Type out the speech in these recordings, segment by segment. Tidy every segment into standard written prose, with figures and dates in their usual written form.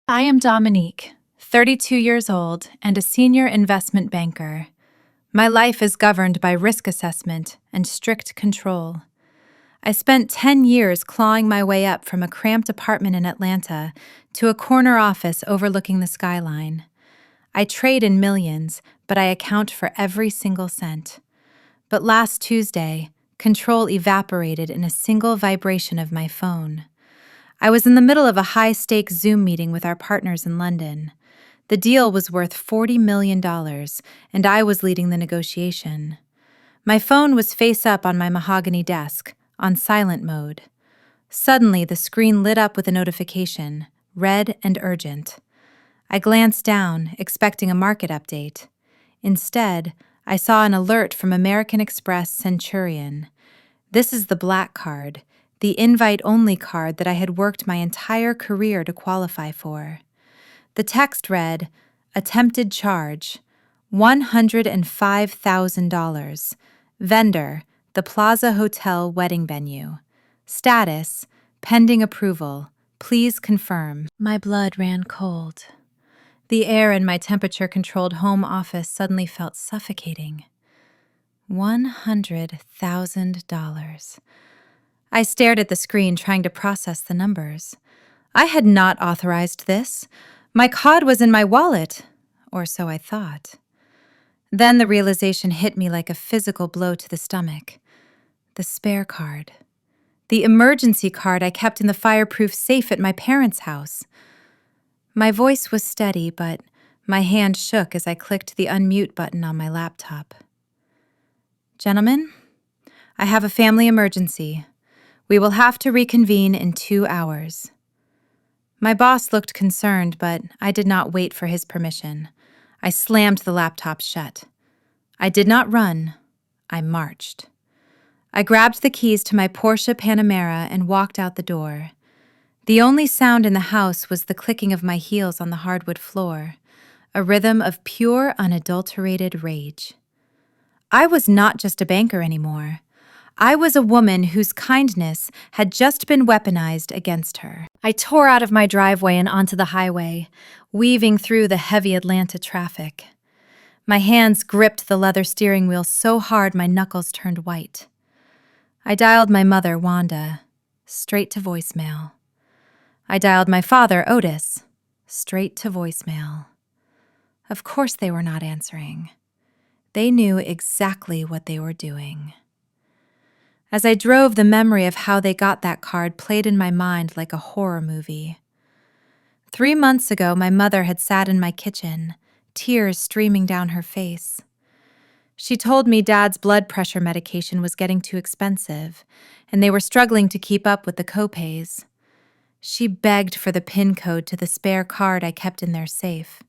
I am Dominique, 32 years old and a senior investment banker. My life is governed by risk assessment and strict control. I spent 10 years clawing my way up from a cramped apartment in Atlanta to a corner office overlooking the skyline. I trade in millions, but I account for every single cent. But last Tuesday, control evaporated in a single vibration of my phone. I was in the middle of a high-stakes Zoom meeting with our partners in London. The deal was worth $40 million, and I was leading the negotiation. My phone was face up on my mahogany desk, on silent mode. Suddenly, the screen lit up with a notification, red and urgent. I glanced down, expecting a market update. Instead, I saw an alert from American Express Centurion. This is the black card, the invite-only card that I had worked my entire career to qualify for. The text read, "Attempted charge, $105,000. Vendor, the Plaza Hotel wedding venue. Status, pending approval. Please confirm." My blood ran cold. The air in my temperature-controlled home office suddenly felt suffocating. $100,000. I stared at the screen, trying to process the numbers. I had not authorized this. My card was in my wallet, or so I thought. Then the realization hit me like a physical blow to the stomach. The spare card. The emergency card I kept in the fireproof safe at my parents' house. My voice was steady, but my hand shook as I clicked the unmute button on my laptop. "Gentlemen, I have a family emergency. We will have to reconvene in 2 hours." My boss looked concerned, but I did not wait for his permission. I slammed the laptop shut. I did not run. I marched. I grabbed the keys to my Porsche Panamera and walked out the door. The only sound in the house was the clicking of my heels on the hardwood floor, a rhythm of pure, unadulterated rage. I was not just a banker anymore. I was a woman whose kindness had just been weaponized against her. I tore out of my driveway and onto the highway, weaving through the heavy Atlanta traffic. My hands gripped the leather steering wheel so hard my knuckles turned white. I dialed my mother, Wanda, straight to voicemail. I dialed my father, Otis, straight to voicemail. Of course they were not answering. They knew exactly what they were doing. As I drove, the memory of how they got that card played in my mind like a horror movie. 3 months ago, my mother had sat in my kitchen, tears streaming down her face. She told me Dad's blood pressure medication was getting too expensive, and they were struggling to keep up with the copays. She begged for the PIN code to the spare card I kept in their safe.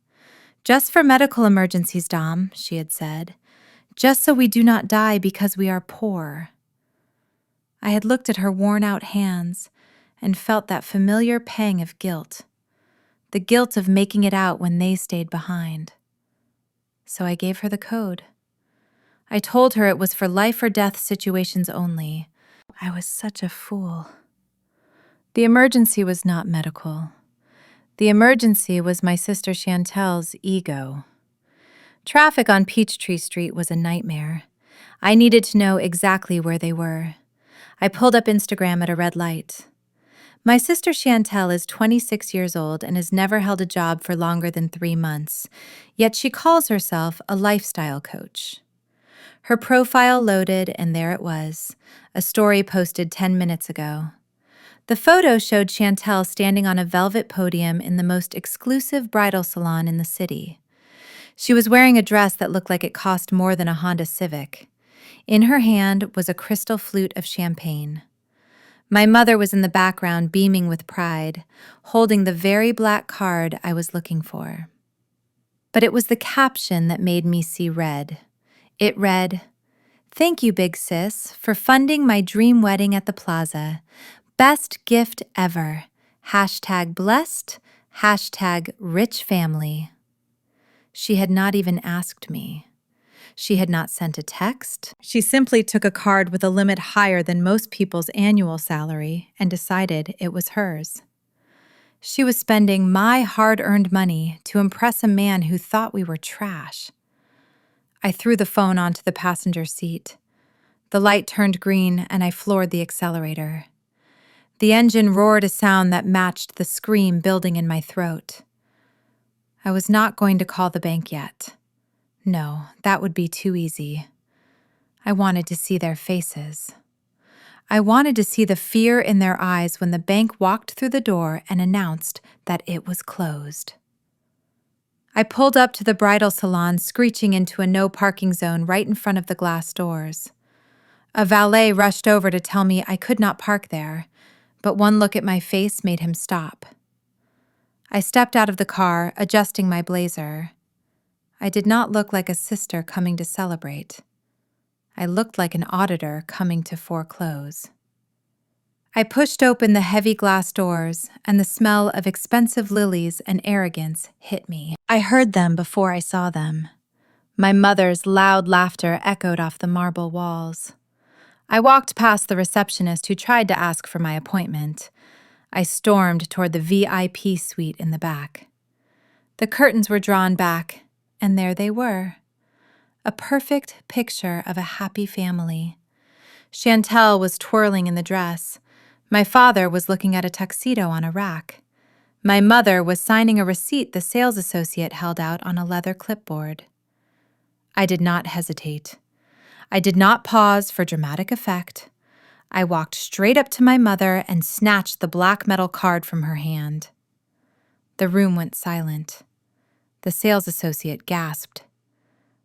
"Just for medical emergencies, Dom," she had said. "Just so we do not die because we are poor." I had looked at her worn-out hands and felt that familiar pang of guilt, the guilt of making it out when they stayed behind. So I gave her the code. I told her it was for life-or-death situations only. I was such a fool. The emergency was not medical. The emergency was my sister Chantel's ego. Traffic on Peachtree Street was a nightmare. I needed to know exactly where they were. I pulled up Instagram at a red light. My sister Chantel is 26 years old and has never held a job for longer than 3 months, yet she calls herself a lifestyle coach. Her profile loaded, and there it was, a story posted 10 minutes ago. The photo showed Chantel standing on a velvet podium in the most exclusive bridal salon in the city. She was wearing a dress that looked like it cost more than a Honda Civic. In her hand was a crystal flute of champagne. My mother was in the background, beaming with pride, holding the very black card I was looking for. But it was the caption that made me see red. It read, "Thank you, big sis, for funding my dream wedding at the plaza. Best gift ever. #blessed, #rich family." She had not even asked me. She had not sent a text. She simply took a card with a limit higher than most people's annual salary and decided it was hers. She was spending my hard-earned money to impress a man who thought we were trash. I threw the phone onto the passenger seat. The light turned green and I floored the accelerator. The engine roared a sound that matched the scream building in my throat. I was not going to call the bank yet. No, that would be too easy. I wanted to see their faces. I wanted to see the fear in their eyes when the bank walked through the door and announced that it was closed. I pulled up to the bridal salon, screeching into a no parking zone right in front of the glass doors. A valet rushed over to tell me I could not park there, but one look at my face made him stop. I stepped out of the car, adjusting my blazer. I did not look like a sister coming to celebrate. I looked like an auditor coming to foreclose. I pushed open the heavy glass doors, and the smell of expensive lilies and arrogance hit me. I heard them before I saw them. My mother's loud laughter echoed off the marble walls. I walked past the receptionist who tried to ask for my appointment. I stormed toward the VIP suite in the back. The curtains were drawn back, and there they were. A perfect picture of a happy family. Chantel was twirling in the dress. My father was looking at a tuxedo on a rack. My mother was signing a receipt the sales associate held out on a leather clipboard. I did not hesitate. I did not pause for dramatic effect. I walked straight up to my mother and snatched the black metal card from her hand. The room went silent. The sales associate gasped.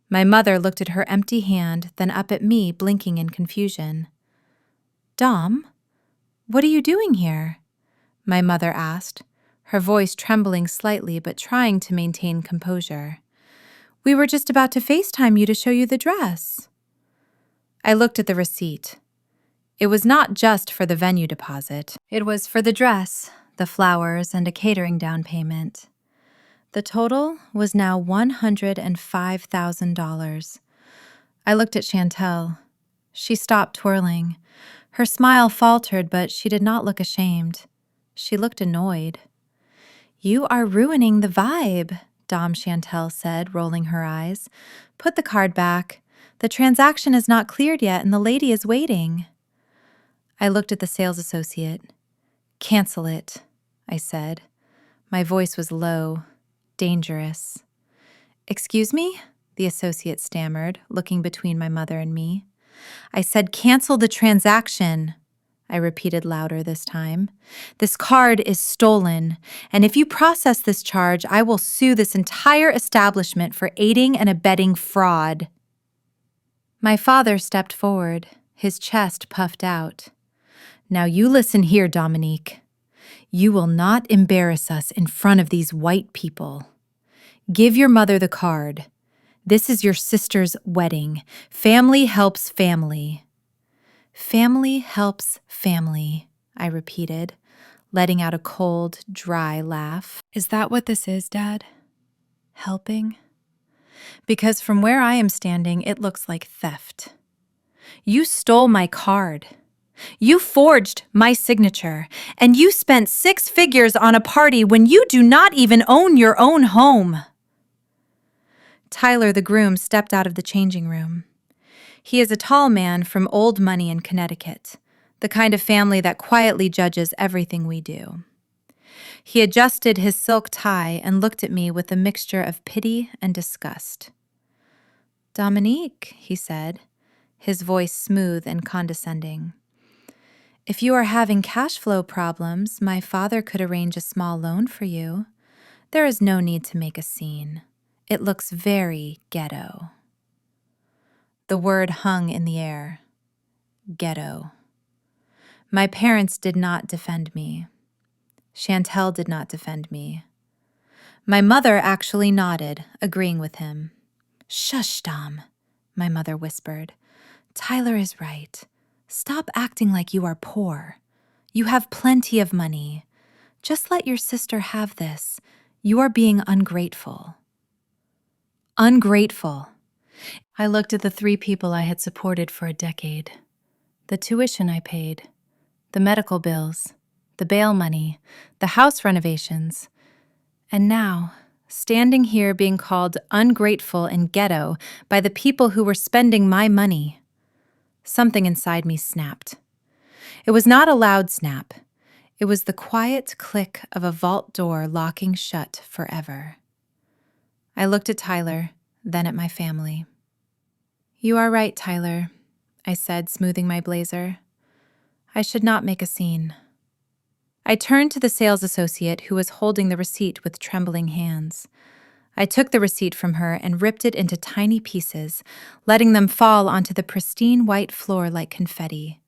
My mother looked at her empty hand, then up at me, blinking in confusion. "Dom, what are you doing here?" my mother asked, her voice trembling slightly but trying to maintain composure. "We were just about to FaceTime you to show you the dress." I looked at the receipt. It was not just for the venue deposit. It was for the dress, the flowers, and a catering down payment. The total was now $105,000. I looked at Chantel. She stopped twirling. Her smile faltered, but she did not look ashamed. She looked annoyed. "You are ruining the vibe," Dom Chantel said, rolling her eyes. "Put the card back. The transaction is not cleared yet, and the lady is waiting." I looked at the sales associate. "Cancel it," I said. My voice was low, dangerous. "Excuse me?" the associate stammered, looking between my mother and me. "I said cancel the transaction," I repeated louder this time. "This card is stolen, and if you process this charge, I will sue this entire establishment for aiding and abetting fraud." My father stepped forward, his chest puffed out. "Now you listen here, Dominique. You will not embarrass us in front of these white people. Give your mother the card. This is your sister's wedding. Family helps family." "Family helps family," I repeated, letting out a cold, dry laugh. "Is that what this is, Dad? Helping?" Because from where I am standing, it looks like theft. You stole my card. You forged my signature, and you spent 6 figures on a party when you do not even own your own home. Tyler, the groom, stepped out of the changing room. He is a tall man from old money in Connecticut, the kind of family that quietly judges everything we do. He adjusted his silk tie and looked at me with a mixture of pity and disgust. "Dominique," he said, his voice smooth and condescending. "If you are having cash flow problems, my father could arrange a small loan for you. There is no need to make a scene. It looks very ghetto." The word hung in the air. Ghetto. My parents did not defend me. Chantel did not defend me. My mother actually nodded, agreeing with him. "Shush, Dom," my mother whispered. "Tyler is right. Stop acting like you are poor. You have plenty of money. Just let your sister have this. You are being ungrateful." Ungrateful. I looked at the 3 people I had supported for a decade. The tuition I paid, the medical bills, the bail money, the house renovations. And now, standing here being called ungrateful and ghetto by the people who were spending my money. Something inside me snapped. It was not a loud snap. It was the quiet click of a vault door locking shut forever. I looked at Tyler, then at my family. "You are right, Tyler," I said, smoothing my blazer. "I should not make a scene." I turned to the sales associate who was holding the receipt with trembling hands. I took the receipt from her and ripped it into tiny pieces, letting them fall onto the pristine white floor like confetti.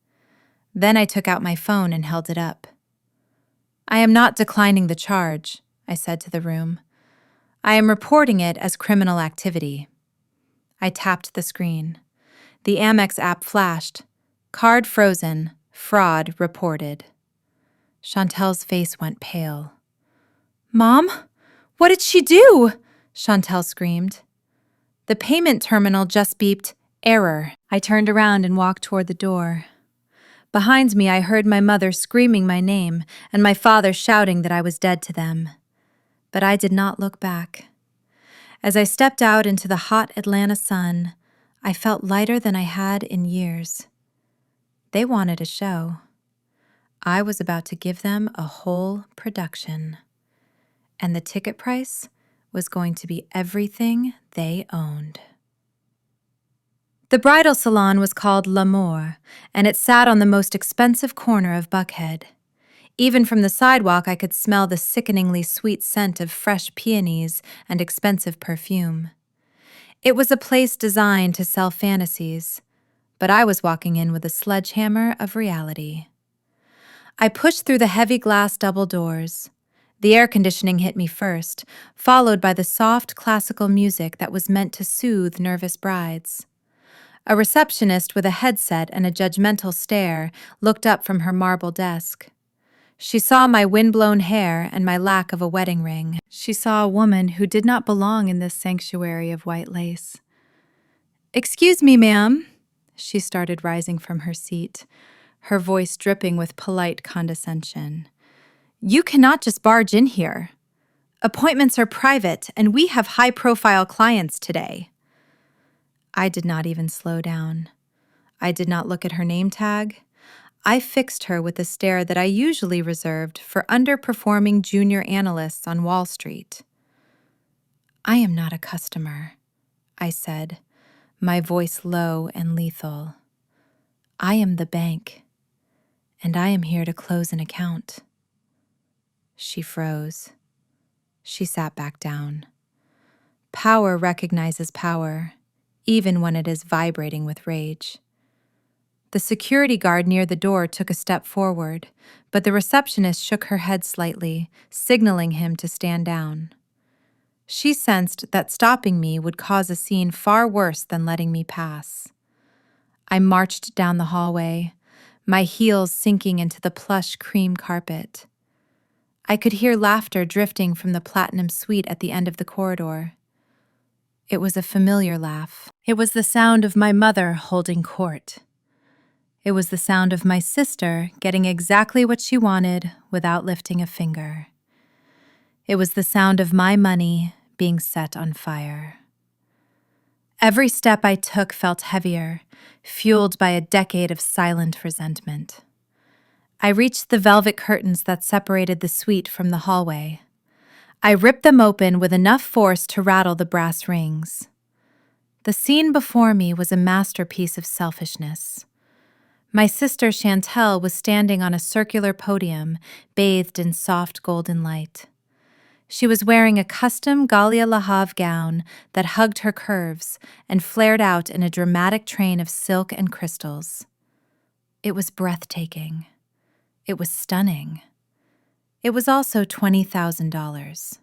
Then I took out my phone and held it up. "I am not declining the charge," I said to the room. "I am reporting it as criminal activity." I tapped the screen. The Amex app flashed. "Card frozen. Fraud reported." Chantel's face went pale. "Mom, what did she do?" Chantel screamed. "The payment terminal just beeped, 'Error.'" I turned around and walked toward the door. Behind me, I heard my mother screaming my name and my father shouting that I was dead to them. But I did not look back. As I stepped out into the hot Atlanta sun, I felt lighter than I had in years. They wanted a show. I was about to give them a whole production. And the ticket price was going to be everything they owned. The bridal salon was called L'Amour, and it sat on the most expensive corner of Buckhead. Even from the sidewalk, I could smell the sickeningly sweet scent of fresh peonies and expensive perfume. It was a place designed to sell fantasies, but I was walking in with a sledgehammer of reality. I pushed through the heavy glass double doors. The air conditioning hit me first, followed by the soft classical music that was meant to soothe nervous brides. A receptionist with a headset and a judgmental stare looked up from her marble desk. She saw my windblown hair and my lack of a wedding ring. She saw a woman who did not belong in this sanctuary of white lace. "Excuse me, ma'am." She started rising from her seat, her voice dripping with polite condescension. "You cannot just barge in here. Appointments are private, and we have high-profile clients today." I did not even slow down. I did not look at her name tag. I fixed her with a stare that I usually reserved for underperforming junior analysts on Wall Street. "I am not a customer," I said, my voice low and lethal. "I am the bank, and I am here to close an account." She froze. She sat back down. Power recognizes power, even when it is vibrating with rage. The security guard near the door took a step forward, but the receptionist shook her head slightly, signaling him to stand down. She sensed that stopping me would cause a scene far worse than letting me pass. I marched down the hallway, my heels sinking into the plush cream carpet. I could hear laughter drifting from the platinum suite at the end of the corridor. It was a familiar laugh. It was the sound of my mother holding court. It was the sound of my sister getting exactly what she wanted without lifting a finger. It was the sound of my money being set on fire. Every step I took felt heavier, fueled by a decade of silent resentment. I reached the velvet curtains that separated the suite from the hallway. I ripped them open with enough force to rattle the brass rings. The scene before me was a masterpiece of selfishness. My sister Chantel was standing on a circular podium, bathed in soft golden light. She was wearing a custom Galia La Havre gown that hugged her curves and flared out in a dramatic train of silk and crystals. It was breathtaking. It was stunning. It was also $20,000.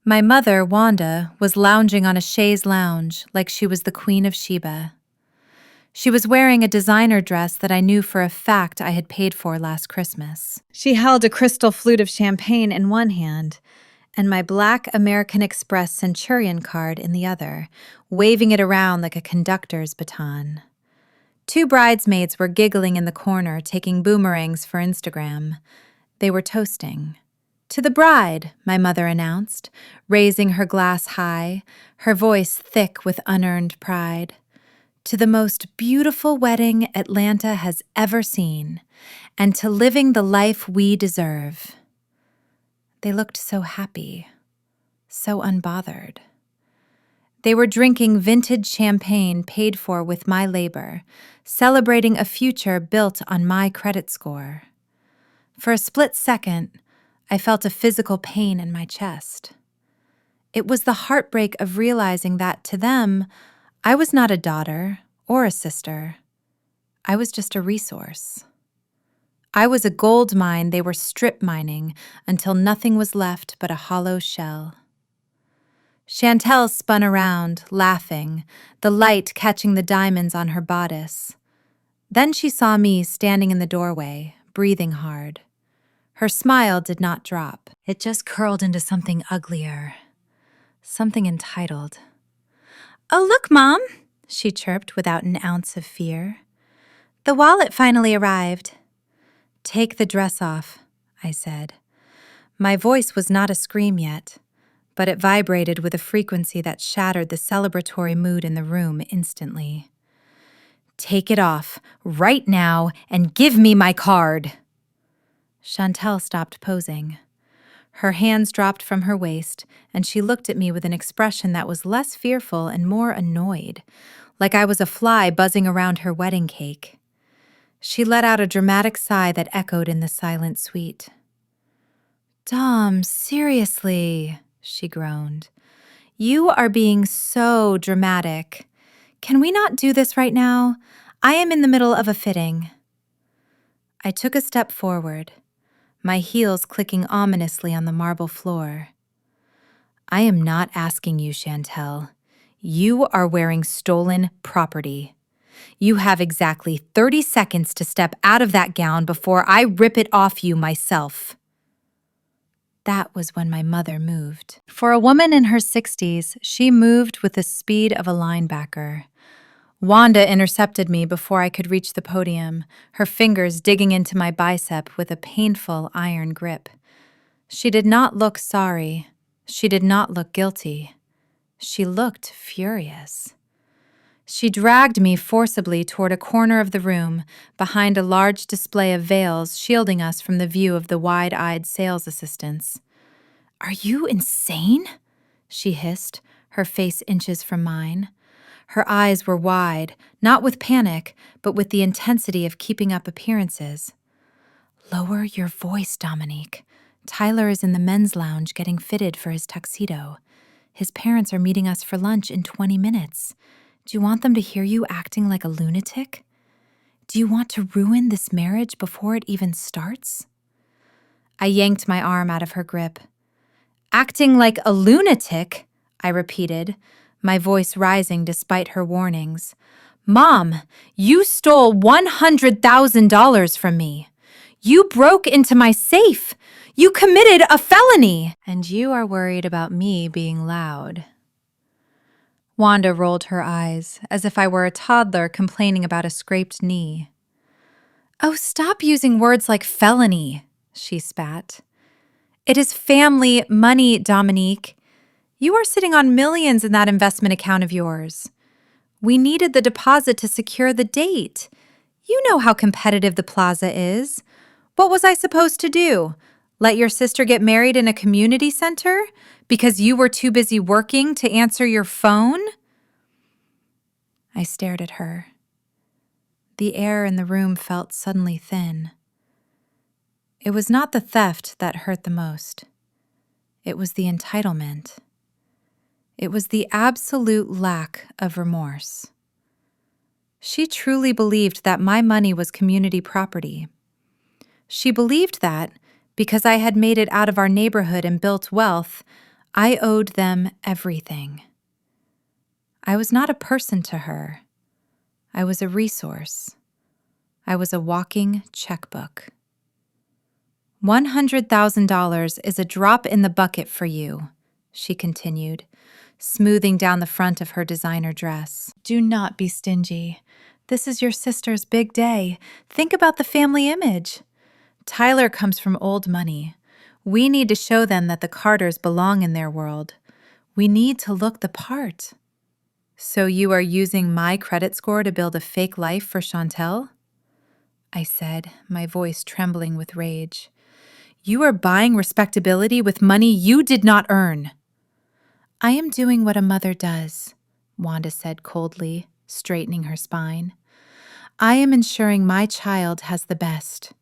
My mother, Wanda, was lounging on a chaise lounge like she was the Queen of Sheba. She was wearing a designer dress that I knew for a fact I had paid for last Christmas. She held a crystal flute of champagne in one hand and my black American Express Centurion card in the other, waving it around like a conductor's baton. 2 bridesmaids were giggling in the corner, taking boomerangs for Instagram. They were toasting. "To the bride," my mother announced, raising her glass high, her voice thick with unearned pride. "To the most beautiful wedding Atlanta has ever seen, and to living the life we deserve." They looked so happy, so unbothered. They were drinking vintage champagne paid for with my labor, celebrating a future built on my credit score. For a split second, I felt a physical pain in my chest. It was the heartbreak of realizing that, to them, I was not a daughter or a sister. I was just a resource. I was a gold mine they were strip mining until nothing was left but a hollow shell. Chantel spun around, laughing, the light catching the diamonds on her bodice. Then she saw me standing in the doorway, breathing hard. Her smile did not drop. It just curled into something uglier, something entitled. "Oh, look, Mom," she chirped without an ounce of fear. "The wallet finally arrived." "Take the dress off," I said. My voice was not a scream yet, but it vibrated with a frequency that shattered the celebratory mood in the room instantly. "Take it off, right now, and give me my card." Chantel stopped posing. Her hands dropped from her waist, and she looked at me with an expression that was less fearful and more annoyed, like I was a fly buzzing around her wedding cake. She let out a dramatic sigh that echoed in the silent suite. "Dom, seriously," she groaned. "You are being so dramatic. Can we not do this right now? I am in the middle of a fitting." I took a step forward, my heels clicking ominously on the marble floor. "I am not asking you, Chantel. You are wearing stolen property. You have exactly 30 seconds to step out of that gown before I rip it off you myself." That was when my mother moved. For a woman in her 60s, she moved with the speed of a linebacker. Wanda intercepted me before I could reach the podium, her fingers digging into my bicep with a painful iron grip. She did not look sorry. She did not look guilty. She looked furious. She dragged me forcibly toward a corner of the room, behind a large display of veils shielding us from the view of the wide-eyed sales assistants. "Are you insane?" she hissed, her face inches from mine. Her eyes were wide, not with panic, but with the intensity of keeping up appearances. "Lower your voice, Dominique. Tyler is in the men's lounge getting fitted for his tuxedo. His parents are meeting us for lunch in 20 minutes. Do you want them to hear you acting like a lunatic? Do you want to ruin this marriage before it even starts?" I yanked my arm out of her grip. "Acting like a lunatic," I repeated, my voice rising despite her warnings. "Mom, you stole $100,000 from me. You broke into my safe. You committed a felony. And you are worried about me being loud." Wanda rolled her eyes, as if I were a toddler complaining about a scraped knee. "Oh, stop using words like felony," she spat. "It is family money, Dominique. You are sitting on millions in that investment account of yours. We needed the deposit to secure the date. You know how competitive the plaza is. What was I supposed to do? Let your sister get married in a community center because you were too busy working to answer your phone?" I stared at her. The air in the room felt suddenly thin. It was not the theft that hurt the most. It was the entitlement. It was the absolute lack of remorse. She truly believed that my money was community property. She believed that, because I had made it out of our neighborhood and built wealth, I owed them everything. I was not a person to her. I was a resource. I was a walking checkbook. $100,000 is a drop in the bucket for you, she continued, smoothing down the front of her designer dress. "Do not be stingy. This is your sister's big day. Think about the family image. Tyler comes from old money. We need to show them that the Carters belong in their world. We need to look the part. So you are using my credit score to build a fake life for Chantel? I said, my voice trembling with rage. You are buying respectability with money you did not earn. I am doing what a mother does, Wanda said coldly, straightening her spine. I am ensuring my child has the best.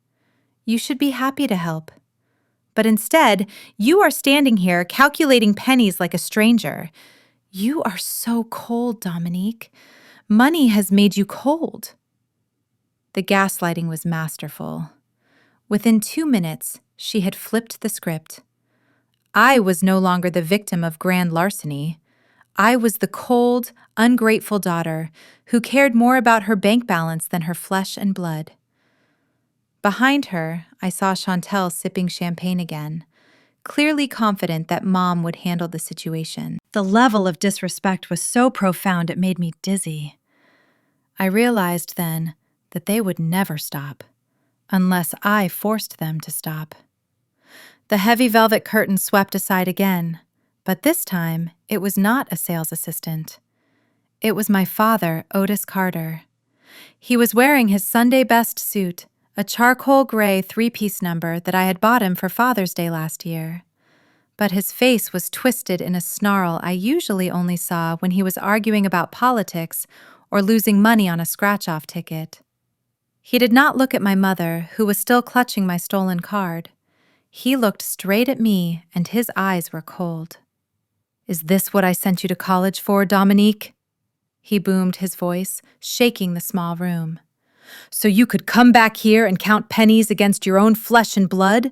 You should be happy to help. But instead, you are standing here calculating pennies like a stranger. You are so cold, Dominique. Money has made you cold. The gaslighting was masterful. Within 2 minutes, she had flipped the script. I was no longer the victim of grand larceny. I was the cold, ungrateful daughter who cared more about her bank balance than her flesh and blood. Behind her, I saw Chantel sipping champagne again, clearly confident that Mom would handle the situation. The level of disrespect was so profound it made me dizzy. I realized then that they would never stop, unless I forced them to stop. The heavy velvet curtain swept aside again, but this time it was not a sales assistant. It was my father, Otis Carter. He was wearing his Sunday best suit, a charcoal gray 3-piece number that I had bought him for Father's Day last year. But his face was twisted in a snarl I usually only saw when he was arguing about politics or losing money on a scratch-off ticket. He did not look at my mother, who was still clutching my stolen card. He looked straight at me, and his eyes were cold. Is this what I sent you to college for, Dominique? He boomed his voice, shaking the small room. So you could come back here and count pennies against your own flesh and blood?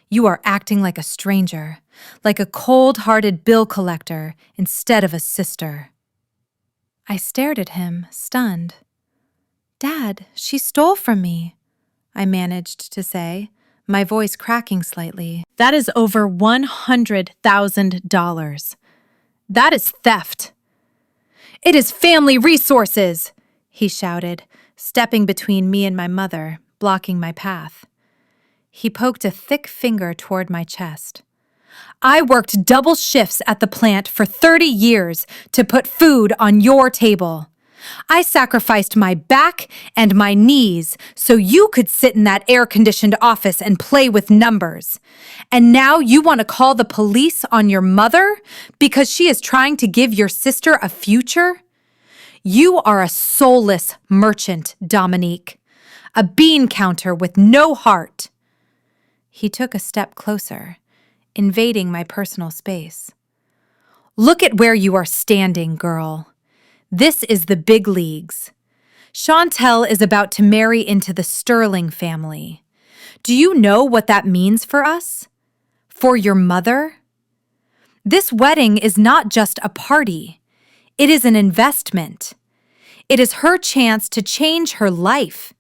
You are acting like a stranger, like a cold-hearted bill collector instead of a sister. I stared at him, stunned. Dad, she stole from me, I managed to say, my voice cracking slightly. That is over $100,000. That is theft. It is family resources, he shouted, stepping between me and my mother, blocking my path. He poked a thick finger toward my chest. I worked double shifts at the plant for 30 years to put food on your table. I sacrificed my back and my knees so you could sit in that air-conditioned office and play with numbers. And now you want to call the police on your mother because she is trying to give your sister a future? You are a soulless merchant, Dominique. A bean counter with no heart. He took a step closer, invading my personal space. Look at where you are standing, girl. This is the big leagues. Chantel is about to marry into the Sterling family. Do you know what that means for us? For your mother? This wedding is not just a party. It is an investment. It is her chance to change her life,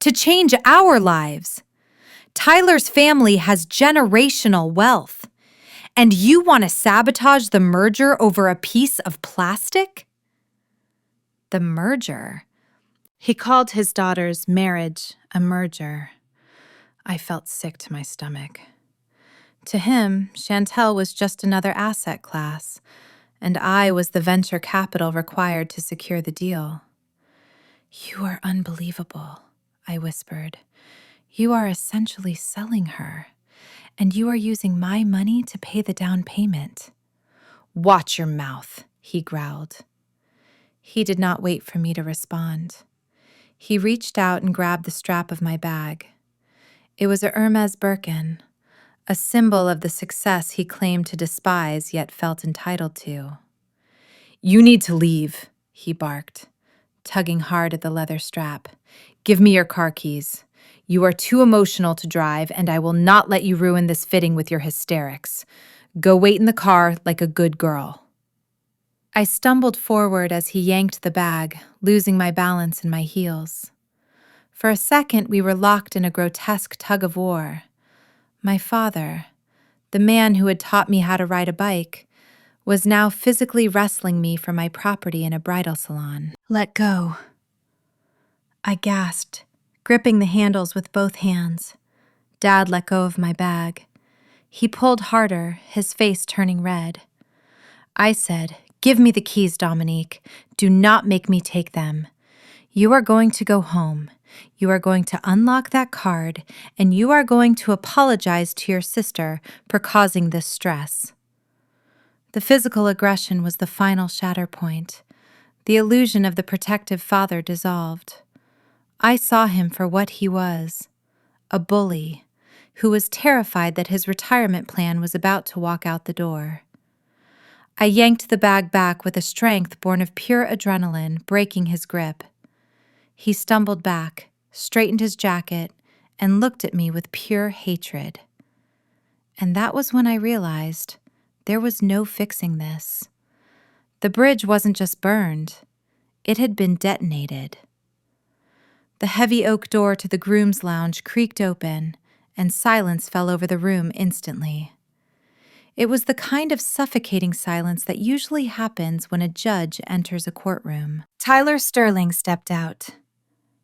to change our lives. Tyler's family has generational wealth, and you want to sabotage the merger over a piece of plastic? The merger. He called his daughter's marriage a merger. I felt sick to my stomach. To him, Chantel was just another asset class, and I was the venture capital required to secure the deal. You are unbelievable, I whispered. You are essentially selling her, and you are using my money to pay the down payment. Watch your mouth, he growled. He did not wait for me to respond. He reached out and grabbed the strap of my bag. It was a Hermes Birkin, a symbol of the success he claimed to despise yet felt entitled to. You need to leave, he barked, tugging hard at the leather strap. Give me your car keys. You are too emotional to drive, and I will not let you ruin this fitting with your hysterics. Go wait in the car like a good girl. I stumbled forward as he yanked the bag, losing my balance in my heels. For a second, we were locked in a grotesque tug-of-war. My father, the man who had taught me how to ride a bike, was now physically wrestling me for my property in a bridal salon. Let go. I gasped, gripping the handles with both hands. Dad let go of my bag. He pulled harder, his face turning red. I said, "Give me the keys, Dominique. Do not make me take them. You are going to go home. You are going to unlock that card, and you are going to apologize to your sister for causing this stress." The physical aggression was the final shatter point. The illusion of the protective father dissolved. I saw him for what he was, a bully who was terrified that his retirement plan was about to walk out the door. I yanked the bag back with a strength born of pure adrenaline, breaking his grip. He stumbled back, straightened his jacket, and looked at me with pure hatred. And that was when I realized there was no fixing this. The bridge wasn't just burned, it had been detonated. The heavy oak door to the groom's lounge creaked open, and silence fell over the room instantly. It was the kind of suffocating silence that usually happens when a judge enters a courtroom. Tyler Sterling stepped out.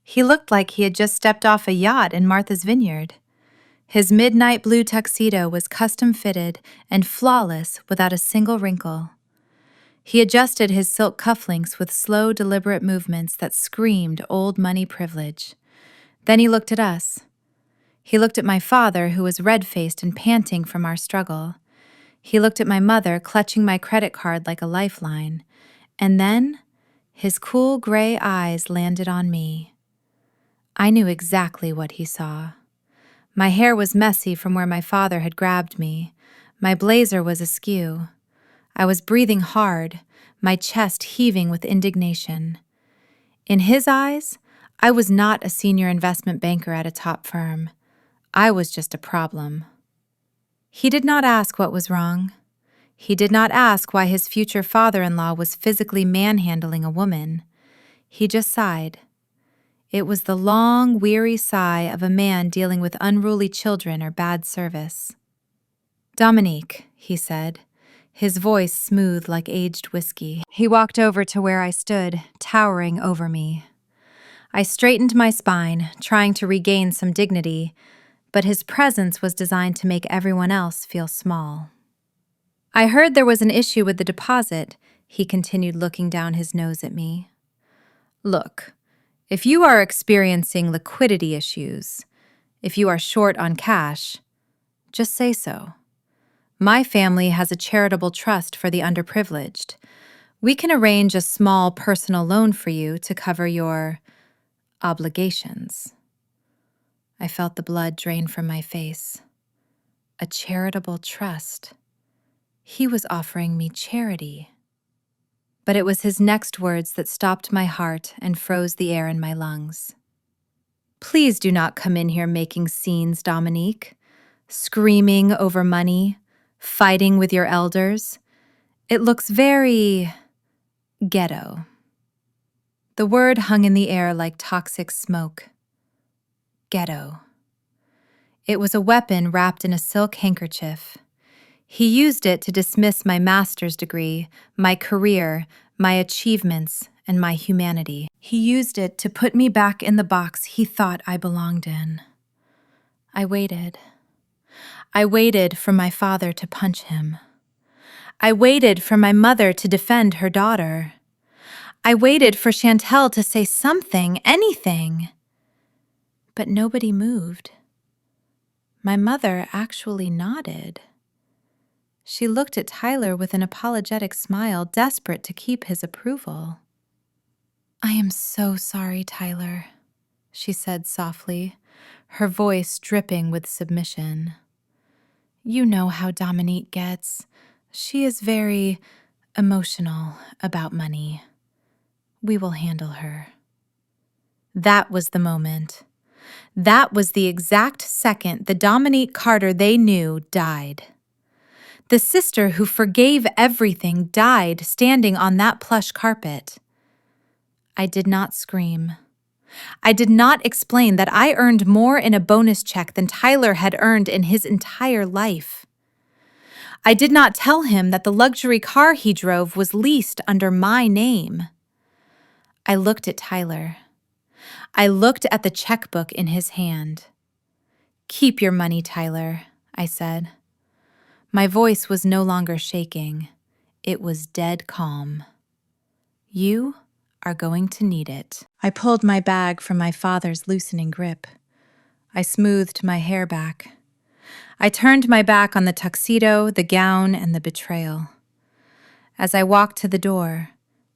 He looked like he had just stepped off a yacht in Martha's Vineyard. His midnight blue tuxedo was custom-fitted and flawless without a single wrinkle. He adjusted his silk cufflinks with slow, deliberate movements that screamed old money privilege. Then he looked at us. He looked at my father, who was red-faced and panting from our struggle. He looked at my mother, clutching my credit card like a lifeline. And then, his cool gray eyes landed on me. I knew exactly what he saw. My hair was messy from where my father had grabbed me. My blazer was askew. I was breathing hard, my chest heaving with indignation. In his eyes, I was not a senior investment banker at a top firm. I was just a problem. He did not ask what was wrong. He did not ask why his future father-in-law was physically manhandling a woman. He just sighed. It was the long, weary sigh of a man dealing with unruly children or bad service. "Dominique," he said, his voice smooth like aged whiskey. He walked over to where I stood, towering over me. I straightened my spine, trying to regain some dignity, but his presence was designed to make everyone else feel small. "I heard there was an issue with the deposit," he continued, looking down his nose at me. "Look, if you are experiencing liquidity issues, if you are short on cash, just say so. My family has a charitable trust for the underprivileged. We can arrange a small personal loan for you to cover your obligations." I felt the blood drain from my face. A charitable trust. He was offering me charity. But it was his next words that stopped my heart and froze the air in my lungs. "Please do not come in here making scenes, Dominique. Screaming over money, fighting with your elders. It looks very ghetto." The word hung in the air like toxic smoke. Ghetto. It was a weapon wrapped in a silk handkerchief. He used it to dismiss my master's degree, my career, my achievements, and my humanity. He used it to put me back in the box he thought I belonged in. I waited. I waited for my father to punch him. I waited for my mother to defend her daughter. I waited for Chantel to say something, anything. But nobody moved. My mother actually nodded. She looked at Tyler with an apologetic smile, desperate to keep his approval. "I am so sorry, Tyler," she said softly, her voice dripping with submission. "You know how Dominique gets. She is very emotional about money. We will handle her." That was the moment. That was the exact second the Dominique Carter they knew died. The sister who forgave everything died standing on that plush carpet. I did not scream. I did not explain that I earned more in a bonus check than Tyler had earned in his entire life. I did not tell him that the luxury car he drove was leased under my name. I looked at Tyler. I looked at the checkbook in his hand. "Keep your money, Tyler," I said. My voice was no longer shaking. It was dead calm. "You are going to need it." I pulled my bag from my father's loosening grip. I smoothed my hair back. I turned my back on the tuxedo, the gown, and the betrayal. As I walked to the door,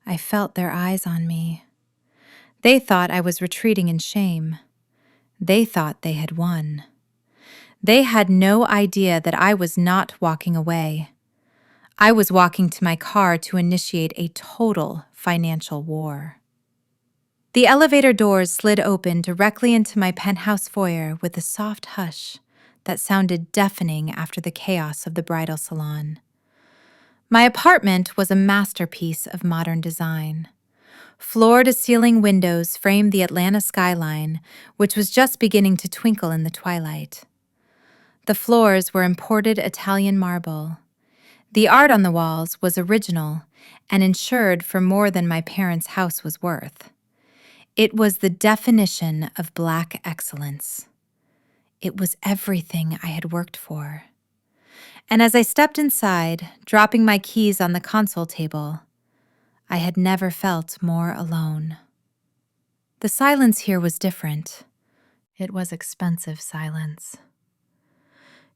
I felt their eyes on me. They thought I was retreating in shame. They thought they had won. They had no idea that I was not walking away. I was walking to my car to initiate a total financial war. The elevator doors slid open directly into my penthouse foyer with a soft hush that sounded deafening after the chaos of the bridal salon. My apartment was a masterpiece of modern design. Floor-to-ceiling windows framed the Atlanta skyline, which was just beginning to twinkle in the twilight. The floors were imported Italian marble. The art on the walls was original and insured for more than my parents' house was worth. It was the definition of Black excellence. It was everything I had worked for. And as I stepped inside, dropping my keys on the console table, I had never felt more alone. The silence here was different. It was expensive silence.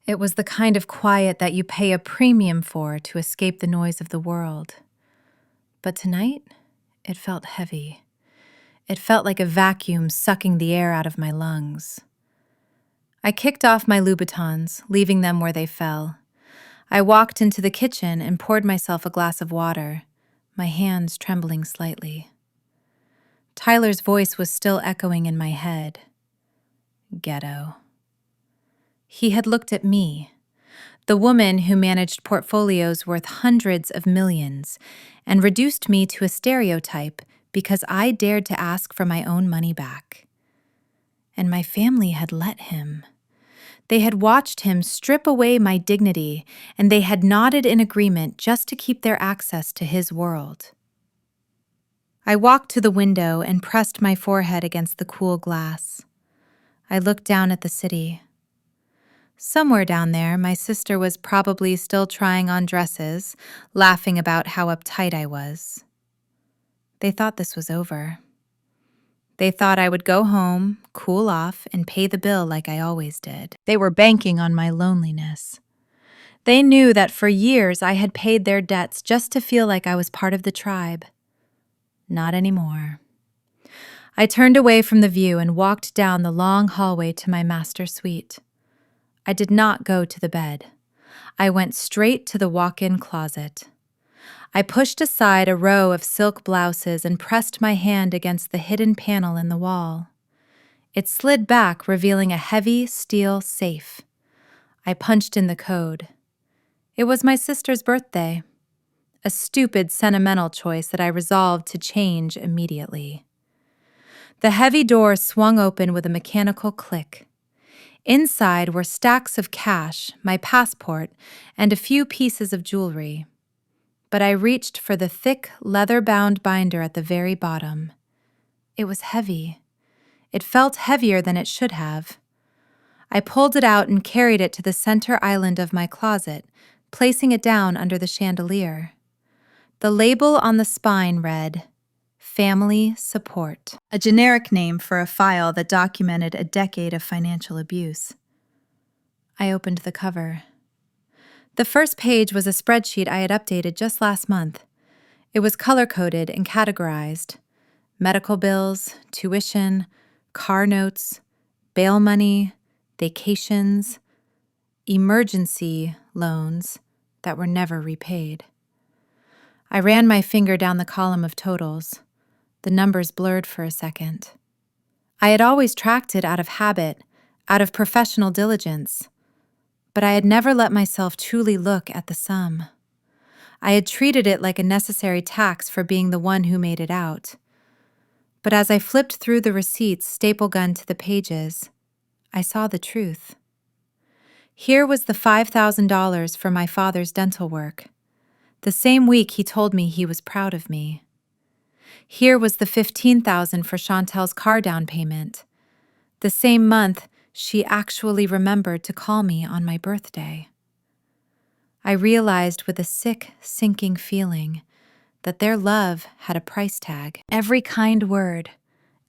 It was the kind of quiet that you pay a premium for to escape the noise of the world. But tonight, it felt heavy. It felt like a vacuum sucking the air out of my lungs. I kicked off my Louboutins, leaving them where they fell. I walked into the kitchen and poured myself a glass of water, my hands trembling slightly. Tyler's voice was still echoing in my head. Ghetto. He had looked at me, the woman who managed portfolios worth hundreds of millions, and reduced me to a stereotype because I dared to ask for my own money back. And my family had let him. They had watched him strip away my dignity, and they had nodded in agreement just to keep their access to his world. I walked to the window and pressed my forehead against the cool glass. I looked down at the city. Somewhere down there, my sister was probably still trying on dresses, laughing about how uptight I was. They thought this was over. They thought I would go home, cool off, and pay the bill like I always did. They were banking on my loneliness. They knew that for years I had paid their debts just to feel like I was part of the tribe. Not anymore. I turned away from the view and walked down the long hallway to my master suite. I did not go to the bed. I went straight to the walk-in closet. I pushed aside a row of silk blouses and pressed my hand against the hidden panel in the wall. It slid back, revealing a heavy steel safe. I punched in the code. It was my sister's birthday. A stupid, sentimental choice that I resolved to change immediately. The heavy door swung open with a mechanical click. Inside were stacks of cash, my passport, and a few pieces of jewelry. But I reached for the thick, leather-bound binder at the very bottom. It was heavy. It felt heavier than it should have. I pulled it out and carried it to the center island of my closet, placing it down under the chandelier. The label on the spine read, Family Support, a generic name for a file that documented a decade of financial abuse. I opened the cover. The first page was a spreadsheet I had updated just last month. It was color-coded and categorized. Medical bills, tuition, car notes, bail money, vacations, emergency loans that were never repaid. I ran my finger down the column of totals. The numbers blurred for a second. I had always tracked it out of habit, out of professional diligence. But I had never let myself truly look at the sum. I had treated it like a necessary tax for being the one who made it out. But as I flipped through the receipts staple gunned to the pages, I saw the truth. Here was the $5,000 for my father's dental work. The same week he told me he was proud of me. Here was the $15,000 for Chantel's car down payment. The same month, she actually remembered to call me on my birthday. I realized with a sick, sinking feeling that their love had a price tag. Every kind word,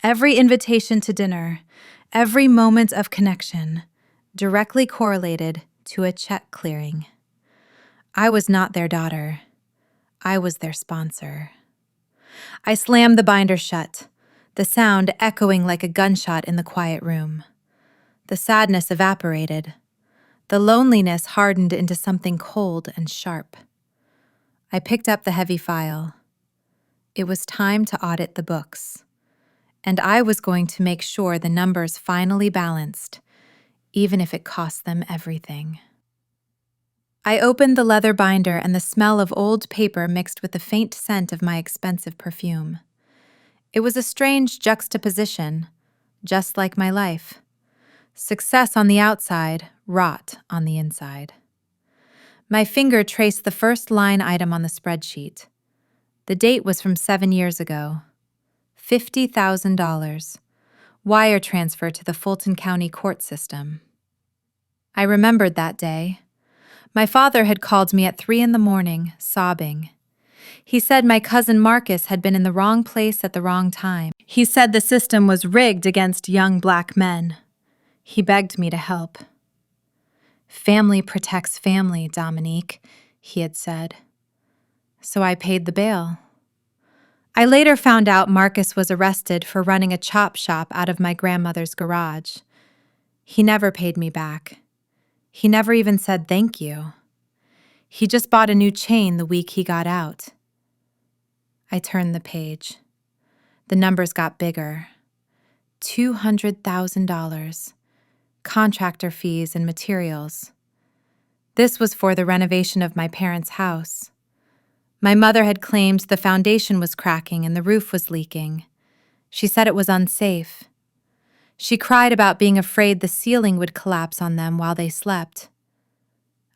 every invitation to dinner, every moment of connection directly correlated to a check clearing. I was not their daughter. I was their sponsor. I slammed the binder shut, the sound echoing like a gunshot in the quiet room. The sadness evaporated. The loneliness hardened into something cold and sharp. I picked up the heavy file. It was time to audit the books, and I was going to make sure the numbers finally balanced, even if it cost them everything. I opened the leather binder, and the smell of old paper mixed with the faint scent of my expensive perfume. It was a strange juxtaposition, just like my life. Success on the outside, rot on the inside. My finger traced the first line item on the spreadsheet. The date was from 7 years ago. $50,000. Wire transfer to the Fulton County court system. I remembered that day. My father had called me at 3 a.m, sobbing. He said my cousin Marcus had been in the wrong place at the wrong time. He said the system was rigged against young black men. He begged me to help. Family protects family, Dominique, he had said. So I paid the bail. I later found out Marcus was arrested for running a chop shop out of my grandmother's garage. He never paid me back. He never even said thank you. He just bought a new chain the week he got out. I turned the page. The numbers got bigger. $200,000. Contractor fees and materials. This was for the renovation of my parents' house. My mother had claimed the foundation was cracking and the roof was leaking. She said it was unsafe. She cried about being afraid the ceiling would collapse on them while they slept.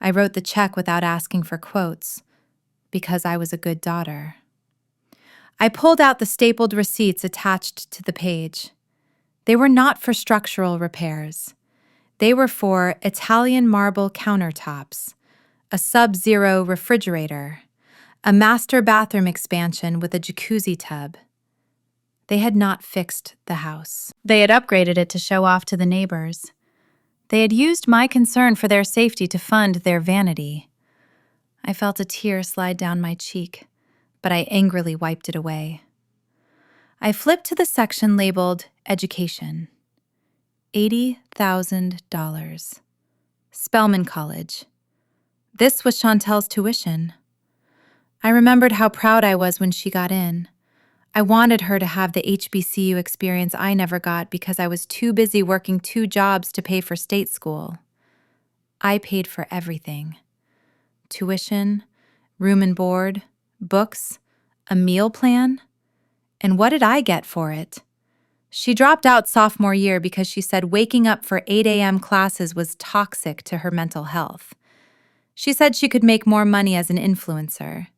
I wrote the check without asking for quotes, because I was a good daughter. I pulled out the stapled receipts attached to the page. They were not for structural repairs. They were for Italian marble countertops, a sub-zero refrigerator, a master bathroom expansion with a jacuzzi tub. They had not fixed the house. They had upgraded it to show off to the neighbors. They had used my concern for their safety to fund their vanity. I felt a tear slide down my cheek, but I angrily wiped it away. I flipped to the section labeled Education. $80,000. Spelman College. This was Chantel's tuition. I remembered how proud I was when she got in. I wanted her to have the HBCU experience I never got because I was too busy working 2 jobs to pay for state school. I paid for everything. Tuition, room and board, books, a meal plan. And what did I get for it? She dropped out sophomore year because she said waking up for 8 a.m. classes was toxic to her mental health. She said she could make more money as an influencer.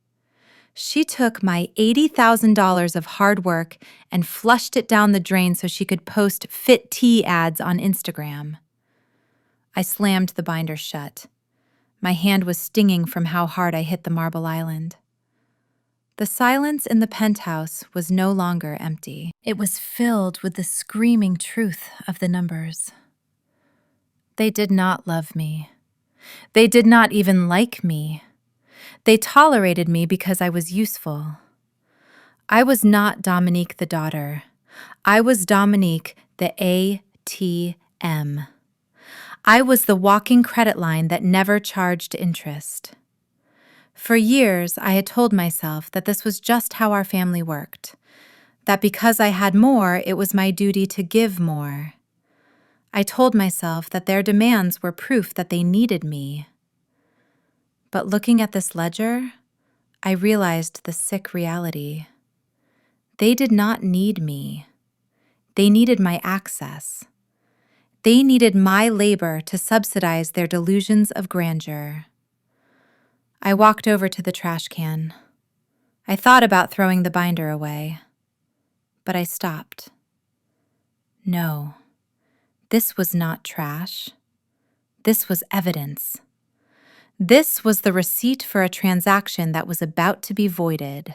She took my $80,000 of hard work and flushed it down the drain so she could post fit tea ads on Instagram. I slammed the binder shut. My hand was stinging from how hard I hit the marble island. The silence in the penthouse was no longer empty. It was filled with the screaming truth of the numbers. They did not love me. They did not even like me. They tolerated me because I was useful. I was not Dominique the daughter. I was Dominique the ATM. I was the walking credit line that never charged interest. For years, I had told myself that this was just how our family worked, that because I had more, it was my duty to give more. I told myself that their demands were proof that they needed me. But looking at this ledger, I realized the sick reality. They did not need me. They needed my access. They needed my labor to subsidize their delusions of grandeur. I walked over to the trash can. I thought about throwing the binder away. But I stopped. No, this was not trash. This was evidence. This was the receipt for a transaction that was about to be voided.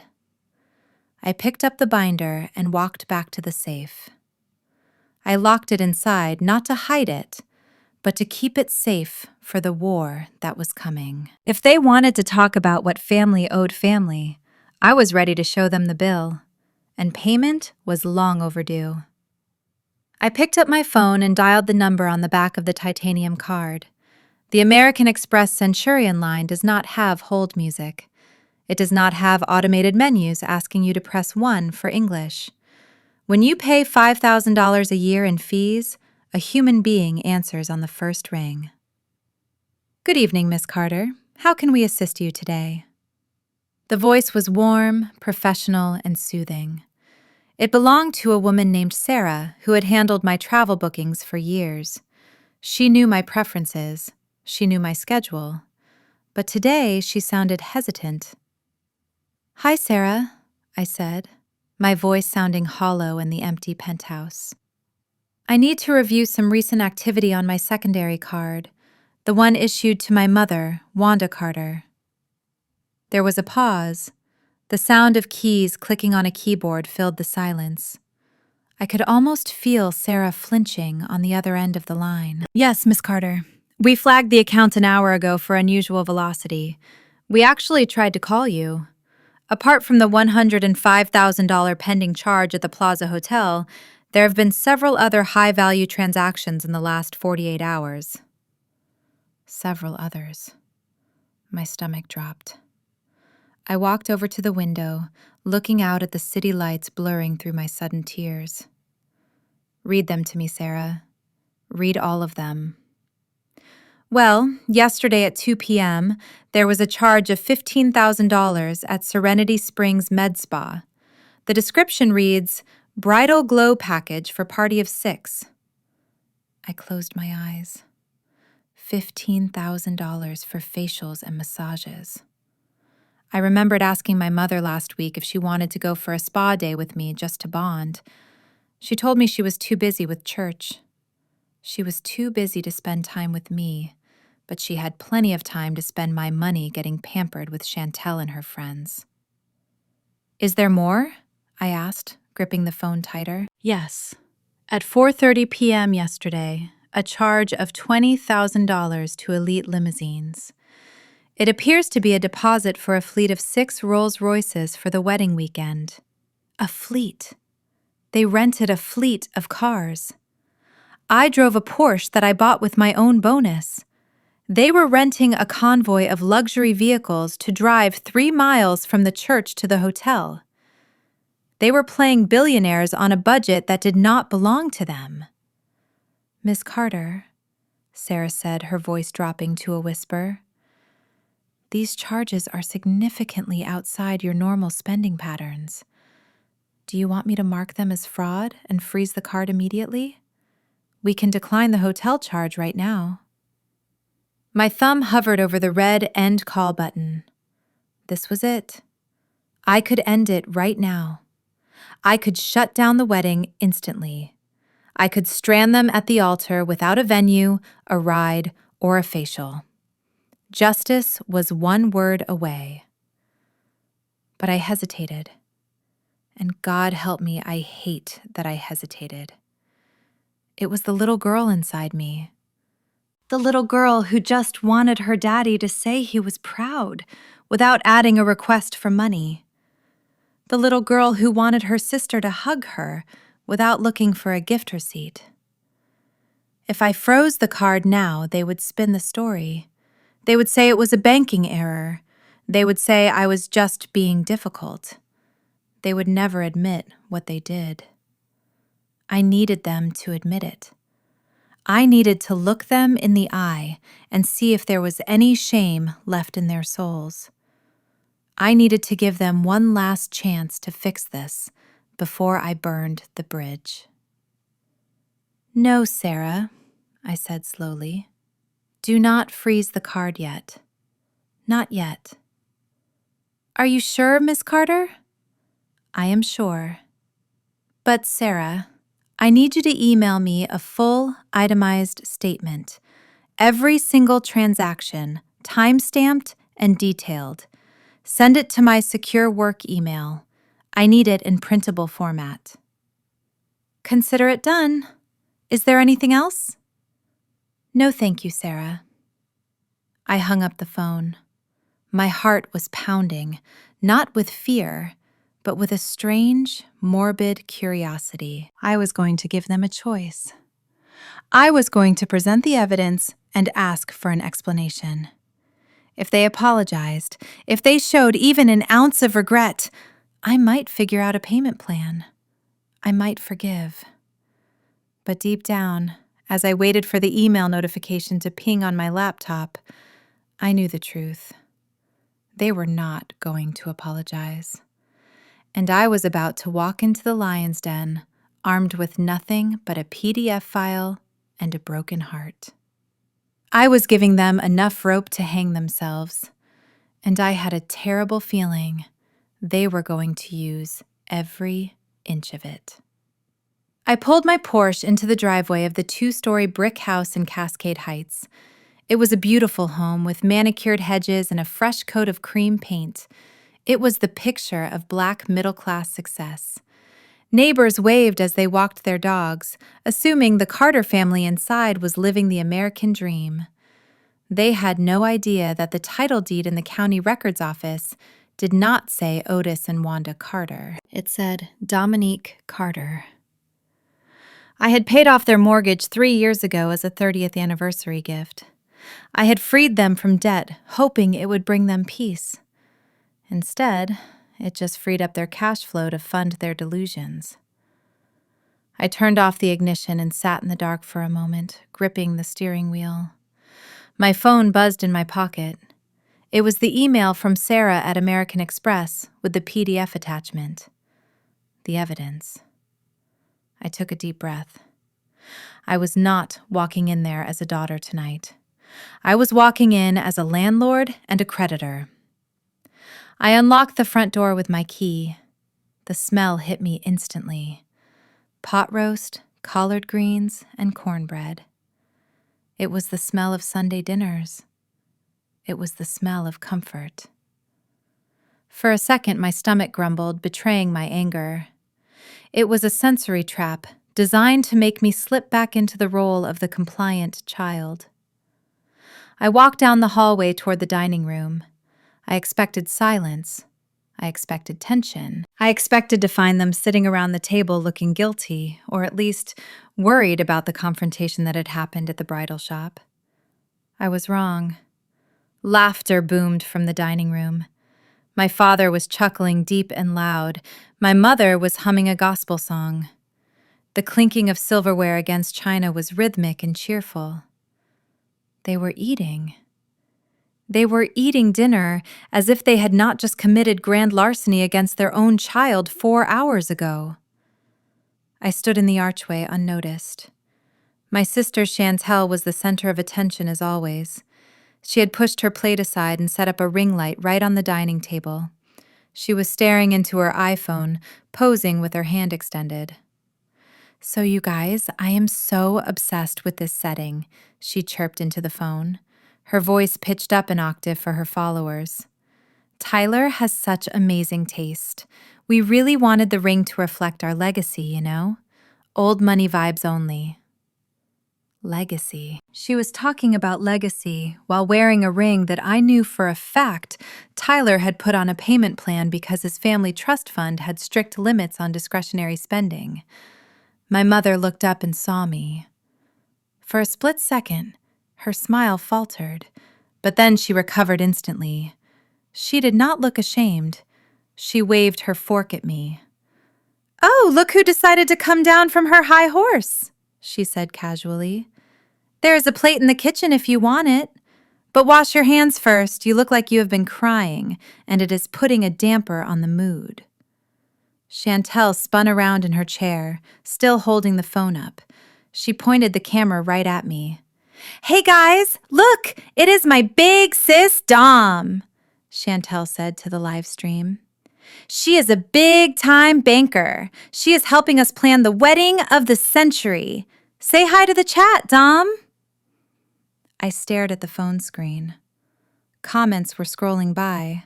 I picked up the binder and walked back to the safe. I locked it inside, not to hide it, but to keep it safe for the war that was coming. If they wanted to talk about what family owed family, I was ready to show them the bill, and payment was long overdue. I picked up my phone and dialed the number on the back of the titanium card. The American Express Centurion line does not have hold music. It does not have automated menus asking you to press 1 for English. When you pay $5,000 a year in fees, a human being answers on the first ring. Good evening, Miss Carter. How can we assist you today? The voice was warm, professional, and soothing. It belonged to a woman named Sarah who had handled my travel bookings for years. She knew my preferences. She knew my schedule. But today she sounded hesitant. Hi, Sarah, I said, my voice sounding hollow in the empty penthouse. I need to review some recent activity on my secondary card, the one issued to my mother, Wanda Carter. There was a pause. The sound of keys clicking on a keyboard filled the silence. I could almost feel Sarah flinching on the other end of the line. Yes, Miss Carter. We flagged the account an hour ago for unusual velocity. We actually tried to call you. Apart from the $105,000 pending charge at the Plaza Hotel, there have been several other high-value transactions in the last 48 hours. Several others. My stomach dropped. I walked over to the window, looking out at the city lights blurring through my sudden tears. Read them to me, Sarah. Read all of them. Well, yesterday at 2 p.m., there was a charge of $15,000 at Serenity Springs Med Spa. The description reads, Bridal Glow Package for Party of 6. I closed my eyes. $15,000 for facials and massages. I remembered asking my mother last week if she wanted to go for a spa day with me just to bond. She told me she was too busy with church. She was too busy to spend time with me, but she had plenty of time to spend my money getting pampered with Chantel and her friends. Is there more? I asked, gripping the phone tighter. Yes. At 4:30 p.m. yesterday, a charge of $20,000 to Elite Limousines. It appears to be a deposit for a fleet of 6 Rolls-Royces for the wedding weekend. A fleet. They rented a fleet of cars. I drove a Porsche that I bought with my own bonus. They were renting a convoy of luxury vehicles to drive 3 miles from the church to the hotel. They were playing billionaires on a budget that did not belong to them. Miss Carter, Sarah said, her voice dropping to a whisper, these charges are significantly outside your normal spending patterns. Do you want me to mark them as fraud and freeze the card immediately? We can decline the hotel charge right now. My thumb hovered over the red end call button. This was it. I could end it right now. I could shut down the wedding instantly. I could strand them at the altar without a venue, a ride, or a facial. Justice was one word away. But I hesitated. And God help me, I hate that I hesitated. It was the little girl inside me. The little girl who just wanted her daddy to say he was proud without adding a request for money. The little girl who wanted her sister to hug her without looking for a gift receipt. If I froze the card now, they would spin the story. They would say it was a banking error. They would say I was just being difficult. They would never admit what they did. I needed them to admit it. I needed to look them in the eye and see if there was any shame left in their souls. I needed to give them one last chance to fix this before I burned the bridge. No, Sarah, I said slowly. Do not freeze the card yet. Not yet. Are you sure, Miss Carter? I am sure. But Sarah, I need you to email me a full, itemized statement. Every single transaction, time-stamped and detailed. Send it to my secure work email. I need it in printable format. Consider it done. Is there anything else? No, thank you, Sarah. I hung up the phone. My heart was pounding, not with fear, but with a strange, morbid curiosity. I was going to give them a choice. I was going to present the evidence and ask for an explanation. If they apologized, if they showed even an ounce of regret, I might figure out a payment plan. I might forgive. But deep down, as I waited for the email notification to ping on my laptop, I knew the truth. They were not going to apologize. And I was about to walk into the lion's den, armed with nothing but a PDF file and a broken heart. I was giving them enough rope to hang themselves, and I had a terrible feeling they were going to use every inch of it. I pulled my Porsche into the driveway of the 2-story brick house in Cascade Heights. It was a beautiful home with manicured hedges and a fresh coat of cream paint. It was the picture of Black middle-class success. Neighbors waved as they walked their dogs, assuming the Carter family inside was living the American dream. They had no idea that the title deed in the county records office did not say Otis and Wanda Carter. It said Dominique Carter. I had paid off their mortgage 3 years ago as a 30th anniversary gift. I had freed them from debt, hoping it would bring them peace. Instead, it just freed up their cash flow to fund their delusions. I turned off the ignition and sat in the dark for a moment, gripping the steering wheel. My phone buzzed in my pocket. It was the email from Sarah at American Express with the PDF attachment. The evidence. I took a deep breath. I was not walking in there as a daughter tonight. I was walking in as a landlord and a creditor. I unlocked the front door with my key. The smell hit me instantly. Pot roast, collard greens, and cornbread. It was the smell of Sunday dinners. It was the smell of comfort. For a second, my stomach grumbled, betraying my anger. It was a sensory trap designed to make me slip back into the role of the compliant child. I walked down the hallway toward the dining room. I expected silence. I expected tension. I expected to find them sitting around the table looking guilty, or at least worried about the confrontation that had happened at the bridal shop. I was wrong. Laughter boomed from the dining room. My father was chuckling deep and loud. My mother was humming a gospel song. The clinking of silverware against china was rhythmic and cheerful. They were eating. They were eating dinner as if they had not just committed grand larceny against their own child 4 hours ago. I stood in the archway unnoticed. My sister Chantel was the center of attention as always. She had pushed her plate aside and set up a ring light right on the dining table. She was staring into her iPhone, posing with her hand extended. "So you guys, I am so obsessed with this setting," she chirped into the phone, her voice pitched up an octave for her followers. "Tyler has such amazing taste. We really wanted the ring to reflect our legacy, you know? Old money vibes only." Legacy. She was talking about legacy while wearing a ring that I knew for a fact Tyler had put on a payment plan because his family trust fund had strict limits on discretionary spending. My mother looked up and saw me. For a split second, her smile faltered, but then she recovered instantly. She did not look ashamed. She waved her fork at me. "Oh, look who decided to come down from her high horse," she said casually. "There is a plate in the kitchen if you want it. But wash your hands first. You look like you have been crying, and it is putting a damper on the mood." Chantel spun around in her chair, still holding the phone up. She pointed the camera right at me. "Hey guys, look! It is my big sis Dom," Chantel said to the live stream. She is a big-time banker. She is helping us plan the wedding of the century. Say hi to the chat, Dom. I stared at the phone screen. Comments were scrolling by.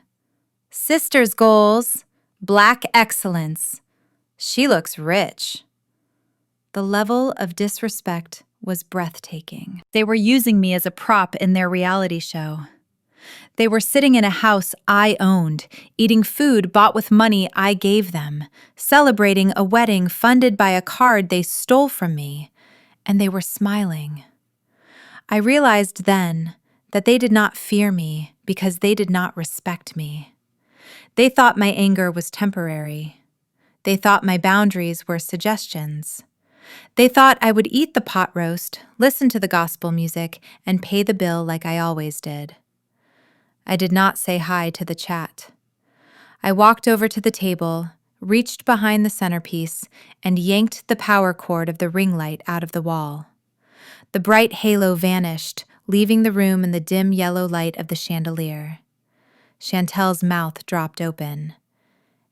Sister's goals. Black excellence. She looks rich. The level of disrespect was breathtaking. They were using me as a prop in their reality show. They were sitting in a house I owned, eating food bought with money I gave them, celebrating a wedding funded by a card they stole from me, and they were smiling. I realized then that they did not fear me because they did not respect me. They thought my anger was temporary. They thought my boundaries were suggestions. They thought I would eat the pot roast, listen to the gospel music, and pay the bill like I always did. I did not say hi to the chat. I walked over to the table, reached behind the centerpiece, and yanked the power cord of the ring light out of the wall. The bright halo vanished, leaving the room in the dim yellow light of the chandelier. Chantel's mouth dropped open.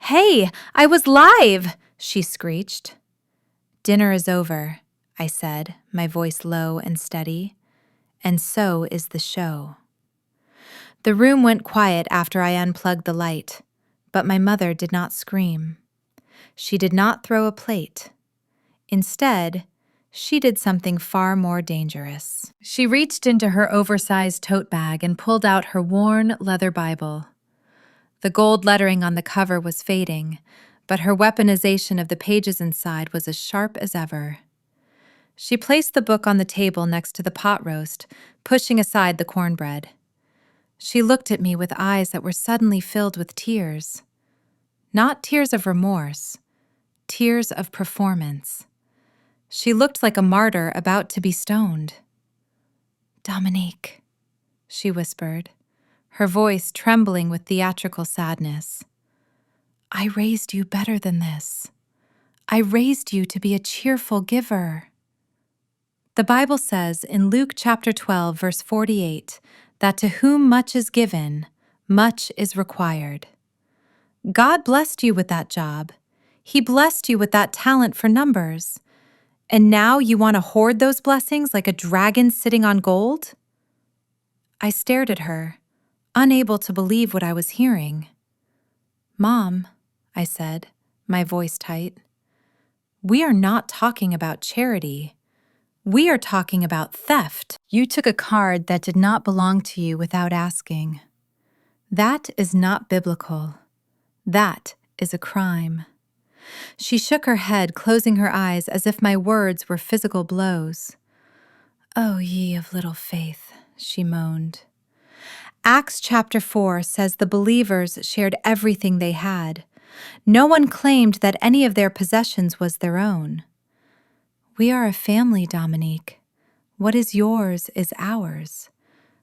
"Hey, I was live!" she screeched. "Dinner is over," I said, my voice low and steady. "And so is the show." The room went quiet after I unplugged the light, but my mother did not scream. She did not throw a plate. Instead, she did something far more dangerous. She reached into her oversized tote bag and pulled out her worn leather Bible. The gold lettering on the cover was fading, but her weaponization of the pages inside was as sharp as ever. She placed the book on the table next to the pot roast, pushing aside the cornbread. She looked at me with eyes that were suddenly filled with tears. Not tears of remorse, tears of performance. She looked like a martyr about to be stoned. "Dominique," she whispered, her voice trembling with theatrical sadness. "I raised you better than this. I raised you to be a cheerful giver." The Bible says in Luke chapter 12, verse 48, that to whom much is given, much is required. God blessed you with that job. He blessed you with that talent for numbers. And now you want to hoard those blessings like a dragon sitting on gold? I stared at her, unable to believe what I was hearing. "Mom," I said, my voice tight, "we are not talking about charity. We are talking about theft. You took a card that did not belong to you without asking. That is not biblical. That is a crime." She shook her head, closing her eyes as if my words were physical blows. "Oh, ye of little faith," she moaned. Acts chapter 4 says the believers shared everything they had. No one claimed that any of their possessions was their own. We are a family, Dominique. What is yours is ours.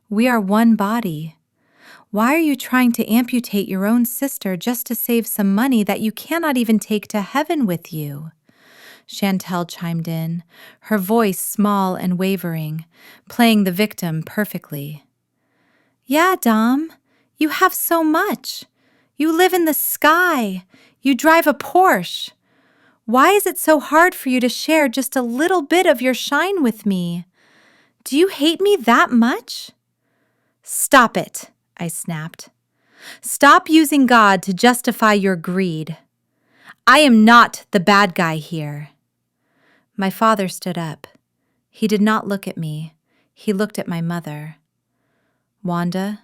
We are one body. Why are you trying to amputate your own sister just to save some money that you cannot even take to heaven with you? Chantel chimed in, her voice small and wavering, playing the victim perfectly. "Yeah, Dom, you have so much. You live in the sky. You drive a Porsche. Why is it so hard for you to share just a little bit of your shine with me? Do you hate me that much?" "Stop it," I snapped. "Stop using God to justify your greed. I am not the bad guy here." My father stood up. He did not look at me. He looked at my mother. "Wanda,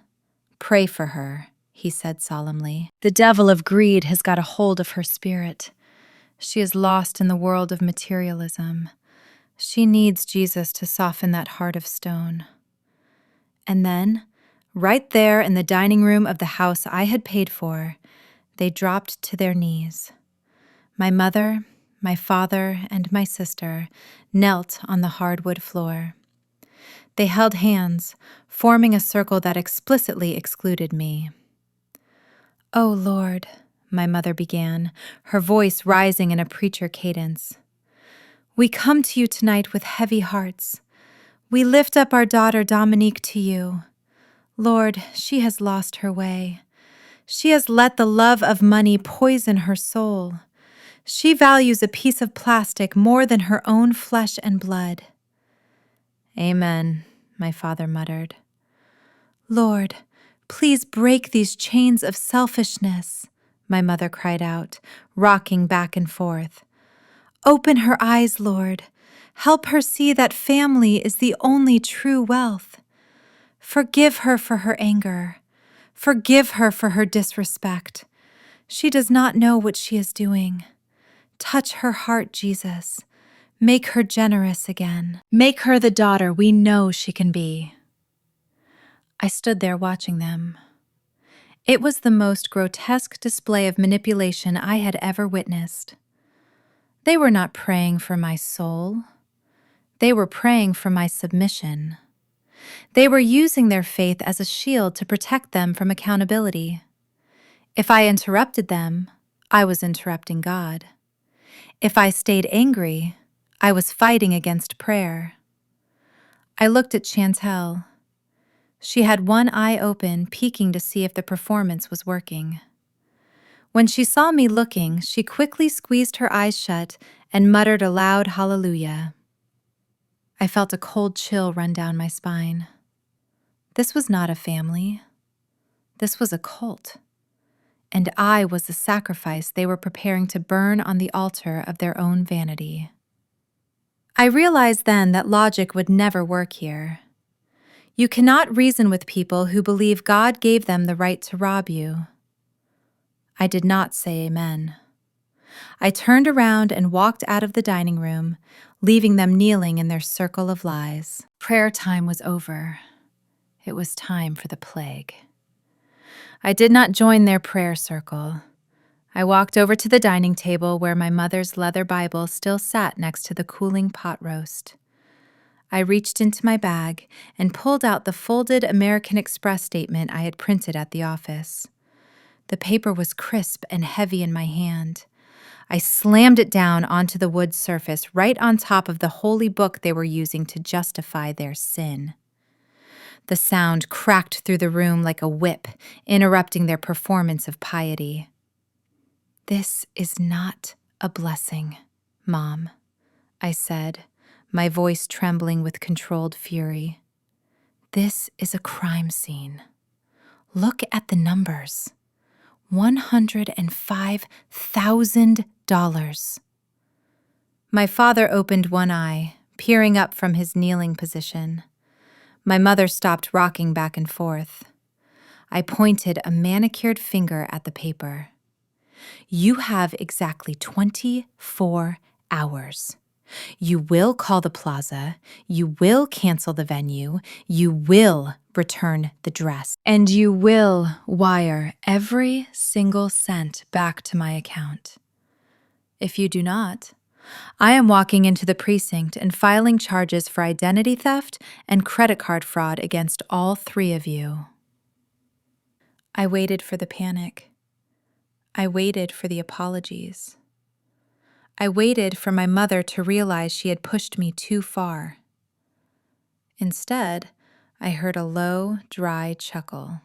pray for her," he said solemnly. "The devil of greed has got a hold of her spirit. She is lost in the world of materialism. She needs Jesus to soften that heart of stone." And then, right there in the dining room of the house I had paid for, they dropped to their knees. My mother, my father, and my sister knelt on the hardwood floor. They held hands, forming a circle that explicitly excluded me. "Oh, Lord," my mother began, her voice rising in a preacher cadence. "We come to you tonight with heavy hearts. We lift up our daughter Dominique to you. Lord, she has lost her way. She has let the love of money poison her soul. She values a piece of plastic more than her own flesh and blood." "Amen," my father muttered. "Lord, please break these chains of selfishness," my mother cried out, rocking back and forth. "Open her eyes, Lord. Help her see that family is the only true wealth. Forgive her for her anger. Forgive her for her disrespect. She does not know what she is doing. Touch her heart, Jesus. Make her generous again. Make her the daughter we know she can be." I stood there watching them. It was the most grotesque display of manipulation I had ever witnessed. They were not praying for my soul. They were praying for my submission. They were using their faith as a shield to protect them from accountability. If I interrupted them, I was interrupting God. If I stayed angry, I was fighting against prayer. I looked at Chantel. She had one eye open, peeking to see if the performance was working. When she saw me looking, she quickly squeezed her eyes shut and muttered a loud hallelujah. I felt a cold chill run down my spine. This was not a family. This was a cult. And I was the sacrifice they were preparing to burn on the altar of their own vanity. I realized then that logic would never work here. You cannot reason with people who believe God gave them the right to rob you. I did not say amen. I turned around and walked out of the dining room, leaving them kneeling in their circle of lies. Prayer time was over. It was time for the plague. I did not join their prayer circle. I walked over to the dining table where my mother's leather Bible still sat next to the cooling pot roast. I reached into my bag and pulled out the folded American Express statement I had printed at the office. The paper was crisp and heavy in my hand. I slammed it down onto the wood surface right on top of the holy book they were using to justify their sin. The sound cracked through the room like a whip, interrupting their performance of piety. "This is not a blessing, Mom," I said, my voice trembling with controlled fury. "This is a crime scene. Look at the numbers. $105,000. My father opened one eye, peering up from his kneeling position. My mother stopped rocking back and forth. I pointed a manicured finger at the paper. "You have exactly 24 hours. You will call the plaza, you will cancel the venue, you will return the dress, and you will wire every single cent back to my account. If you do not, I am walking into the precinct and filing charges for identity theft and credit card fraud against all three of you." I waited for the panic. I waited for the apologies. I waited for my mother to realize she had pushed me too far. Instead, I heard a low, dry chuckle.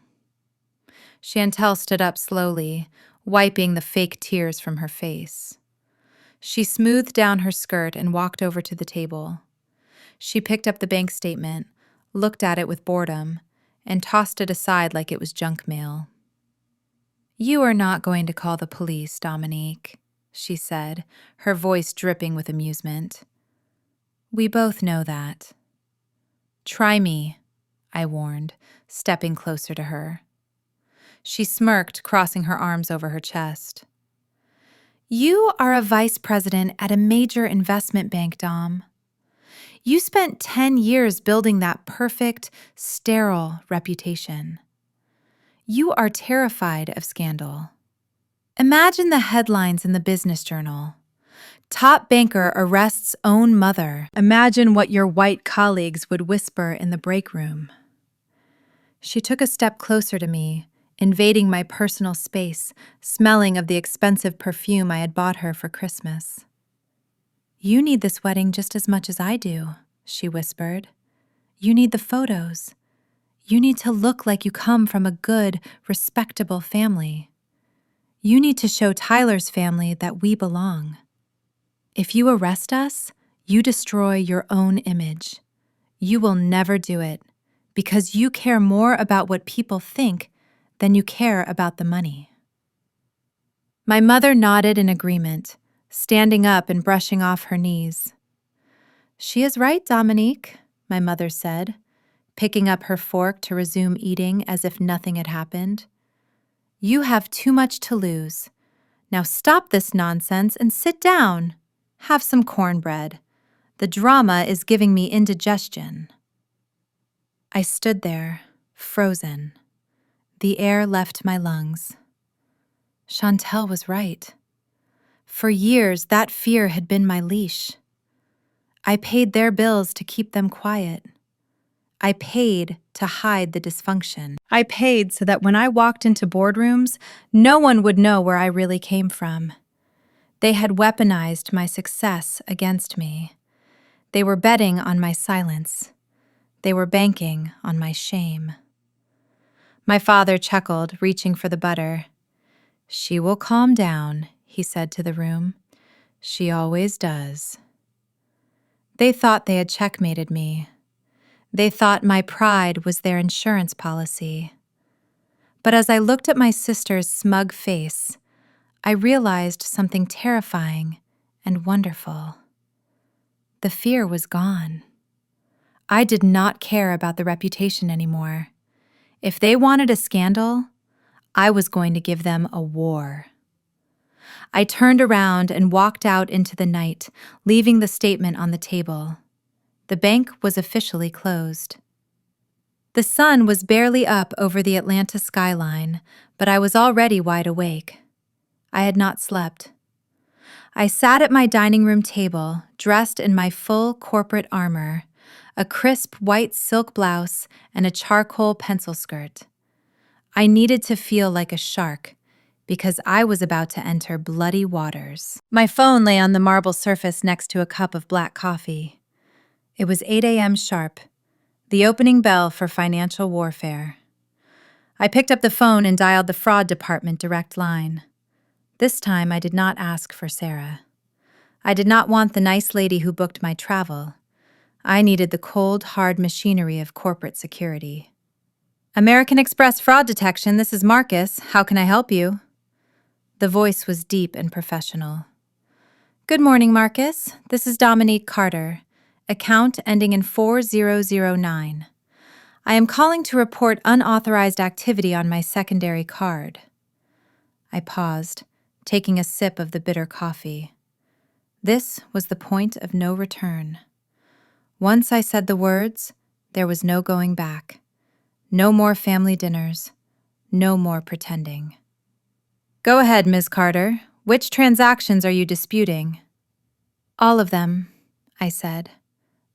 Chantel stood up slowly, wiping the fake tears from her face. She smoothed down her skirt and walked over to the table. She picked up the bank statement, looked at it with boredom, and tossed it aside like it was junk mail. "You are not going to call the police, Dominique," she said, her voice dripping with amusement. "We both know that." "Try me," I warned, stepping closer to her. She smirked, crossing her arms over her chest. "You are a vice president at a major investment bank, Dom. You spent 10 years building that perfect, sterile reputation. You are terrified of scandal. Imagine the headlines in the Business Journal. Top banker arrests own mother. Imagine what your white colleagues would whisper in the break room." She took a step closer to me, invading my personal space, smelling of the expensive perfume I had bought her for Christmas. "You need this wedding just as much as I do," she whispered. "You need the photos. You need to look like you come from a good, respectable family. You need to show Tyler's family that we belong. If you arrest us, you destroy your own image. You will never do it because you care more about what people think than you care about the money." My mother nodded in agreement, standing up and brushing off her knees. "She is right, Dominique," my mother said, picking up her fork to resume eating as if nothing had happened. "You have too much to lose. Now stop this nonsense and sit down. Have some cornbread. The drama is giving me indigestion." I stood there, frozen. The air left my lungs. Chantel was right. For years, that fear had been my leash. I paid their bills to keep them quiet. I paid to hide the dysfunction. I paid so that when I walked into boardrooms, no one would know where I really came from. They had weaponized my success against me. They were betting on my silence. They were banking on my shame. My father chuckled, reaching for the butter. "She will calm down," he said to the room. "She always does." They thought they had checkmated me. They thought my pride was their insurance policy. But as I looked at my sister's smug face, I realized something terrifying and wonderful. The fear was gone. I did not care about the reputation anymore. If they wanted a scandal, I was going to give them a war. I turned around and walked out into the night, leaving the statement on the table. The bank was officially closed. The sun was barely up over the Atlanta skyline, but I was already wide awake. I had not slept. I sat at my dining room table, dressed in my full corporate armor, a crisp white silk blouse and a charcoal pencil skirt. I needed to feel like a shark, because I was about to enter bloody waters. My phone lay on the marble surface next to a cup of black coffee. It was 8 a.m. sharp, the opening bell for financial warfare. I picked up the phone and dialed the fraud department direct line. This time I did not ask for Sarah. I did not want the nice lady who booked my travel. I needed the cold, hard machinery of corporate security. "American Express Fraud Detection, this is Marcus. How can I help you?" The voice was deep and professional. "Good morning, Marcus. This is Dominique Carter, account ending in 4009. I am calling to report unauthorized activity on my secondary card." I paused, taking a sip of the bitter coffee. This was the point of no return. Once I said the words, there was no going back. No more family dinners. No more pretending. "Go ahead, Ms. Carter. Which transactions are you disputing?" "All of them," I said,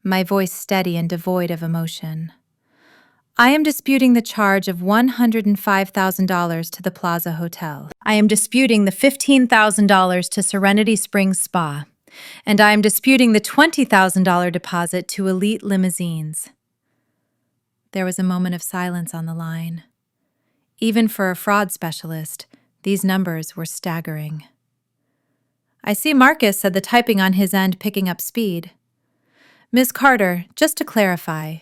my voice steady and devoid of emotion. "I am disputing the charge of $105,000 to the Plaza Hotel. I am disputing the $15,000 to Serenity Springs Spa. And I am disputing the $20,000 deposit to Elite Limousines." There was a moment of silence on the line. Even for a fraud specialist, these numbers were staggering. "I see Marcus," said the typing on his end, picking up speed. "Ms. Carter, just to clarify,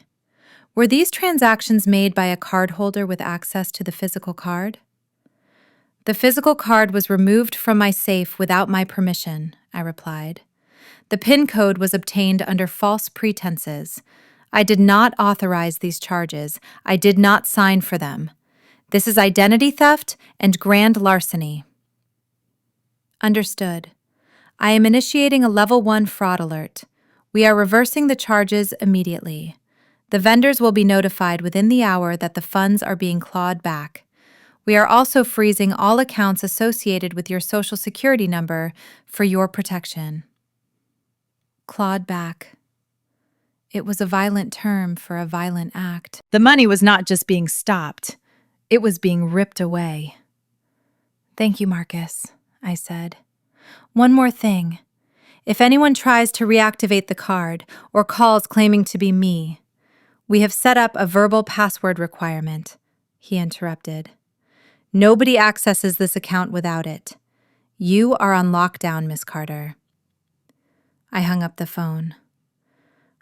were these transactions made by a cardholder with access to the physical card?" "The physical card was removed from my safe without my permission," I replied. "The PIN code was obtained under false pretenses. I did not authorize these charges. I did not sign for them. This is identity theft and grand larceny." "Understood. I am initiating a level 1 fraud alert. We are reversing the charges immediately. The vendors will be notified within the hour that the funds are being clawed back. We are also freezing all accounts associated with your Social Security number for your protection." Clawed back. It was a violent term for a violent act. The money was not just being stopped. It was being ripped away. "Thank you, Marcus," I said. "One more thing. If anyone tries to reactivate the card or calls claiming to be me, "We have set up a verbal password requirement," he interrupted. "Nobody accesses this account without it. You are on lockdown, Miss Carter." I hung up the phone.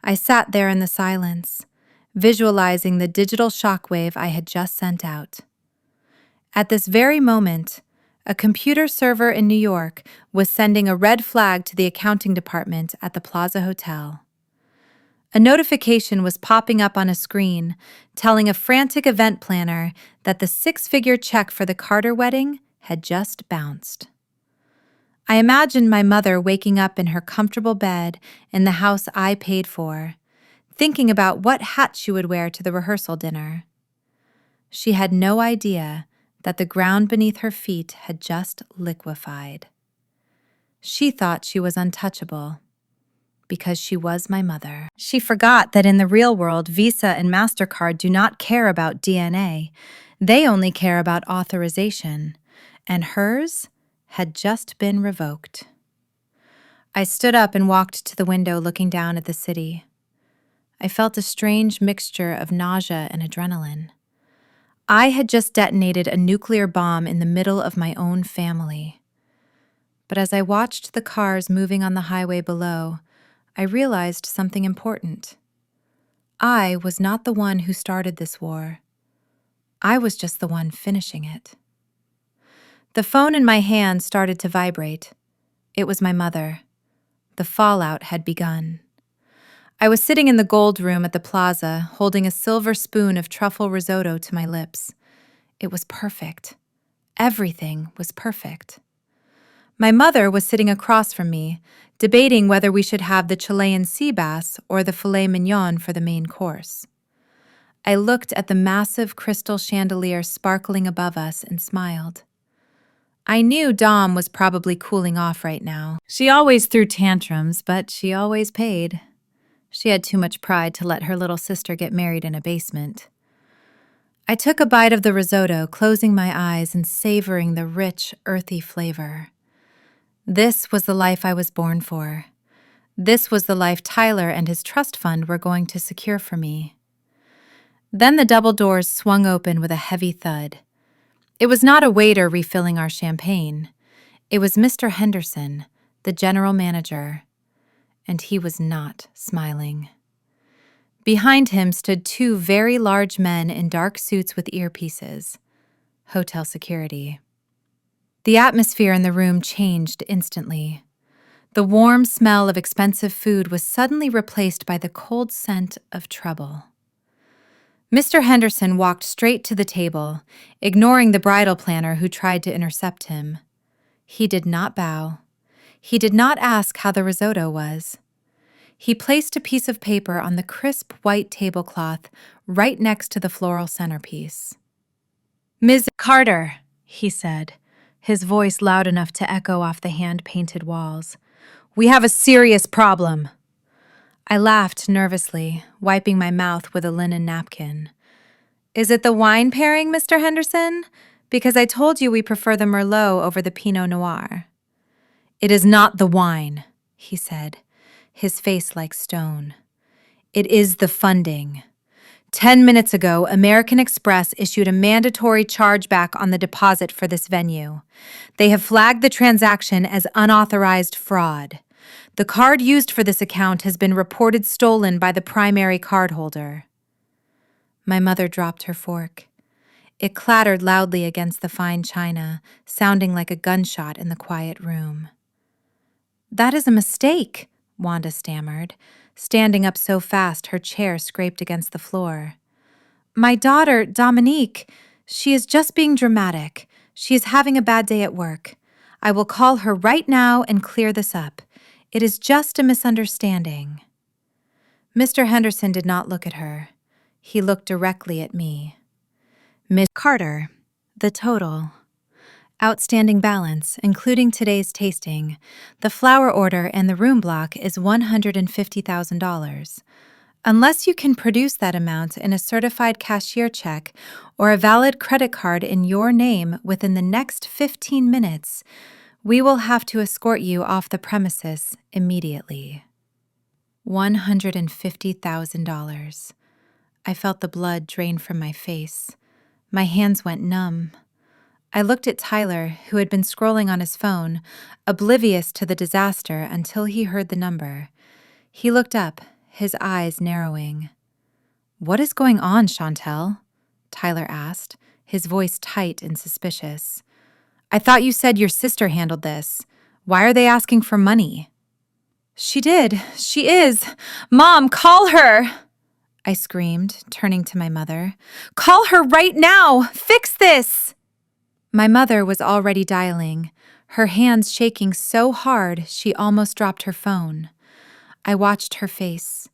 I sat there in the silence, visualizing the digital shockwave I had just sent out. At this very moment, a computer server in New York was sending a red flag to the accounting department at the Plaza Hotel. A notification was popping up on a screen, telling a frantic event planner that the 6-figure check for the Carter wedding had just bounced. I imagined my mother waking up in her comfortable bed in the house I paid for, thinking about what hat she would wear to the rehearsal dinner. She had no idea that the ground beneath her feet had just liquefied. She thought she was untouchable because she was my mother. She forgot that in the real world, Visa and MasterCard do not care about DNA. They only care about authorization, and hers had just been revoked. I stood up and walked to the window looking down at the city. I felt a strange mixture of nausea and adrenaline. I had just detonated a nuclear bomb in the middle of my own family. But as I watched the cars moving on the highway below, I realized something important. I was not the one who started this war. I was just the one finishing it. The phone in my hand started to vibrate. It was my mother. The fallout had begun. I was sitting in the gold room at the plaza, holding a silver spoon of truffle risotto to my lips. It was perfect. Everything was perfect. My mother was sitting across from me, debating whether we should have the Chilean sea bass or the filet mignon for the main course. I looked at the massive crystal chandelier sparkling above us and smiled. I knew Dom was probably cooling off right now. She always threw tantrums, but she always paid. She had too much pride to let her little sister get married in a basement. I took a bite of the risotto, closing my eyes and savoring the rich, earthy flavor. This was the life I was born for. This was the life Tyler and his trust fund were going to secure for me. Then the double doors swung open with a heavy thud. It was not a waiter refilling our champagne. It was Mr. Henderson, the general manager, and he was not smiling. Behind him stood 2 very large men in dark suits with earpieces. Hotel security. The atmosphere in the room changed instantly. The warm smell of expensive food was suddenly replaced by the cold scent of trouble. Mr. Henderson walked straight to the table, ignoring the bridal planner who tried to intercept him. He did not bow. He did not ask how the risotto was. He placed a piece of paper on the crisp white tablecloth right next to the floral centerpiece. "Ms. Carter," he said, his voice loud enough to echo off the hand-painted walls. "We have a serious problem." I laughed nervously, wiping my mouth with a linen napkin. "Is it the wine pairing, Mr. Henderson? Because I told you we prefer the Merlot over the Pinot Noir." "It is not the wine," he said, his face like stone. "It is the funding. 10 minutes ago, American Express issued a mandatory chargeback on the deposit for this venue. They have flagged the transaction as unauthorized fraud. The card used for this account has been reported stolen by the primary cardholder." My mother dropped her fork. It clattered loudly against the fine china, sounding like a gunshot in the quiet room. "That is a mistake," Wanda stammered, standing up so fast her chair scraped against the floor. "My daughter, Dominique, she is just being dramatic. She is having a bad day at work. I will call her right now and clear this up. It is just a misunderstanding." Mr. Henderson did not look at her. He looked directly at me. "Miss Carter, the total. Outstanding balance, including today's tasting, the flower order and the room block is $150,000. Unless you can produce that amount in a certified cashier check or a valid credit card in your name within the next 15 minutes, we will have to escort you off the premises immediately." $150,000. I felt the blood drain from my face. My hands went numb. I looked at Tyler, who had been scrolling on his phone, oblivious to the disaster until he heard the number. He looked up, his eyes narrowing. "What is going on, Chantel?" Tyler asked, his voice tight and suspicious. "I thought you said your sister handled this. Why are they asking for money?" "She did. She is. Mom, call her!" I screamed, turning to my mother. "Call her right now! Fix this!" My mother was already dialing, her hands shaking so hard she almost dropped her phone. I watched her face.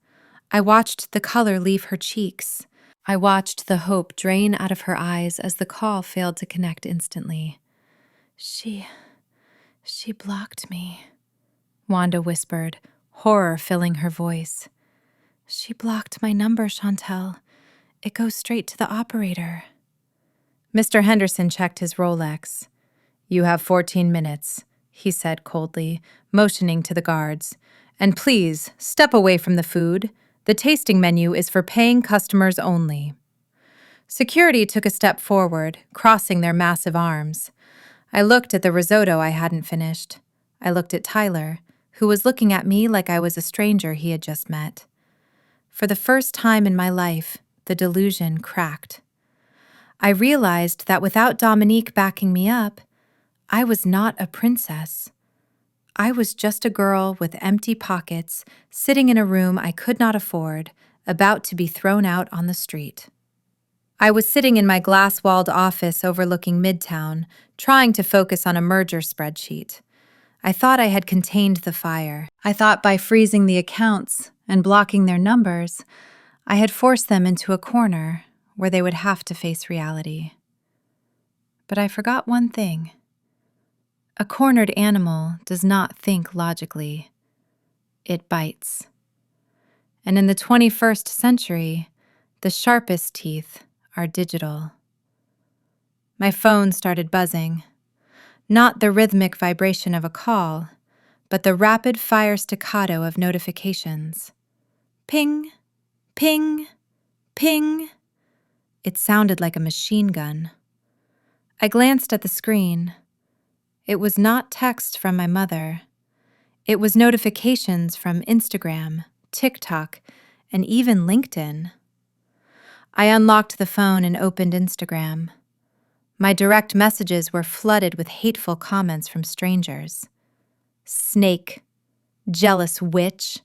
I watched the color leave her cheeks. I watched the hope drain out of her eyes as the call failed to connect instantly. She blocked me," Wanda whispered, horror filling her voice. "She blocked my number, Chantel. It goes straight to the operator." Mr. Henderson checked his Rolex. "You have 14 minutes, he said coldly, motioning to the guards. "And please, step away from the food. The tasting menu is for paying customers only." Security took a step forward, crossing their massive arms. I looked at the risotto I hadn't finished. I looked at Tyler, who was looking at me like I was a stranger he had just met. For the first time in my life, the delusion cracked. I realized that without Dominique backing me up, I was not a princess. I was just a girl with empty pockets, sitting in a room I could not afford, about to be thrown out on the street. I was sitting in my glass-walled office overlooking Midtown, trying to focus on a merger spreadsheet. I thought I had contained the fire. I thought by freezing the accounts and blocking their numbers, I had forced them into a corner where they would have to face reality. But I forgot one thing. A cornered animal does not think logically. It bites. And in the 21st century, the sharpest teeth are digital. My phone started buzzing. Not the rhythmic vibration of a call, but the rapid-fire staccato of notifications. Ping, ping, ping. It sounded like a machine gun. I glanced at the screen. It was not text from my mother. It was notifications from Instagram, TikTok, and even LinkedIn. I unlocked the phone and opened Instagram. My direct messages were flooded with hateful comments from strangers. "Snake, jealous witch,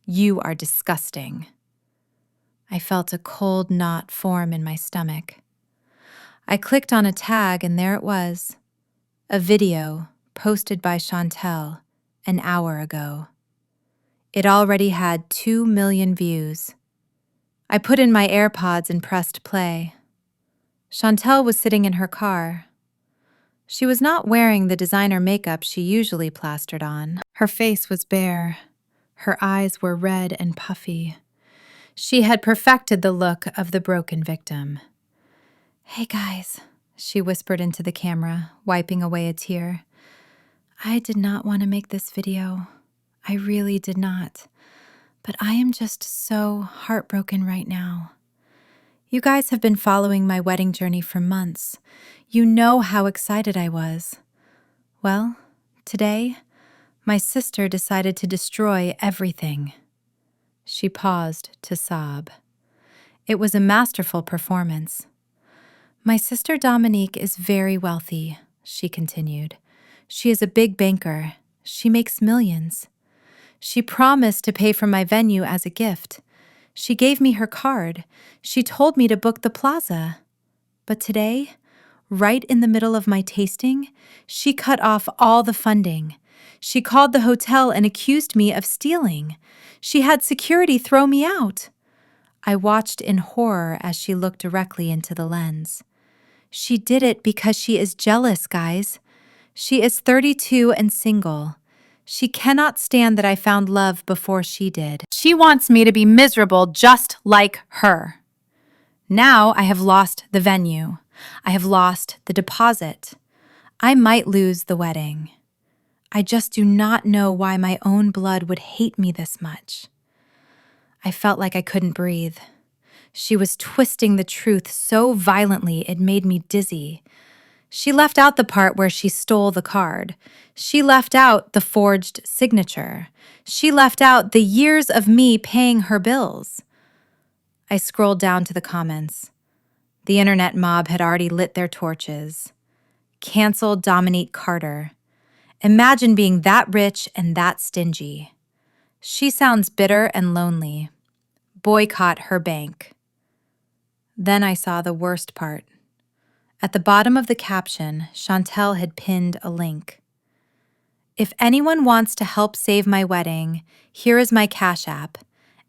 you are disgusting." I felt a cold knot form in my stomach. I clicked on a tag and there it was. A video posted by Chantel an hour ago. It already had 2 million views. I put in my AirPods and pressed play. Chantel was sitting in her car. She was not wearing the designer makeup she usually plastered on. Her face was bare. Her eyes were red and puffy. She had perfected the look of the broken victim. "Hey guys," she whispered into the camera, wiping away a tear. "I did not want to make this video. I really did not. But I am just so heartbroken right now. You guys have been following my wedding journey for months. You know how excited I was. Well, today, my sister decided to destroy everything." She paused to sob. It was a masterful performance. "My sister Dominique is very wealthy," she continued. "She is a big banker. She makes millions. She promised to pay for my venue as a gift. She gave me her card. She told me to book the plaza. But today, right in the middle of my tasting, she cut off all the funding. She called the hotel and accused me of stealing. She had security throw me out." I watched in horror as she looked directly into the lens. "She did it because she is jealous, guys. She is 32 and single. She cannot stand that I found love before she did. She wants me to be miserable just like her. Now I have lost the venue. I have lost the deposit. I might lose the wedding. I just do not know why my own blood would hate me this much." I felt like I couldn't breathe. She was twisting the truth so violently it made me dizzy. She left out the part where she stole the card. She left out the forged signature. She left out the years of me paying her bills. I scrolled down to the comments. The internet mob had already lit their torches. Cancel Dominique Carter. Imagine being that rich and that stingy. She sounds bitter and lonely. Boycott her bank. Then I saw the worst part. At the bottom of the caption, Chantel had pinned a link. If anyone wants to help save my wedding, here is my Cash App.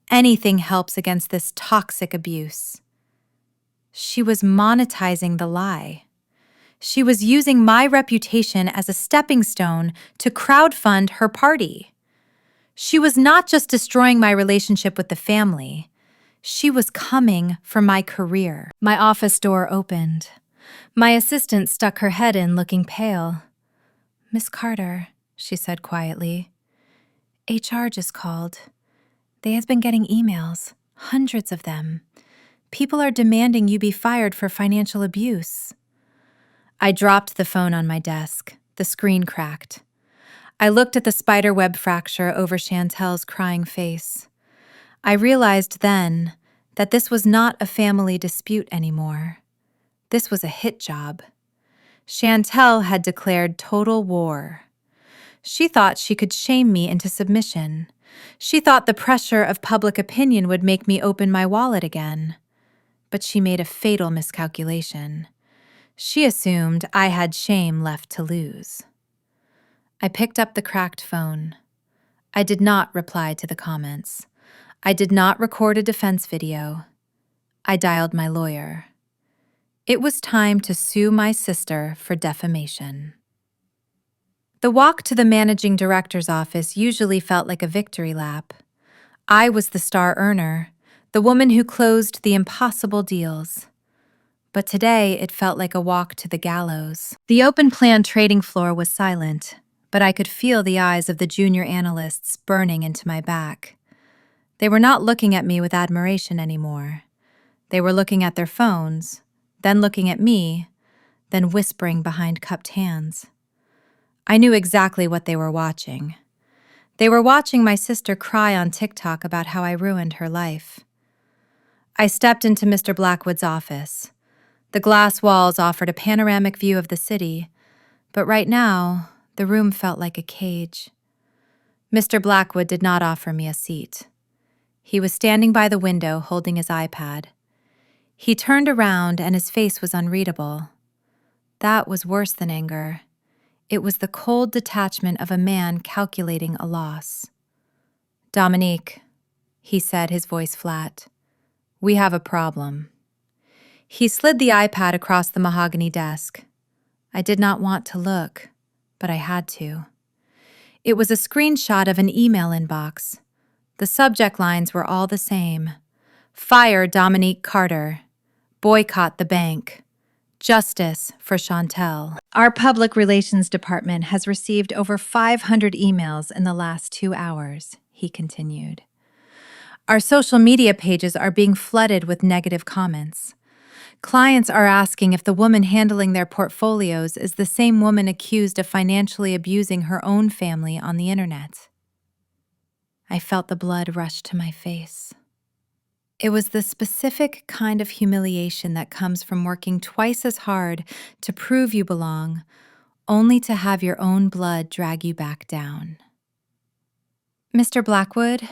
Anything helps against this toxic abuse. She was monetizing the lie. She was using my reputation as a stepping stone to crowdfund her party. She was not just destroying my relationship with the family. She was coming for my career. My office door opened. My assistant stuck her head in, looking pale. "Miss Carter," she said quietly, "HR just called. They have been getting emails, hundreds of them. People are demanding you be fired for financial abuse." I dropped the phone on my desk. The screen cracked. I looked at the spiderweb fracture over Chantel's crying face. I realized then that this was not a family dispute anymore. This was a hit job. Chantel had declared total war. She thought she could shame me into submission. She thought the pressure of public opinion would make me open my wallet again. But she made a fatal miscalculation. She assumed I had shame left to lose. I picked up the cracked phone. I did not reply to the comments. I did not record a defense video. I dialed my lawyer. It was time to sue my sister for defamation. The walk to the managing director's office usually felt like a victory lap. I was the star earner, the woman who closed the impossible deals. But today it felt like a walk to the gallows. The open plan trading floor was silent, but I could feel the eyes of the junior analysts burning into my back. They were not looking at me with admiration anymore. They were looking at their phones, then looking at me, then whispering behind cupped hands. I knew exactly what they were watching. They were watching my sister cry on TikTok about how I ruined her life. I stepped into Mr. Blackwood's office. The glass walls offered a panoramic view of the city, but right now, the room felt like a cage. Mr. Blackwood did not offer me a seat. He was standing by the window holding his iPad. He turned around and his face was unreadable. That was worse than anger. It was the cold detachment of a man calculating a loss. "Dominique," he said, his voice flat, "we have a problem." He slid the iPad across the mahogany desk. I did not want to look, but I had to. It was a screenshot of an email inbox. The subject lines were all the same. "Fire Dominique Carter. Boycott the bank. Justice for Chantel." Our public relations department has received over 500 emails in the last 2 hours, he continued. Our social media pages are being flooded with negative comments. Clients are asking if the woman handling their portfolios is the same woman accused of financially abusing her own family on the internet. I felt the blood rush to my face. It was the specific kind of humiliation that comes from working twice as hard to prove you belong, only to have your own blood drag you back down. "Mr. Blackwood,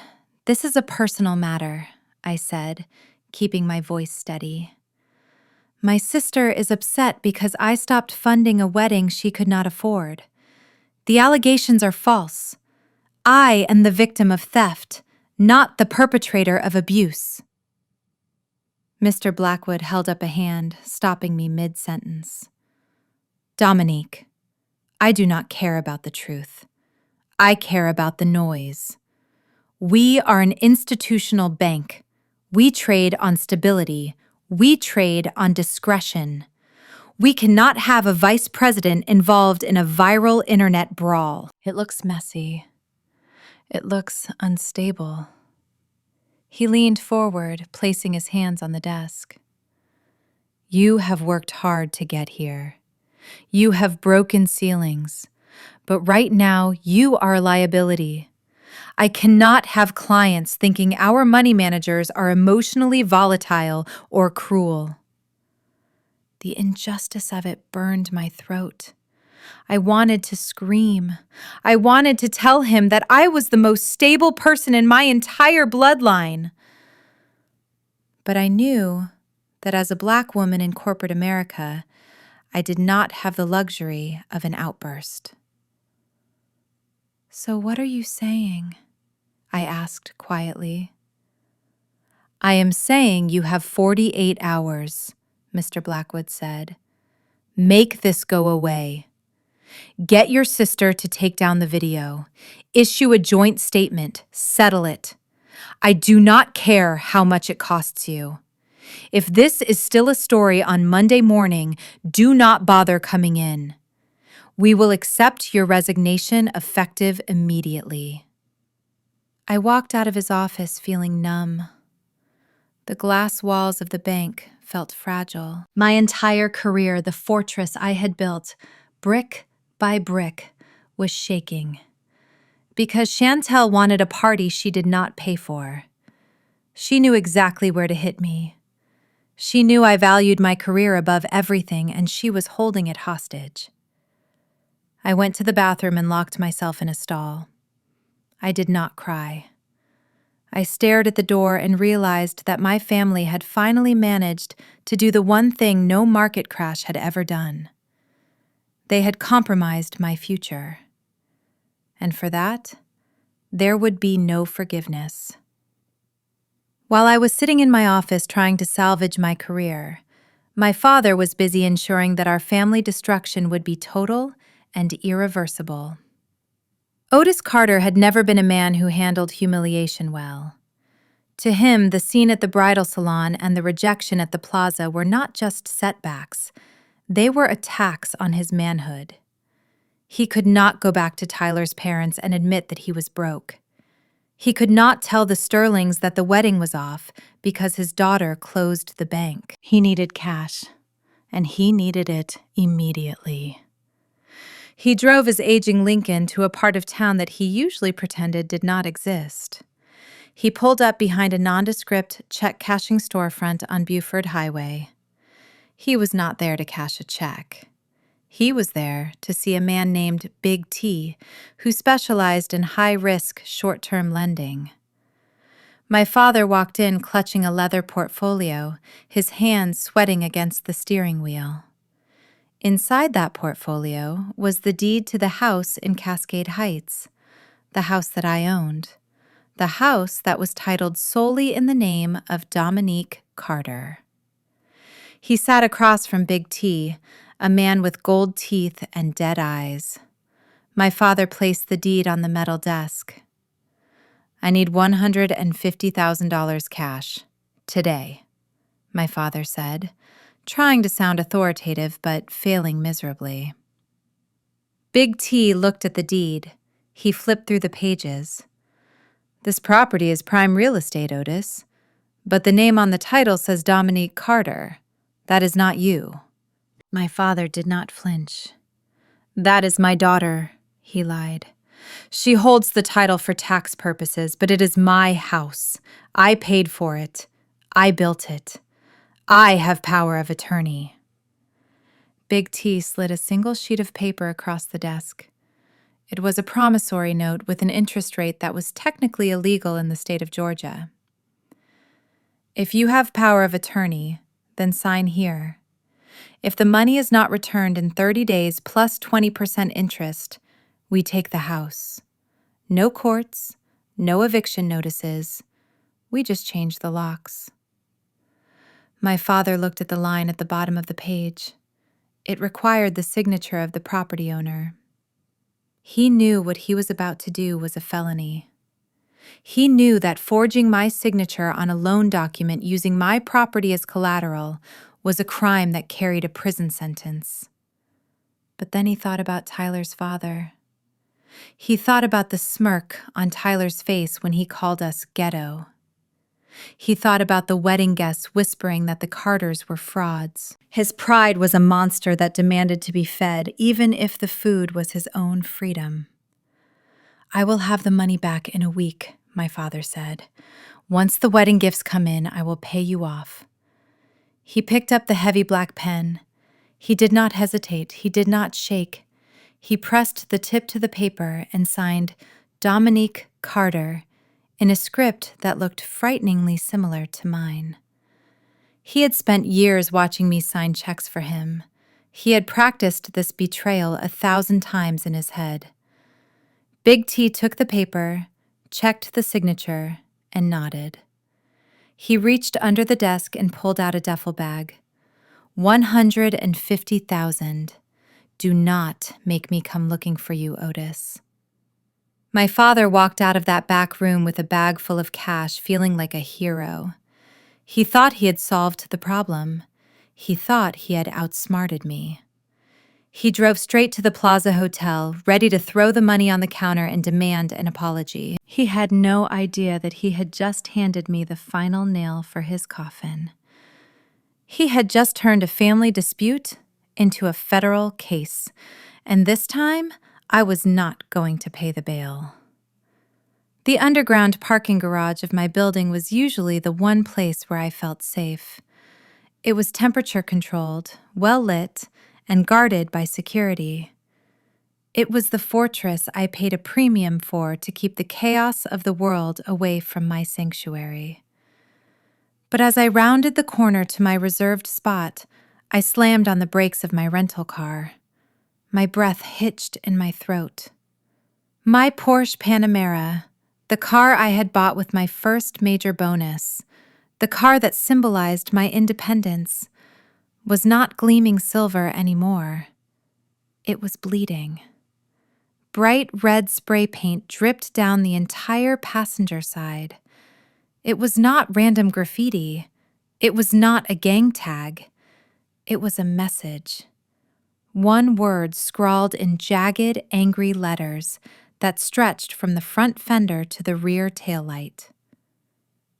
this is a personal matter," I said, keeping my voice steady. "My sister is upset because I stopped funding a wedding she could not afford. The allegations are false. I am the victim of theft, not the perpetrator of abuse." Mr. Blackwood held up a hand, stopping me mid-sentence. "Dominique, I do not care about the truth. I care about the noise. We are an institutional bank. We trade on stability. We trade on discretion. We cannot have a vice president involved in a viral internet brawl. It looks messy. It looks unstable." He leaned forward, placing his hands on the desk. You have worked hard to get here. You have broken ceilings. But right now, you are a liability. I cannot have clients thinking our money managers are emotionally volatile or cruel. The injustice of it burned my throat. I wanted to scream. I wanted to tell him that I was the most stable person in my entire bloodline. But I knew that as a Black woman in corporate America, I did not have the luxury of an outburst. So what are you saying? I asked quietly. I am saying you have 48 hours, Mr. Blackwood said. Make this go away. Get your sister to take down the video. Issue a joint statement. Settle it. I do not care how much it costs you. If this is still a story on Monday morning, do not bother coming in. We will accept your resignation effective immediately. I walked out of his office feeling numb. The glass walls of the bank felt fragile. My entire career, the fortress I had built, brick by brick, was shaking. Because Chantel wanted a party she did not pay for. She knew exactly where to hit me. She knew I valued my career above everything, and she was holding it hostage. I went to the bathroom and locked myself in a stall. I did not cry. I stared at the door and realized that my family had finally managed to do the one thing no market crash had ever done. They had compromised my future. And for that, there would be no forgiveness. While I was sitting in my office trying to salvage my career, my father was busy ensuring that our family destruction would be total and irreversible. Otis Carter had never been a man who handled humiliation well. To him, the scene at the bridal salon and the rejection at the plaza were not just setbacks. They were attacks on his manhood. He could not go back to Tyler's parents and admit that he was broke. He could not tell the Sterlings that the wedding was off because his daughter closed the bank. He needed cash, and he needed it immediately. He drove his aging Lincoln to a part of town that he usually pretended did not exist. He pulled up behind a nondescript check-cashing storefront on Buford Highway. He was not there to cash a check. He was there to see a man named Big T, who specialized in high-risk, short-term lending. My father walked in clutching a leather portfolio, his hands sweating against the steering wheel. Inside that portfolio was the deed to the house in Cascade Heights, the house that I owned, the house that was titled solely in the name of Dominique Carter. He sat across from Big T, a man with gold teeth and dead eyes. My father placed the deed on the metal desk. I need $150,000 cash, today, my father said, trying to sound authoritative but failing miserably. Big T looked at the deed. He flipped through the pages. This property is prime real estate, Otis, but the name on the title says Dominique Carter. That is not you. My father did not flinch. That is my daughter, he lied. She holds the title for tax purposes, but it is my house. I paid for it. I built it. I have power of attorney. Big T slid a single sheet of paper across the desk. It was a promissory note with an interest rate that was technically illegal in the state of Georgia. If you have power of attorney, then sign here. If the money is not returned in 30 days plus 20% interest, we take the house. No courts, no eviction notices. We just change the locks. My father looked at the line at the bottom of the page. It required the signature of the property owner. He knew what he was about to do was a felony. He knew that forging my signature on a loan document using my property as collateral was a crime that carried a prison sentence. But then he thought about Tyler's father. He thought about the smirk on Tyler's face when he called us ghetto. He thought about the wedding guests whispering that the Carters were frauds. His pride was a monster that demanded to be fed, even if the food was his own freedom. "I will have the money back in a week," my father said. "Once the wedding gifts come in, I will pay you off." He picked up the heavy black pen. He did not hesitate. He did not shake. He pressed the tip to the paper and signed Dominique Carter in a script that looked frighteningly similar to mine. He had spent years watching me sign checks for him. He had practiced this betrayal 1,000 times in his head. Big T took the paper, checked the signature, and nodded. He reached under the desk and pulled out a duffel bag. 150,000. Do not make me come looking for you, Otis. My father walked out of that back room with a bag full of cash, feeling like a hero. He thought he had solved the problem. He thought he had outsmarted me. He drove straight to the Plaza Hotel, ready to throw the money on the counter and demand an apology. He had no idea that he had just handed me the final nail for his coffin. He had just turned a family dispute into a federal case, and this time I was not going to pay the bail. The underground parking garage of my building was usually the one place where I felt safe. It was temperature-controlled, well-lit, and guarded by security. It was the fortress I paid a premium for to keep the chaos of the world away from my sanctuary. But as I rounded the corner to my reserved spot, I slammed on the brakes of my rental car. My breath hitched in my throat. My Porsche Panamera, the car I had bought with my first major bonus, the car that symbolized my independence, was not gleaming silver anymore. It was bleeding. Bright red spray paint dripped down the entire passenger side. It was not random graffiti. It was not a gang tag. It was a message. One word scrawled in jagged, angry letters that stretched from the front fender to the rear taillight.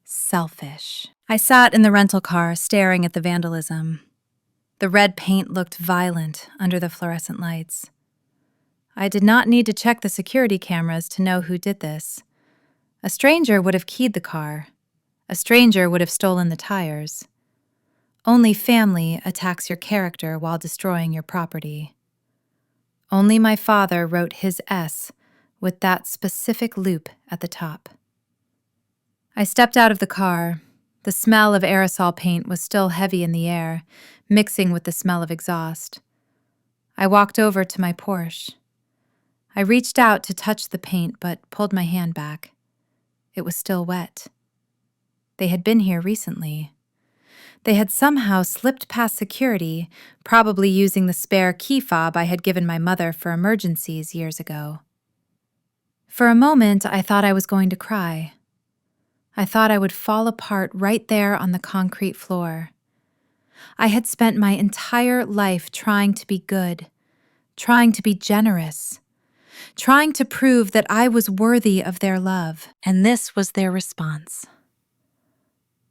Selfish. I sat in the rental car, staring at the vandalism. The red paint looked violent under the fluorescent lights. I did not need to check the security cameras to know who did this. A stranger would have keyed the car. A stranger would have stolen the tires. Only family attacks your character while destroying your property. Only my father wrote his S with that specific loop at the top. I stepped out of the car. The smell of aerosol paint was still heavy in the air, mixing with the smell of exhaust. I walked over to my Porsche. I reached out to touch the paint, but pulled my hand back. It was still wet. They had been here recently. They had somehow slipped past security, probably using the spare key fob I had given my mother for emergencies years ago. For a moment, I thought I was going to cry. I thought I would fall apart right there on the concrete floor. I had spent my entire life trying to be good, trying to be generous, trying to prove that I was worthy of their love, and this was their response.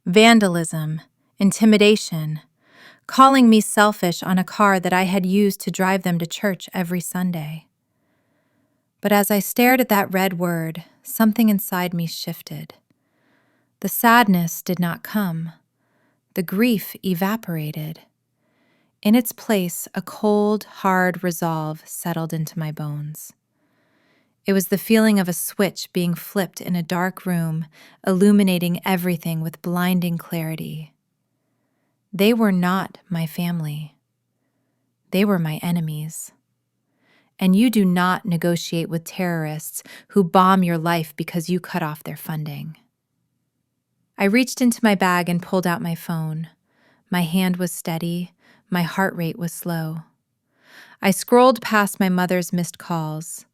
Vandalism, intimidation, calling me selfish on a car that I had used to drive them to church every Sunday. But as I stared at that red word, something inside me shifted. The sadness did not come. The grief evaporated. In its place, a cold, hard resolve settled into my bones. It was the feeling of a switch being flipped in a dark room, illuminating everything with blinding clarity. They were not my family. They were my enemies. And you do not negotiate with terrorists who bomb your life because you cut off their funding. I reached into my bag and pulled out my phone. My hand was steady. My heart rate was slow. I scrolled past my mother's missed calls.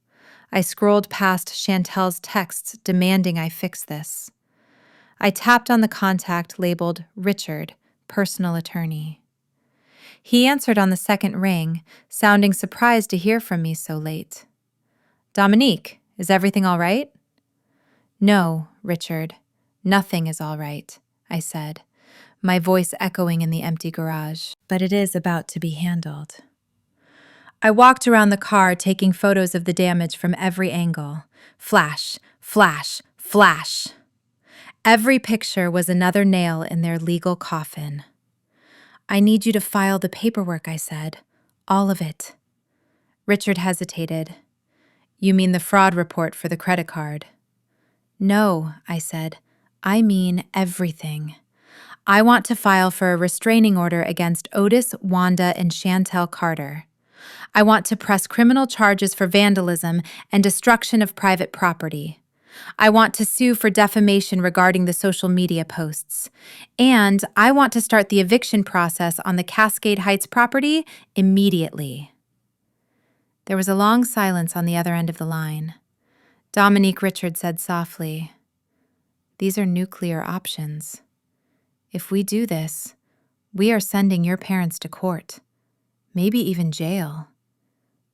I scrolled past Chantel's texts demanding I fix this. I tapped on the contact labeled Richard, personal attorney. He answered on the second ring, sounding surprised to hear from me so late. "Dominique, is everything all right?" "No, Richard. Nothing is all right, I said, my voice echoing in the empty garage, but it is about to be handled. I walked around the car, taking photos of the damage from every angle. Flash, flash, flash. Every picture was another nail in their legal coffin. I need you to file the paperwork, I said. All of it. Richard hesitated. You mean the fraud report for the credit card? No, I said. I mean everything. I want to file for a restraining order against Otis, Wanda, and Chantel Carter. I want to press criminal charges for vandalism and destruction of private property. I want to sue for defamation regarding the social media posts. And I want to start the eviction process on the Cascade Heights property immediately. There was a long silence on the other end of the line. Dominique Richard said softly, "These are nuclear options. If we do this, we are sending your parents to court, maybe even jail.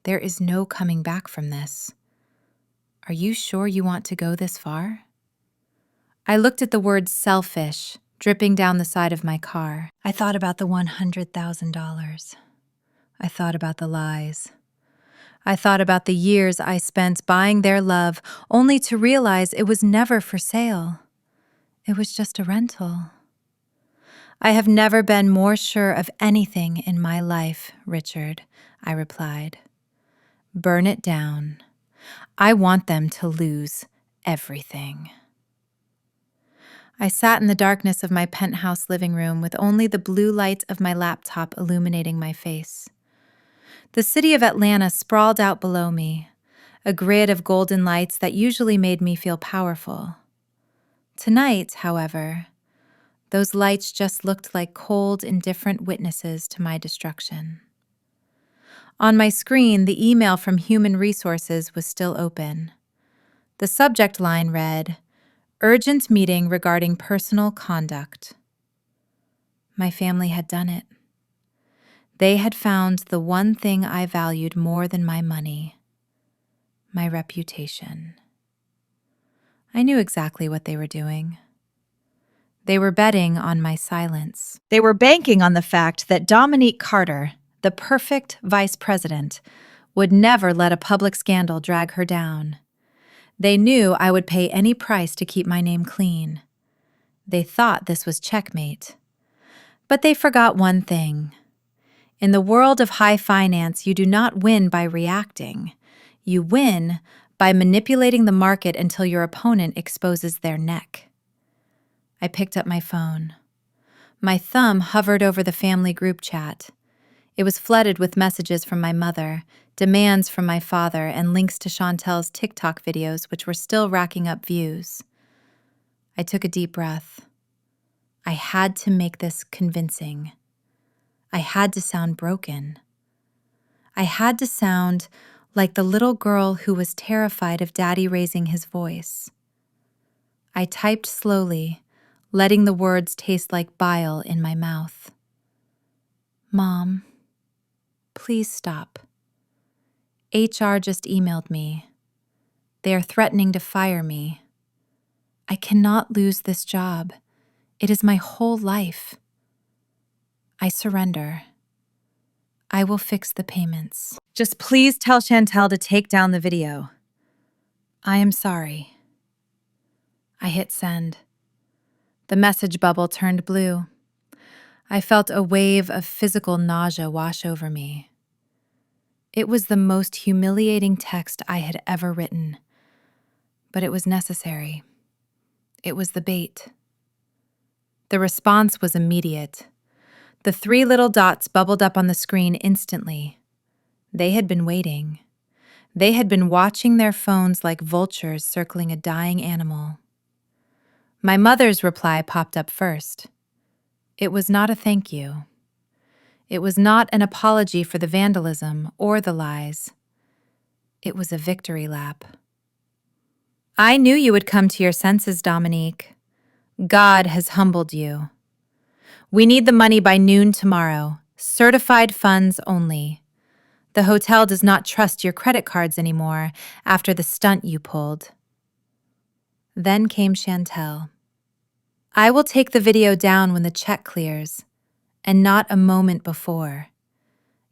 There is no coming back from this. Are you sure you want to go this far?" I looked at the word selfish dripping down the side of my car. I thought about the $100,000. I thought about the lies. I thought about the years I spent buying their love only to realize it was never for sale. It was just a rental. I have never been more sure of anything in my life, Richard, I replied. Burn it down. I want them to lose everything. I sat in the darkness of my penthouse living room with only the blue light of my laptop illuminating my face. The city of Atlanta sprawled out below me, a grid of golden lights that usually made me feel powerful. Tonight, however, those lights just looked like cold, indifferent witnesses to my destruction. On my screen, the email from Human Resources was still open. The subject line read, "Urgent meeting regarding personal conduct." My family had done it. They had found the one thing I valued more than my money, my reputation. I knew exactly what they were doing. They were betting on my silence. They were banking on the fact that Dominique Carter, the perfect vice president, would never let a public scandal drag her down. They knew I would pay any price to keep my name clean. They thought this was checkmate. But they forgot one thing. In the world of high finance, you do not win by reacting. You win by manipulating the market until your opponent exposes their neck. I picked up my phone. My thumb hovered over the family group chat. It was flooded with messages from my mother, demands from my father, and links to Chantel's TikTok videos, which were still racking up views. I took a deep breath. I had to make this convincing. I had to sound broken. I had to sound like the little girl who was terrified of Daddy raising his voice. I typed slowly, letting the words taste like bile in my mouth. Mom, please stop. HR just emailed me. They are threatening to fire me. I cannot lose this job. It is my whole life. I surrender. I will fix the payments. Just please tell Chantel to take down the video. I am sorry. I hit send. The message bubble turned blue. I felt a wave of physical nausea wash over me. It was the most humiliating text I had ever written, but it was necessary. It was the bait. The response was immediate. The 3 little dots bubbled up on the screen instantly. They had been waiting. They had been watching their phones like vultures circling a dying animal. My mother's reply popped up first. It was not a thank you. It was not an apology for the vandalism or the lies. It was a victory lap. I knew you would come to your senses, Dominique. God has humbled you. We need the money by noon tomorrow. Certified funds only. The hotel does not trust your credit cards anymore after the stunt you pulled. Then came Chantel. I will take the video down when the check clears, and not a moment before.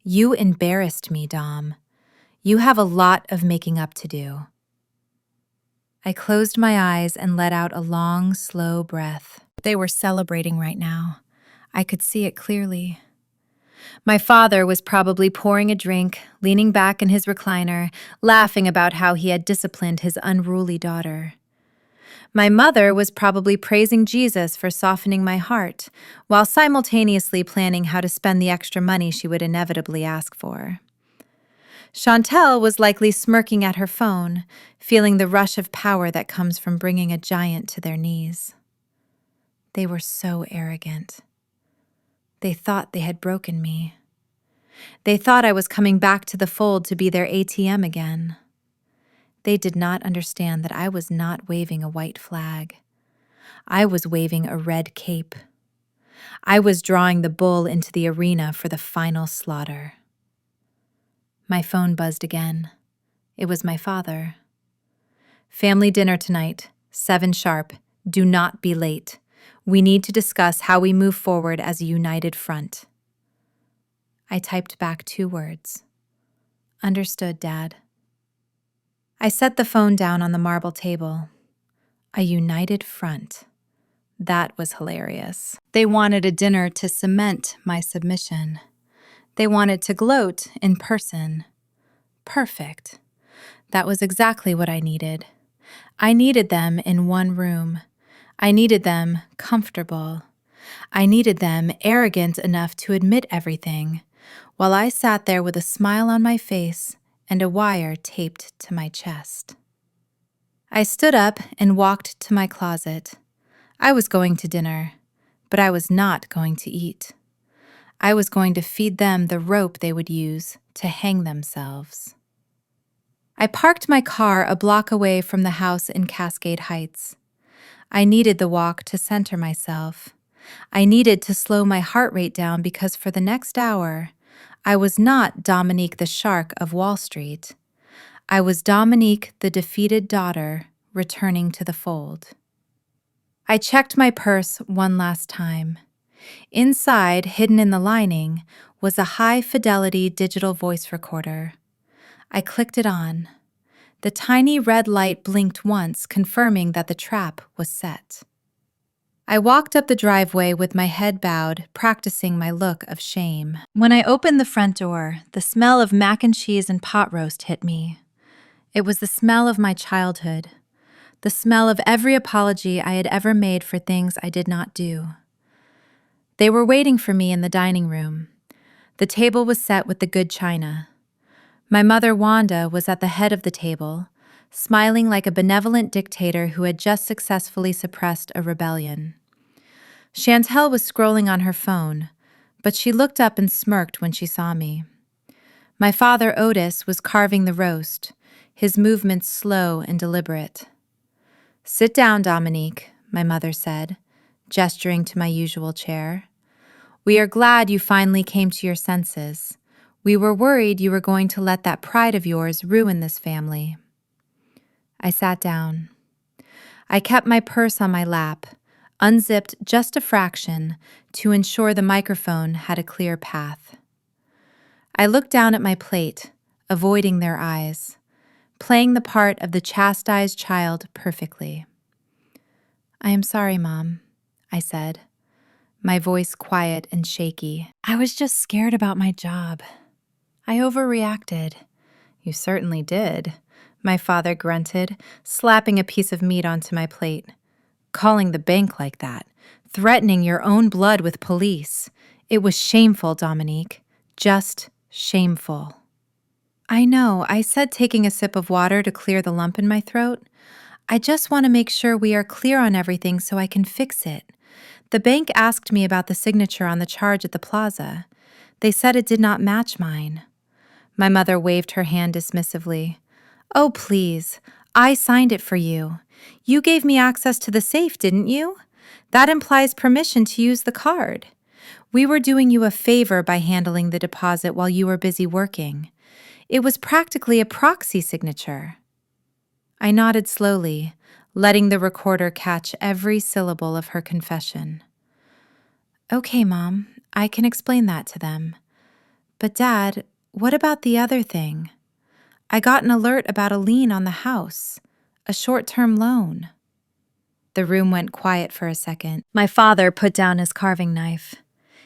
You embarrassed me, Dom. You have a lot of making up to do. I closed my eyes and let out a long, slow breath. They were celebrating right now. I could see it clearly. My father was probably pouring a drink, leaning back in his recliner, laughing about how he had disciplined his unruly daughter. My mother was probably praising Jesus for softening my heart, while simultaneously planning how to spend the extra money she would inevitably ask for. Chantel was likely smirking at her phone, feeling the rush of power that comes from bringing a giant to their knees. They were so arrogant. They thought they had broken me. They thought I was coming back to the fold to be their ATM again. They did not understand that I was not waving a white flag. I was waving a red cape. I was drawing the bull into the arena for the final slaughter. My phone buzzed again. It was my father. Family dinner tonight, 7 sharp. Do not be late. We need to discuss how we move forward as a united front. I typed back 2 words. Understood, Dad. I set the phone down on the marble table. A united front. That was hilarious. They wanted a dinner to cement my submission. They wanted to gloat in person. Perfect. That was exactly what I needed. I needed them in one room. I needed them comfortable. I needed them arrogant enough to admit everything, while I sat there with a smile on my face and a wire taped to my chest. I stood up and walked to my closet. I was going to dinner, but I was not going to eat. I was going to feed them the rope they would use to hang themselves. I parked my car a block away from the house in Cascade Heights. I needed the walk to center myself. I needed to slow my heart rate down because for the next hour, I was not Dominique the shark of Wall Street. I was Dominique the defeated daughter returning to the fold. I checked my purse one last time. Inside, hidden in the lining, was a high-fidelity digital voice recorder. I clicked it on. The tiny red light blinked once, confirming that the trap was set. I walked up the driveway with my head bowed, practicing my look of shame. When I opened the front door, the smell of mac and cheese and pot roast hit me. It was the smell of my childhood, the smell of every apology I had ever made for things I did not do. They were waiting for me in the dining room. The table was set with the good china. My mother, Wanda, was at the head of the table, smiling like a benevolent dictator who had just successfully suppressed a rebellion. Chantel was scrolling on her phone, but she looked up and smirked when she saw me. My father, Otis, was carving the roast, his movements slow and deliberate. "Sit down, Dominique," my mother said, gesturing to my usual chair. "We are glad you finally came to your senses. We were worried you were going to let that pride of yours ruin this family." I sat down. I kept my purse on my lap, unzipped just a fraction to ensure the microphone had a clear path. I looked down at my plate, avoiding their eyes, playing the part of the chastised child perfectly. "I am sorry, Mom," I said, my voice quiet and shaky. "I was just scared about my job. I overreacted." "You certainly did," my father grunted, slapping a piece of meat onto my plate. "Calling the bank like that, threatening your own blood with police. It was shameful, Dominique. Just shameful." "I know," I said, taking a sip of water to clear the lump in my throat. "I just want to make sure we are clear on everything so I can fix it. The bank asked me about the signature on the charge at the plaza. They said it did not match mine." My mother waved her hand dismissively. "Oh, please. I signed it for you. You gave me access to the safe, didn't you? That implies permission to use the card. We were doing you a favor by handling the deposit while you were busy working. It was practically a proxy signature." I nodded slowly, letting the recorder catch every syllable of her confession. "Okay, Mom, I can explain that to them. But Dad, what about the other thing? I got an alert about a lien on the house, a short-term loan." The room went quiet for a second. My father put down his carving knife.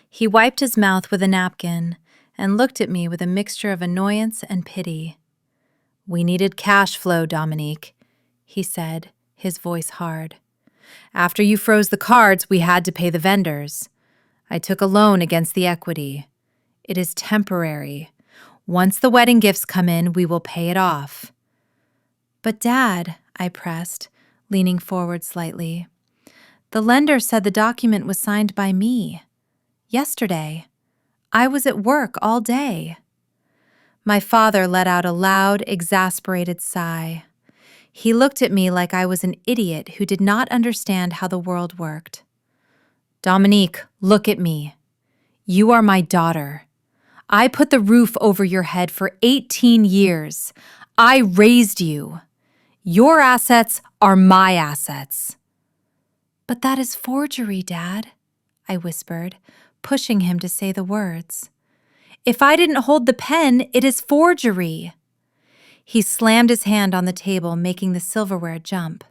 He wiped his mouth with a napkin and looked at me with a mixture of annoyance and pity. "We needed cash flow, Dominique," he said, his voice hard. "After you froze the cards, we had to pay the vendors. I took a loan against the equity. It is temporary. Once the wedding gifts come in, we will pay it off." "But Dad," I pressed, leaning forward slightly, "the lender said the document was signed by me. Yesterday. I was at work all day." My father let out a loud, exasperated sigh. He looked at me like I was an idiot who did not understand how the world worked. "Dominique, look at me. You are my daughter. I put the roof over your head for 18 years. I raised you. Your assets are my assets." "But that is forgery, Dad," I whispered, pushing him to say the words. "If I didn't hold the pen, it is forgery." He slammed his hand on the table, making the silverware jump.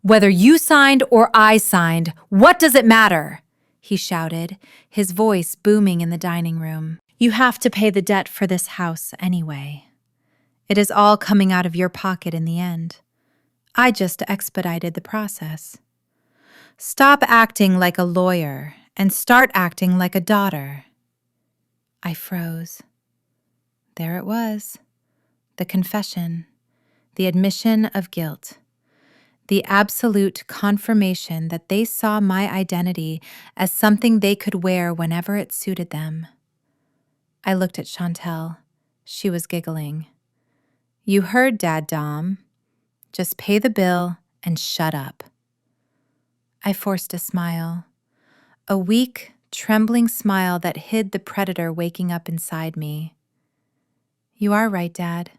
"Whether you signed or I signed, what does it matter?" he shouted, his voice booming in the dining room. "You have to pay the debt for this house anyway. It is all coming out of your pocket in the end. I just expedited the process. Stop acting like a lawyer and start acting like a daughter." I froze. There it was. The confession. The admission of guilt. The absolute confirmation that they saw my identity as something they could wear whenever it suited them. I looked at Chantel. She was giggling. "You heard, Dad, Dom. Just pay the bill and shut up." I forced a smile. A weak, trembling smile that hid the predator waking up inside me. "You are right, Dad,"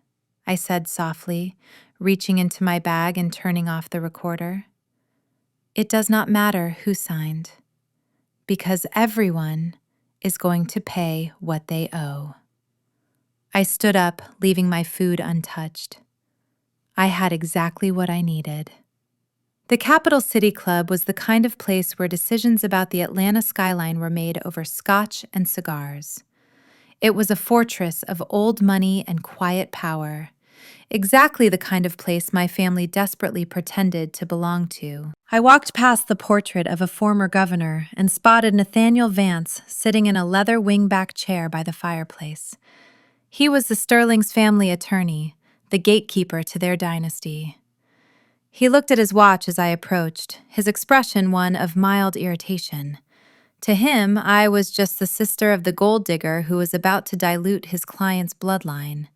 I said softly, reaching into my bag and turning off the recorder. "It does not matter who signed, because everyone is going to pay what they owe." I stood up, leaving my food untouched. I had exactly what I needed. The Capital City Club was the kind of place where decisions about the Atlanta skyline were made over scotch and cigars. It was a fortress of old money and quiet power, exactly the kind of place my family desperately pretended to belong to. I walked past the portrait of a former governor and spotted Nathaniel Vance sitting in a leather wingback chair by the fireplace. He was the Sterling's family attorney, the gatekeeper to their dynasty. He looked at his watch as I approached, his expression one of mild irritation. To him, I was just the sister of the gold digger who was about to dilute his client's bloodline.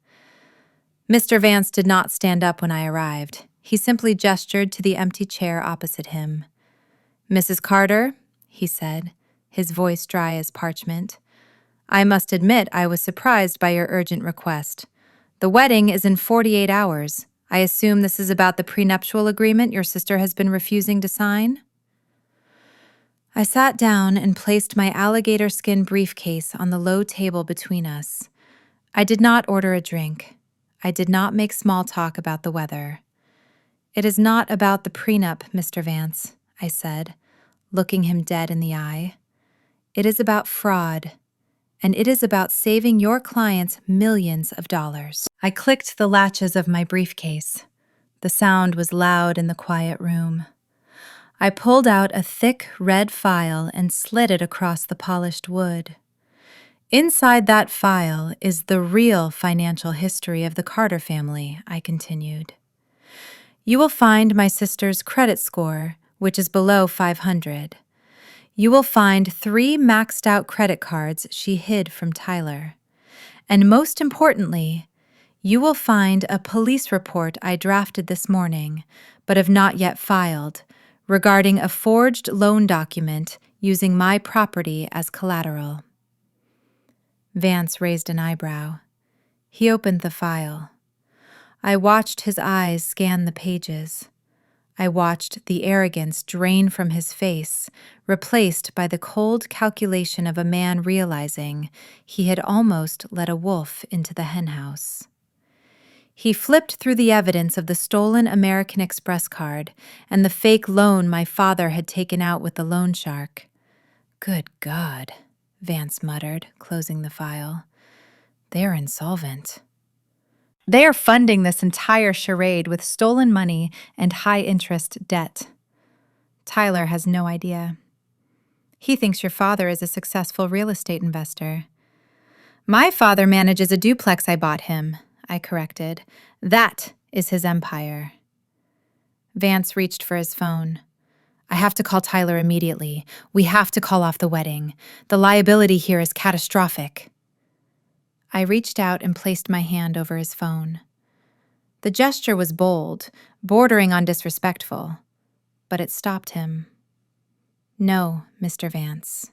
Mr. Vance did not stand up when I arrived. He simply gestured to the empty chair opposite him. "Mrs. Carter," he said, his voice dry as parchment, "I must admit I was surprised by your urgent request. The wedding is in 48 hours. I assume this is about the prenuptial agreement your sister has been refusing to sign?" I sat down and placed my alligator skin briefcase on the low table between us. I did not order a drink. I did not make small talk about the weather. "It is not about the prenup, Mr. Vance," I said, looking him dead in the eye. "It is about fraud, and it is about saving your clients millions of dollars." I clicked the latches of my briefcase. The sound was loud in the quiet room. I pulled out a thick red file and slid it across the polished wood. "Inside that file is the real financial history of the Carter family," I continued. "You will find my sister's credit score, which is below 500. You will find 3 maxed-out credit cards she hid from Tyler. And most importantly, you will find a police report I drafted this morning, but have not yet filed, regarding a forged loan document using my property as collateral." Vance raised an eyebrow. He opened the file. I watched his eyes scan the pages. I watched the arrogance drain from his face, replaced by the cold calculation of a man realizing he had almost let a wolf into the henhouse. He flipped through the evidence of the stolen American Express card and the fake loan my father had taken out with the loan shark. "Good God," Vance muttered, closing the file. "They're insolvent. They are funding this entire charade with stolen money and high-interest debt. Tyler has no idea. He thinks your father is a successful real estate investor." "My father manages a duplex I bought him," I corrected. "That is his empire." Vance reached for his phone. "I have to call Tyler immediately. We have to call off the wedding. The liability here is catastrophic." I reached out and placed my hand over his phone. The gesture was bold, bordering on disrespectful, but it stopped him. "No, Mr. Vance,"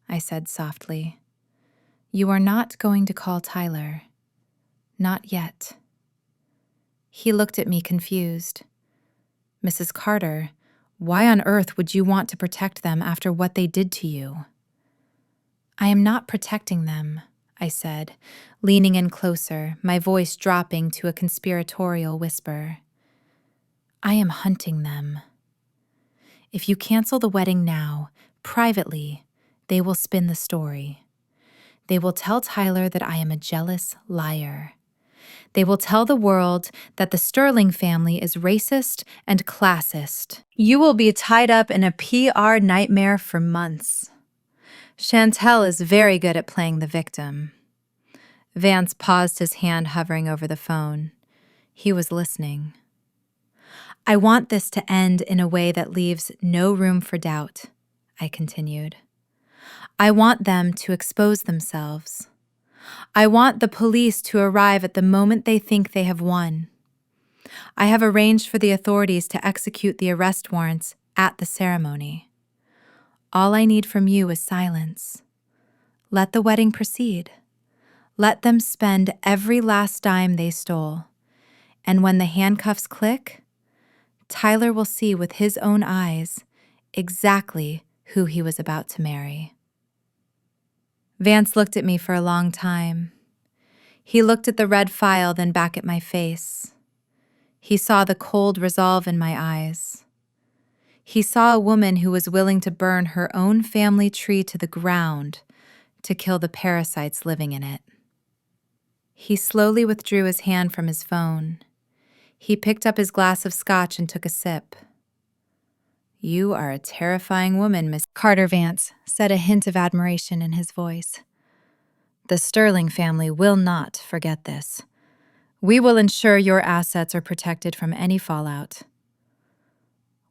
I said softly. "You are not going to call Tyler. Not yet." He looked at me confused. "Mrs. Carter, why on earth would you want to protect them after what they did to you?" "I am not protecting them," I said, leaning in closer, my voice dropping to a conspiratorial whisper. "I am hunting them. If you cancel the wedding now, privately, they will spin the story. They will tell Tyler that I am a jealous liar. They will tell the world that the Sterling family is racist and classist. You will be tied up in a PR nightmare for months." Chantel is very good at playing the victim. Vance paused, his hand hovering over the phone. He was listening. "I want this to end in a way that leaves no room for doubt," I continued. "I want them to expose themselves. I want the police to arrive at the moment they think they have won. I have arranged for the authorities to execute the arrest warrants at the ceremony. All I need from you is silence. Let the wedding proceed. Let them spend every last dime they stole. And when the handcuffs click, Tyler will see with his own eyes exactly who he was about to marry." Vance looked at me for a long time. He looked at the red file, then back at my face. He saw the cold resolve in my eyes. He saw a woman who was willing to burn her own family tree to the ground to kill the parasites living in it. He slowly withdrew his hand from his phone. He picked up his glass of scotch and took a sip. "You are a terrifying woman, Miss Carter." Vance said, a hint of admiration in his voice. "The Sterling family will not forget this. We will ensure your assets are protected from any fallout."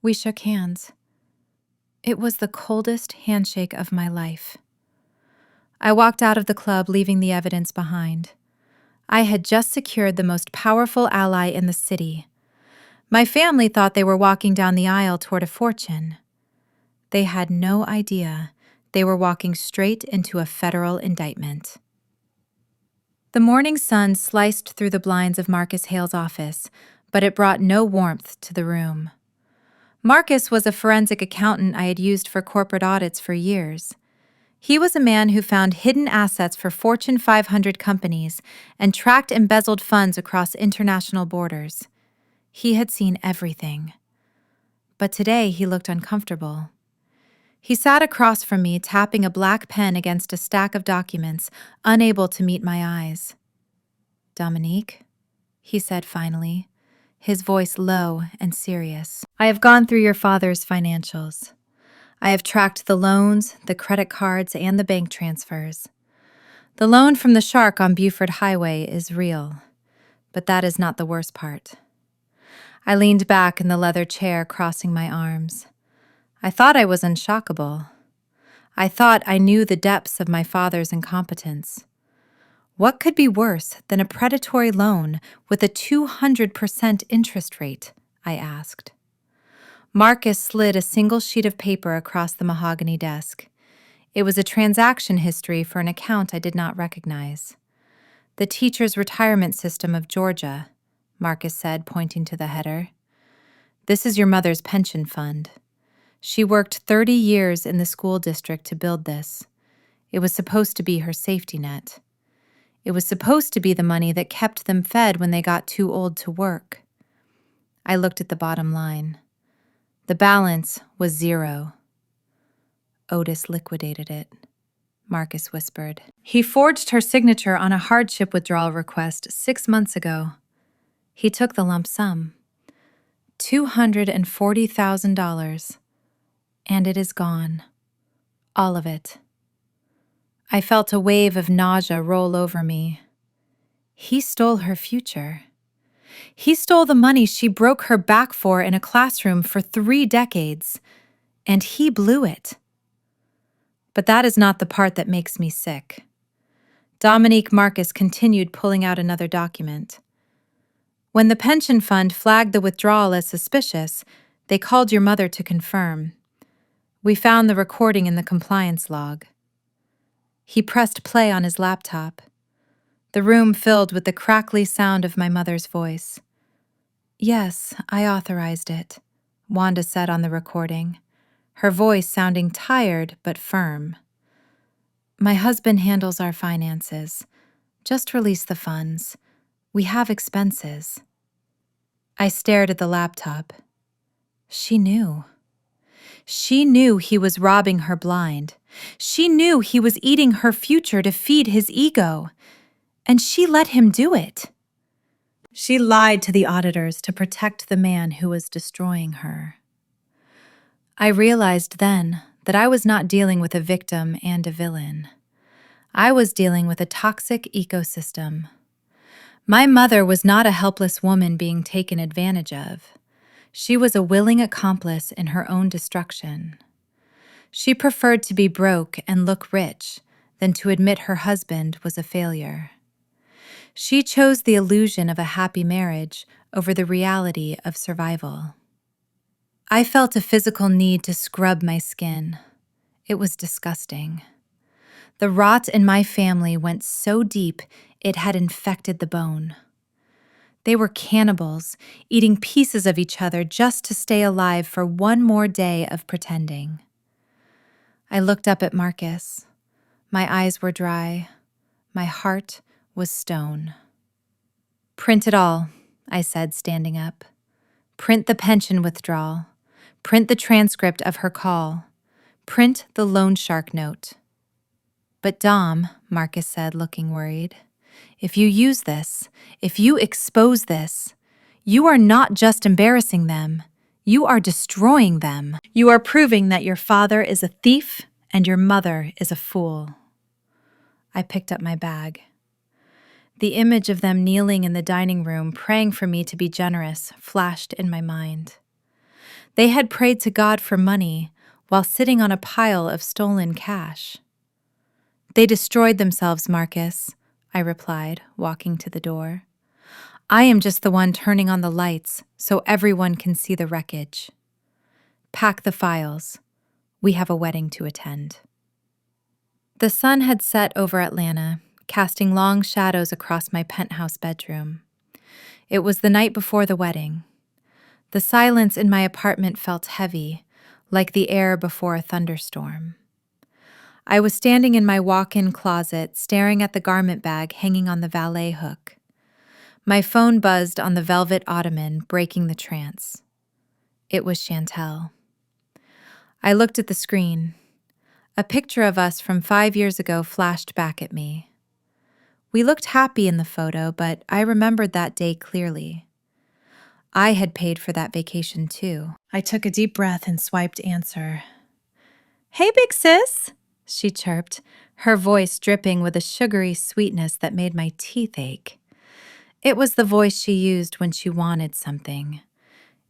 We shook hands. It was the coldest handshake of my life. I walked out of the club, leaving the evidence behind. I had just secured the most powerful ally in the city. My family thought they were walking down the aisle toward a fortune. They had no idea they were walking straight into a federal indictment. The morning sun sliced through the blinds of Marcus Hale's office, but it brought no warmth to the room. Marcus was a forensic accountant I had used for corporate audits for years. He was a man who found hidden assets for Fortune 500 companies and tracked embezzled funds across international borders. He had seen everything. But today he looked uncomfortable. He sat across from me, tapping a black pen against a stack of documents, unable to meet my eyes. "Dominique," he said finally, his voice low and serious. "I have gone through your father's financials. I have tracked the loans, the credit cards, and the bank transfers. The loan from the shark on Buford Highway is real, but that is not the worst part." I leaned back in the leather chair, crossing my arms. I thought I was unshockable. I thought I knew the depths of my father's incompetence. What could be worse than a predatory loan with a 200% interest rate? I asked. Marcus slid a single sheet of paper across the mahogany desk. It was a transaction history for an account I did not recognize. "The Teachers' Retirement System of Georgia," Marcus said, pointing to the header. This is your mother's pension fund. She worked 30 years in the school district to build this. It was supposed to be her safety net. It was supposed to be the money that kept them fed when they got too old to work. I looked at the bottom line. The balance was 0. Otis liquidated it, Marcus whispered. He forged her signature on a hardship withdrawal request 6 months ago. He took the lump sum, $240,000, and it is gone. All of it. I felt a wave of nausea roll over me. He stole her future. He stole the money she broke her back for in a classroom for 3 decades, and he blew it. But that is not the part that makes me sick. Dominique Marcus continued pulling out another document. When the pension fund flagged the withdrawal as suspicious, they called your mother to confirm. We found the recording in the compliance log. He pressed play on his laptop. The room filled with the crackly sound of my mother's voice. Yes, I authorized it, Wanda said on the recording, her voice sounding tired but firm. My husband handles our finances. Just release the funds. We have expenses. I stared at the laptop. She knew. She knew he was robbing her blind. She knew he was eating her future to feed his ego. And she let him do it. She lied to the auditors to protect the man who was destroying her. I realized then that I was not dealing with a victim and a villain. I was dealing with a toxic ecosystem. My mother was not a helpless woman being taken advantage of. She was a willing accomplice in her own destruction. She preferred to be broke and look rich than to admit her husband was a failure. She chose the illusion of a happy marriage over the reality of survival. I felt a physical need to scrub my skin. It was disgusting. The rot in my family went so deep it had infected the bone. They were cannibals, eating pieces of each other just to stay alive for one more day of pretending. I looked up at Marcus. My eyes were dry. My heart was stone. Print it all, I said, standing up. Print the pension withdrawal. Print the transcript of her call. Print the loan shark note. But Dom, Marcus said, looking worried, if you use this, if you expose this, you are not just embarrassing them, you are destroying them. You are proving that your father is a thief and your mother is a fool. I picked up my bag. The image of them kneeling in the dining room, praying for me to be generous, flashed in my mind. They had prayed to God for money while sitting on a pile of stolen cash. They destroyed themselves, Marcus, I replied, walking to the door. I am just the one turning on the lights so everyone can see the wreckage. Pack the files. We have a wedding to attend. The sun had set over Atlanta, casting long shadows across my penthouse bedroom. It was the night before the wedding. The silence in my apartment felt heavy, like the air before a thunderstorm. I was standing in my walk-in closet, staring at the garment bag hanging on the valet hook. My phone buzzed on the velvet ottoman, breaking the trance. It was Chantel. I looked at the screen. A picture of us from 5 years ago flashed back at me. We looked happy in the photo, but I remembered that day clearly. I had paid for that vacation too. I took a deep breath and swiped answer. Hey, big sis, she chirped, her voice dripping with a sugary sweetness that made my teeth ache. It was the voice she used when she wanted something.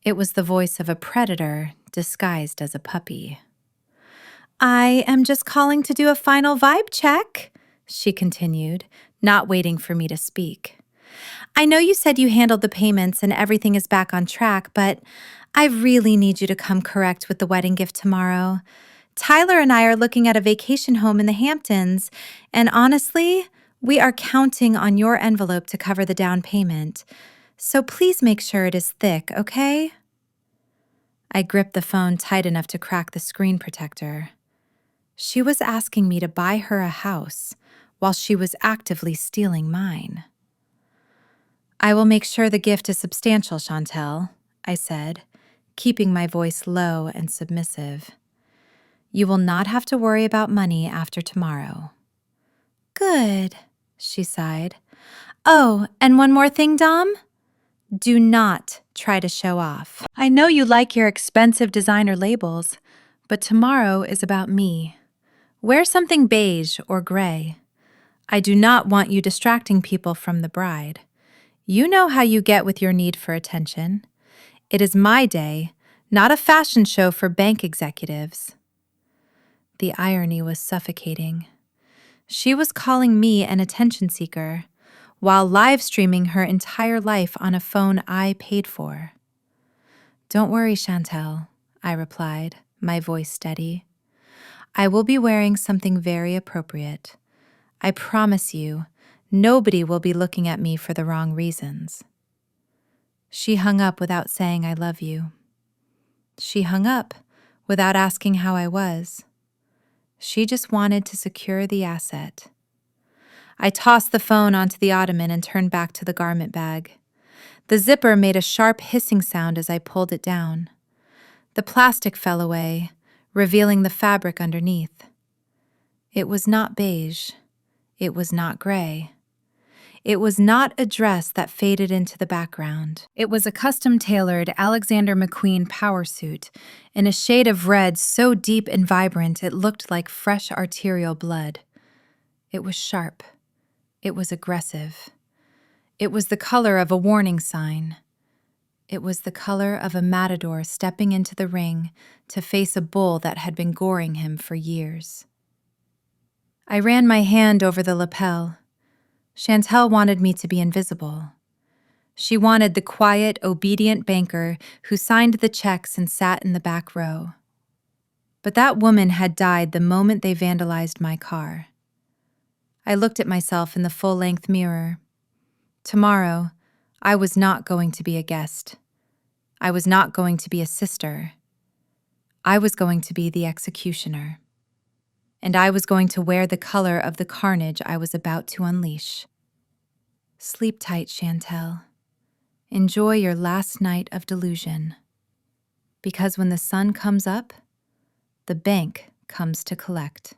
It was the voice of a predator disguised as a puppy. I am just calling to do a final vibe check, she continued, not waiting for me to speak. I know you said you handled the payments and everything is back on track, but I really need you to come correct with the wedding gift tomorrow. Tyler and I are looking at a vacation home in the Hamptons, and honestly, we are counting on your envelope to cover the down payment. So please make sure it is thick, okay? I gripped the phone tight enough to crack the screen protector. She was asking me to buy her a house while she was actively stealing mine. "I will make sure the gift is substantial, Chantel," I said, keeping my voice low and submissive. "You will not have to worry about money after tomorrow." "Good," she sighed. "Oh, and one more thing, Dom. Do not try to show off. I know you like your expensive designer labels, but tomorrow is about me. Wear something beige or gray. I do not want you distracting people from the bride. You know how you get with your need for attention. It is my day, not a fashion show for bank executives." The irony was suffocating. She was calling me an attention seeker, while live streaming her entire life on a phone I paid for. "Don't worry, Chantel," I replied, my voice steady. "I will be wearing something very appropriate. I promise you, nobody will be looking at me for the wrong reasons." She hung up without saying "I love you." She hung up without asking how I was. She just wanted to secure the asset. I tossed the phone onto the ottoman and turned back to the garment bag. The zipper made a sharp hissing sound as I pulled it down. The plastic fell away, revealing the fabric underneath. It was not beige. It was not gray. It was not a dress that faded into the background. It was a custom-tailored Alexander McQueen power suit in a shade of red so deep and vibrant it looked like fresh arterial blood. It was sharp. It was aggressive. It was the color of a warning sign. It was the color of a matador stepping into the ring to face a bull that had been goring him for years. I ran my hand over the lapel. Chantel wanted me to be invisible. She wanted the quiet, obedient banker who signed the checks and sat in the back row. But that woman had died the moment they vandalized my car. I looked at myself in the full-length mirror. Tomorrow, I was not going to be a guest. I was not going to be a sister. I was going to be the executioner. And I was going to wear the color of the carnage I was about to unleash. Sleep tight, Chantel. Enjoy your last night of delusion. Because when the sun comes up, the bank comes to collect.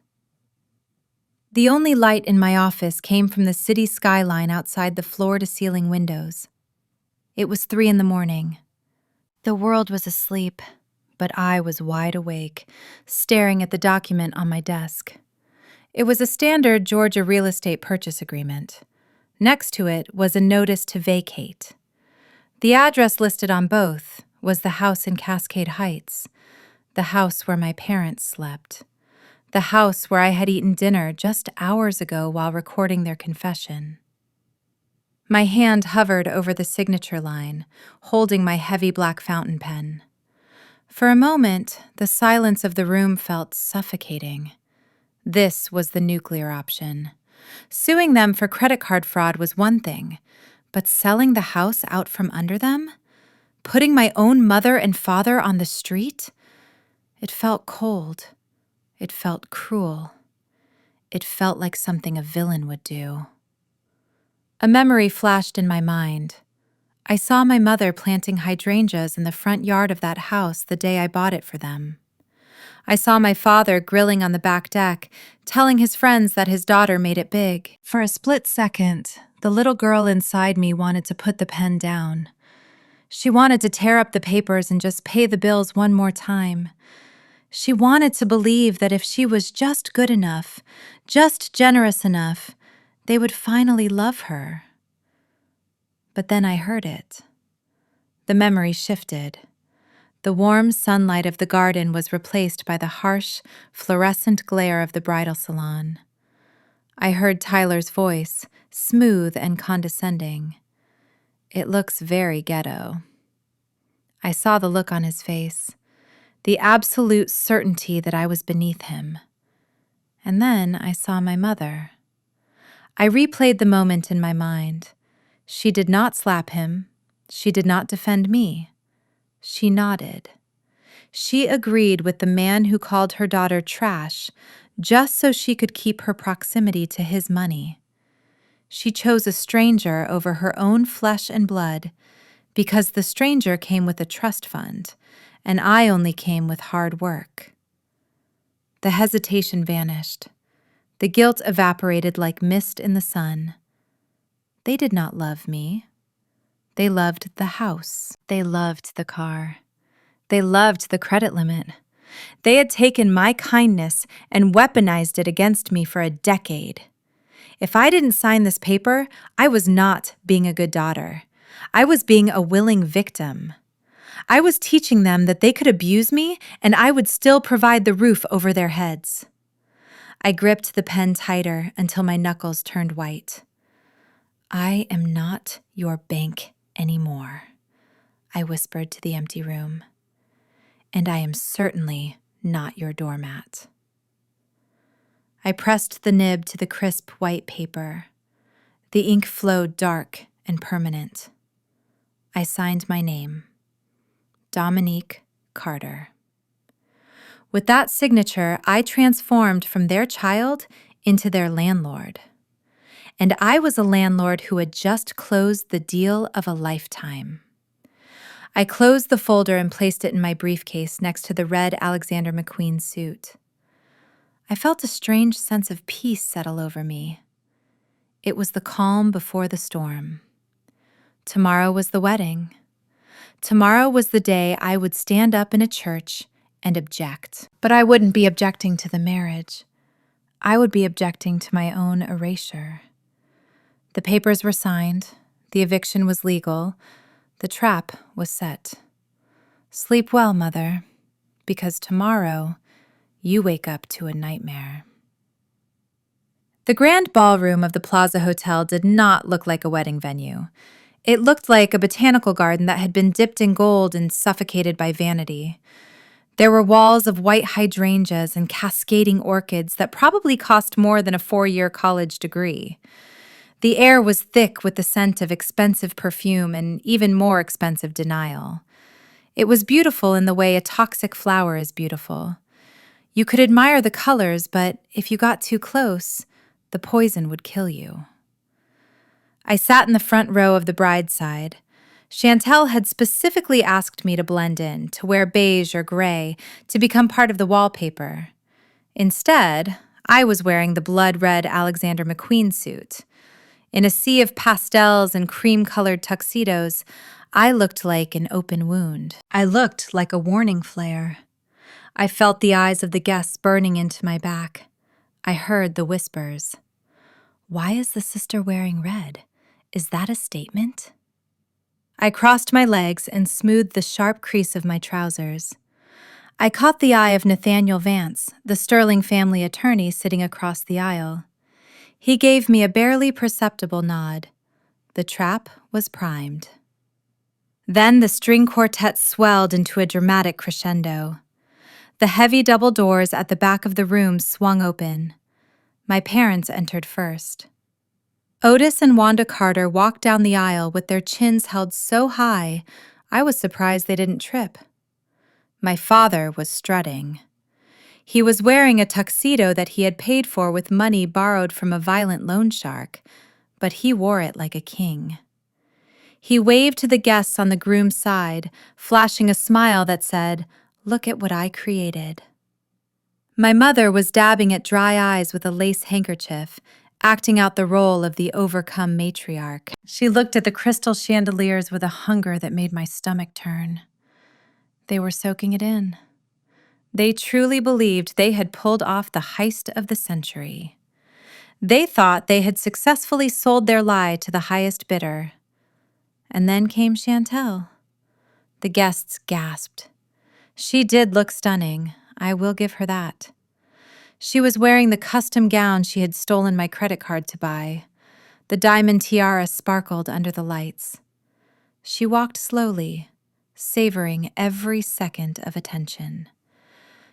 The only light in my office came from the city skyline outside the floor-to-ceiling windows. It was 3 a.m. The world was asleep, but I was wide awake, staring at the document on my desk. It was a standard Georgia real estate purchase agreement. Next to it was a notice to vacate. The address listed on both was the house in Cascade Heights, the house where my parents slept, the house where I had eaten dinner just hours ago while recording their confession. My hand hovered over the signature line, holding my heavy black fountain pen. For a moment, the silence of the room felt suffocating. This was the nuclear option. Suing them for credit card fraud was one thing, but selling the house out from under them? Putting my own mother and father on the street? It felt cold. It felt cruel. It felt like something a villain would do. A memory flashed in my mind. I saw my mother planting hydrangeas in the front yard of that house the day I bought it for them. I saw my father grilling on the back deck, telling his friends that his daughter made it big. For a split second, the little girl inside me wanted to put the pen down. She wanted to tear up the papers and just pay the bills one more time. She wanted to believe that if she was just good enough, just generous enough, they would finally love her. But then I heard it. The memory shifted. The warm sunlight of the garden was replaced by the harsh, fluorescent glare of the bridal salon. I heard Tyler's voice, smooth and condescending. "It looks very ghetto." I saw the look on his face, the absolute certainty that I was beneath him. And then I saw my mother. I replayed the moment in my mind. She did not slap him. She did not defend me. She nodded. She agreed with the man who called her daughter trash just so she could keep her proximity to his money. She chose a stranger over her own flesh and blood because the stranger came with a trust fund, and I only came with hard work. The hesitation vanished. The guilt evaporated like mist in the sun. They did not love me. They loved the house. They loved the car. They loved the credit limit. They had taken my kindness and weaponized it against me for a decade. If I didn't sign this paper, I was not being a good daughter. I was being a willing victim. I was teaching them that they could abuse me and I would still provide the roof over their heads. I gripped the pen tighter until my knuckles turned white. I am not your bank anymore, I whispered to the empty room. And I am certainly not your doormat. I pressed the nib to the crisp white paper. The ink flowed dark and permanent. I signed my name, Dominique Carter. With that signature, I transformed from their child into their landlord. And I was a landlord who had just closed the deal of a lifetime. I closed the folder and placed it in my briefcase next to the red Alexander McQueen suit. I felt a strange sense of peace settle over me. It was the calm before the storm. Tomorrow was the wedding. Tomorrow was the day I would stand up in a church and object. But I wouldn't be objecting to the marriage. I would be objecting to my own erasure. The papers were signed. The eviction was legal. The trap was set. Sleep well, Mother, because tomorrow you wake up to a nightmare. The grand ballroom of the Plaza Hotel did not look like a wedding venue. It looked like a botanical garden that had been dipped in gold and suffocated by vanity. There were walls of white hydrangeas and cascading orchids that probably cost more than a 4-year college degree. The air was thick with the scent of expensive perfume and even more expensive denial. It was beautiful in the way a toxic flower is beautiful. You could admire the colors, but if you got too close, the poison would kill you. I sat in the front row of the bride's side. Chantel had specifically asked me to blend in, to wear beige or gray, to become part of the wallpaper. Instead, I was wearing the blood-red Alexander McQueen suit. In a sea of pastels and cream-colored tuxedos, I looked like an open wound. I looked like a warning flare. I felt the eyes of the guests burning into my back. I heard the whispers. Why is the sister wearing red? Is that a statement? I crossed my legs and smoothed the sharp crease of my trousers. I caught the eye of Nathaniel Vance, the Sterling family attorney sitting across the aisle. He gave me a barely perceptible nod. The trap was primed. Then the string quartet swelled into a dramatic crescendo. The heavy double doors at the back of the room swung open. My parents entered first. Otis and Wanda Carter walked down the aisle with their chins held so high, I was surprised they didn't trip. My father was strutting. He was wearing a tuxedo that he had paid for with money borrowed from a violent loan shark, but he wore it like a king. He waved to the guests on the groom's side, flashing a smile that said, "Look at what I created." My mother was dabbing at dry eyes with a lace handkerchief, acting out the role of the overcome matriarch. She looked at the crystal chandeliers with a hunger that made my stomach turn. They were soaking it in. They truly believed they had pulled off the heist of the century. They thought they had successfully sold their lie to the highest bidder. And then came Chantel. The guests gasped. She did look stunning, I will give her that. She was wearing the custom gown she had stolen my credit card to buy. The diamond tiara sparkled under the lights. She walked slowly, savoring every second of attention.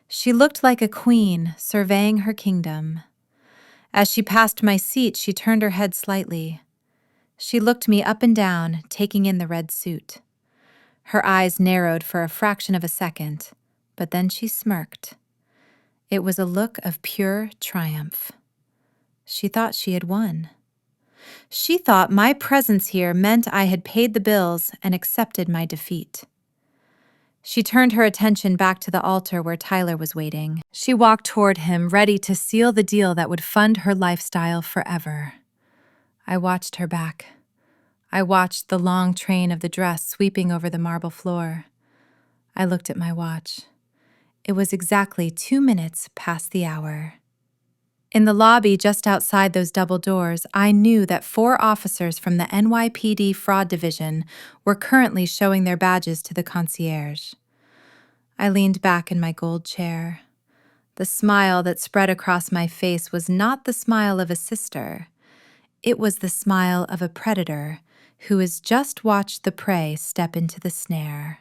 She looked like a queen surveying her kingdom. As she passed my seat, she turned her head slightly. She looked me up and down, taking in the red suit. Her eyes narrowed for a fraction of a second, But then she smirked. It was a look of pure triumph. She thought she had won. She thought my presence here meant I had paid the bills and accepted my defeat. She turned her attention back to the altar where Tyler was waiting. She walked toward him, ready to seal the deal that would fund her lifestyle forever. I watched her back. I watched the long train of the dress sweeping over the marble floor. I looked at my watch. It was exactly 2 minutes past the hour. In the lobby just outside those double doors, I knew that 4 officers from the NYPD Fraud Division were currently showing their badges to the concierge. I leaned back in my gold chair. The smile that spread across my face was not the smile of a sister. It was the smile of a predator who has just watched the prey step into the snare.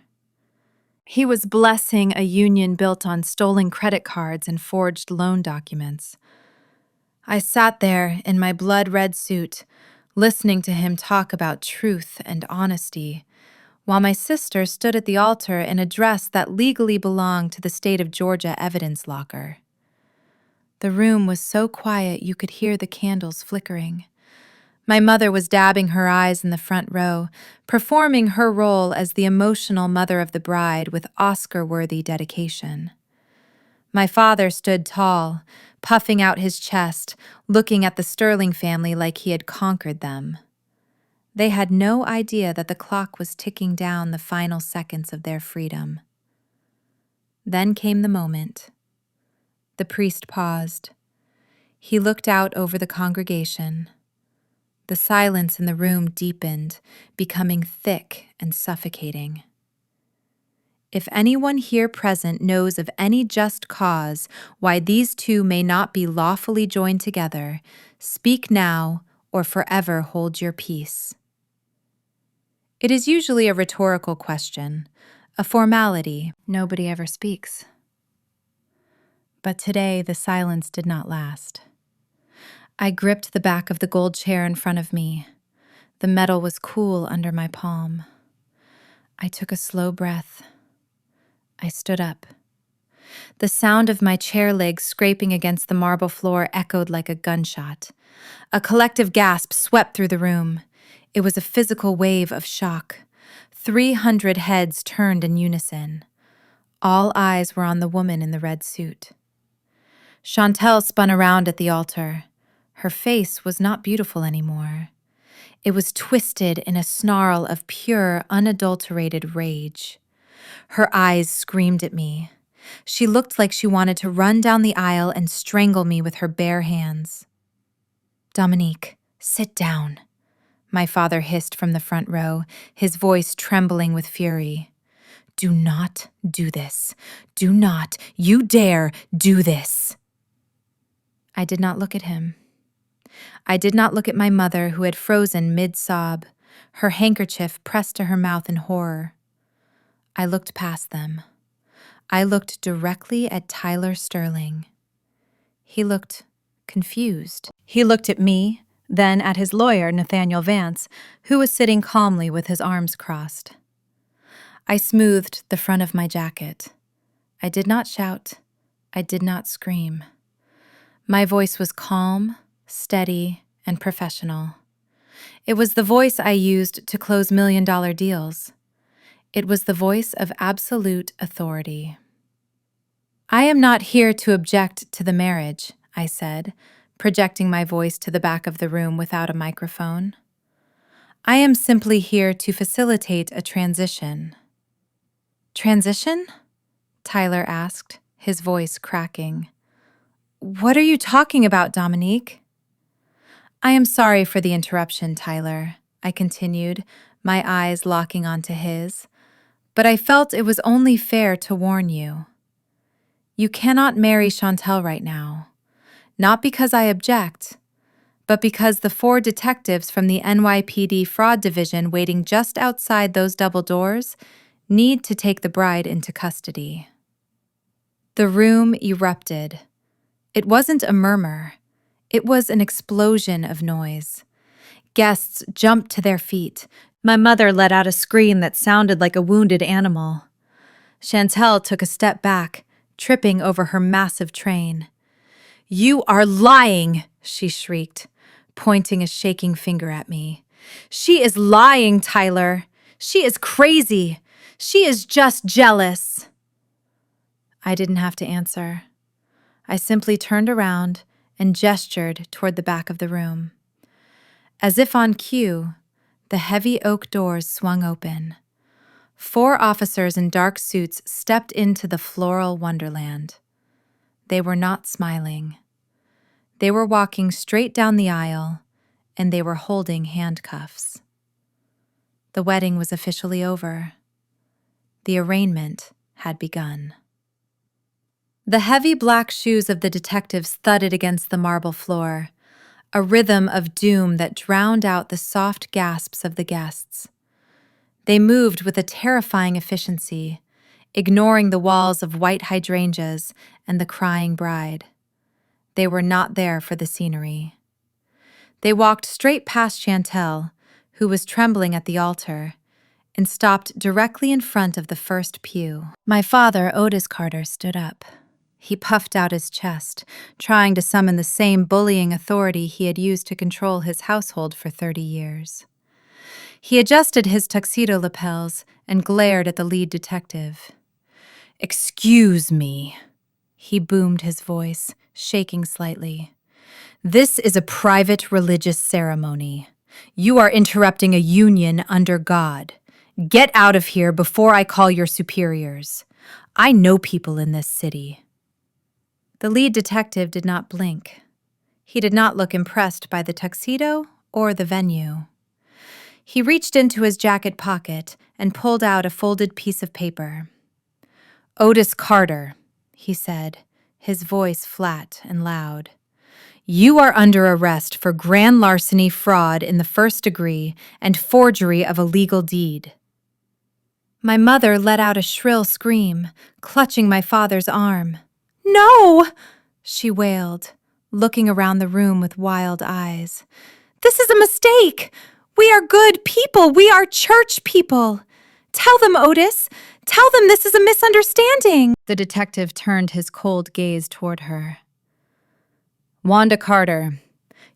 He was blessing a union built on stolen credit cards and forged loan documents. I sat there in my blood-red suit, listening to him talk about truth and honesty, while my sister stood at the altar in a dress that legally belonged to the state of Georgia evidence locker. The room was so quiet you could hear the candles flickering. My mother was dabbing her eyes in the front row, performing her role as the emotional mother of the bride with Oscar-worthy dedication. My father stood tall, puffing out his chest, looking at the Sterling family like he had conquered them. They had no idea that the clock was ticking down the final seconds of their freedom. Then came the moment. The priest paused. He looked out over the congregation. The silence in the room deepened, becoming thick and suffocating. If anyone here present knows of any just cause why these two may not be lawfully joined together, speak now or forever hold your peace. It is usually a rhetorical question, a formality. Nobody ever speaks. But today the silence did not last. I gripped the back of the gold chair in front of me. The metal was cool under my palm. I took a slow breath. I stood up. The sound of my chair legs scraping against the marble floor echoed like a gunshot. A collective gasp swept through the room. It was a physical wave of shock. 300 heads turned in unison. All eyes were on the woman in the red suit. Chantel spun around at the altar. Her face was not beautiful anymore. It was twisted in a snarl of pure, unadulterated rage. Her eyes screamed at me. She looked like she wanted to run down the aisle and strangle me with her bare hands. "Dominique, sit down," my father hissed from the front row, his voice trembling with fury. "Do not do this. Do not, you dare, do this." I did not look at him. I did not look at my mother, who had frozen mid-sob, her handkerchief pressed to her mouth in horror. I looked past them. I looked directly at Tyler Sterling. He looked confused. He looked at me, then at his lawyer, Nathaniel Vance, who was sitting calmly with his arms crossed. I smoothed the front of my jacket. I did not shout. I did not scream. My voice was calm, steady, and professional. It was the voice I used to close million-dollar deals. It was the voice of absolute authority. "I am not here to object to the marriage," I said, projecting my voice to the back of the room without a microphone. "I am simply here to facilitate a transition." "Transition?" Tyler asked, his voice cracking. "What are you talking about, Dominique?" "I am sorry for the interruption, Tyler," I continued, my eyes locking onto his, "but I felt it was only fair to warn you. You cannot marry Chantel right now, not because I object, but because the 4 detectives from the NYPD Fraud Division waiting just outside those double doors need to take the bride into custody." The room erupted. It wasn't a murmur. It was an explosion of noise. Guests jumped to their feet. My mother let out a scream that sounded like a wounded animal. Chantel took a step back, tripping over her massive train. "You are lying," she shrieked, pointing a shaking finger at me. "She is lying, Tyler. She is crazy. She is just jealous." I didn't have to answer. I simply turned around and gestured toward the back of the room. As if on cue, the heavy oak doors swung open. 4 officers in dark suits stepped into the floral wonderland. They were not smiling. They were walking straight down the aisle, and they were holding handcuffs. The wedding was officially over. The arraignment had begun. The heavy black shoes of the detectives thudded against the marble floor, a rhythm of doom that drowned out the soft gasps of the guests. They moved with a terrifying efficiency, ignoring the walls of white hydrangeas and the crying bride. They were not there for the scenery. They walked straight past Chantel, who was trembling at the altar, and stopped directly in front of the first pew. My father, Otis Carter, stood up. He puffed out his chest, trying to summon the same bullying authority he had used to control his household for 30 years. He adjusted his tuxedo lapels and glared at the lead detective. "Excuse me," he boomed his voice, shaking slightly. "This is a private religious ceremony. You are interrupting a union under God. Get out of here before I call your superiors. I know people in this city." The lead detective did not blink. He did not look impressed by the tuxedo or the venue. He reached into his jacket pocket and pulled out a folded piece of paper. "Otis Carter," he said, his voice flat and loud. "You are under arrest for grand larceny, fraud in the first degree, and forgery of a legal deed." My mother let out a shrill scream, clutching my father's arm. "No!" she wailed, looking around the room with wild eyes. "This is a mistake! We are good people! We are church people! Tell them, Otis! Tell them this is a misunderstanding!" The detective turned his cold gaze toward her. "Wanda Carter,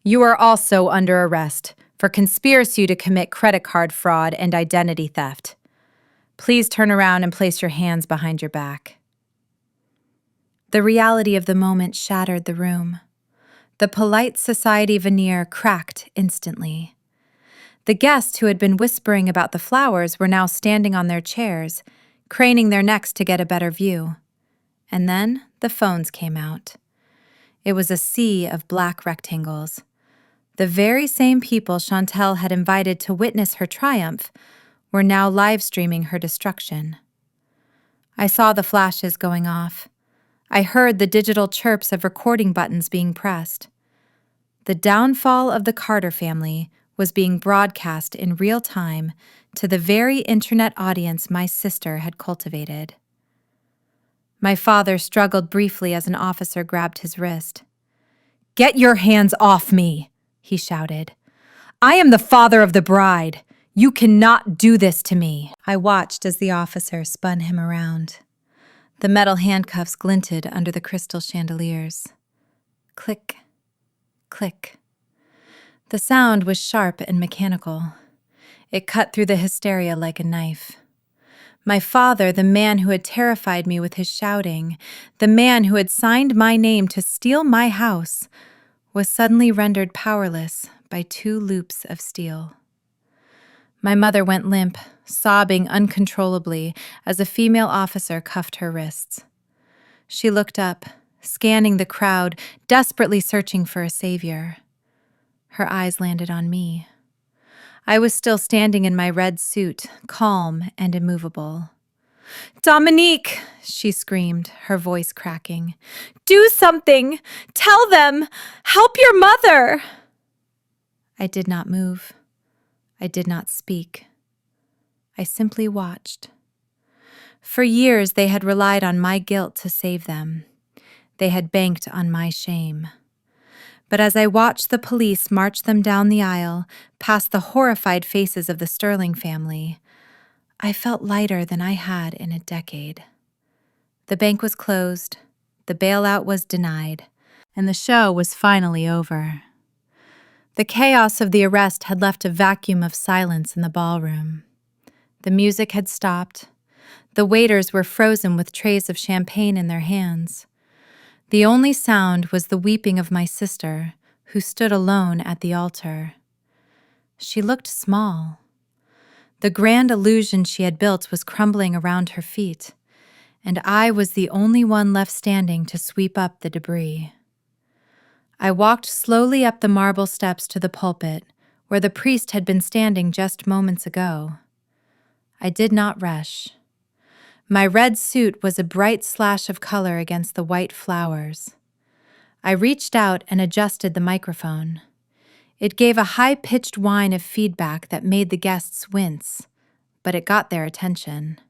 you are also under arrest for conspiracy to commit credit card fraud and identity theft. Please turn around and place your hands behind your back." The reality of the moment shattered the room. The polite society veneer cracked instantly. The guests who had been whispering about the flowers were now standing on their chairs, craning their necks to get a better view. And then the phones came out. It was a sea of black rectangles. The very same people Chantel had invited to witness her triumph were now live-streaming her destruction. I saw the flashes going off. I heard the digital chirps of recording buttons being pressed. The downfall of the Carter family was being broadcast in real time to the very internet audience my sister had cultivated. My father struggled briefly as an officer grabbed his wrist. "Get your hands off me!" he shouted. "I am the father of the bride. You cannot do this to me." I watched as the officer spun him around. The metal handcuffs glinted under the crystal chandeliers. Click, click. The sound was sharp and mechanical. It cut through the hysteria like a knife. My father, the man who had terrified me with his shouting, the man who had signed my name to steal my house, was suddenly rendered powerless by 2 loops of steel. My mother went limp, sobbing uncontrollably as a female officer cuffed her wrists. She looked up, scanning the crowd, desperately searching for a savior. Her eyes landed on me. I was still standing in my red suit, calm and immovable. "Dominique!" she screamed, her voice cracking. "Do something! Tell them! Help your mother!" I did not move. I did not speak. I simply watched. For years, they had relied on my guilt to save them. They had banked on my shame. But as I watched the police march them down the aisle, past the horrified faces of the Sterling family, I felt lighter than I had in a decade. The bank was closed, the bailout was denied, and the show was finally over. The chaos of the arrest had left a vacuum of silence in the ballroom. The music had stopped. The waiters were frozen with trays of champagne in their hands. The only sound was the weeping of my sister, who stood alone at the altar. She looked small. The grand illusion she had built was crumbling around her feet, and I was the only one left standing to sweep up the debris. I walked slowly up the marble steps to the pulpit, where the priest had been standing just moments ago. I did not rush. My red suit was a bright slash of color against the white flowers. I reached out and adjusted the microphone. It gave a high-pitched whine of feedback that made the guests wince, but it got their attention.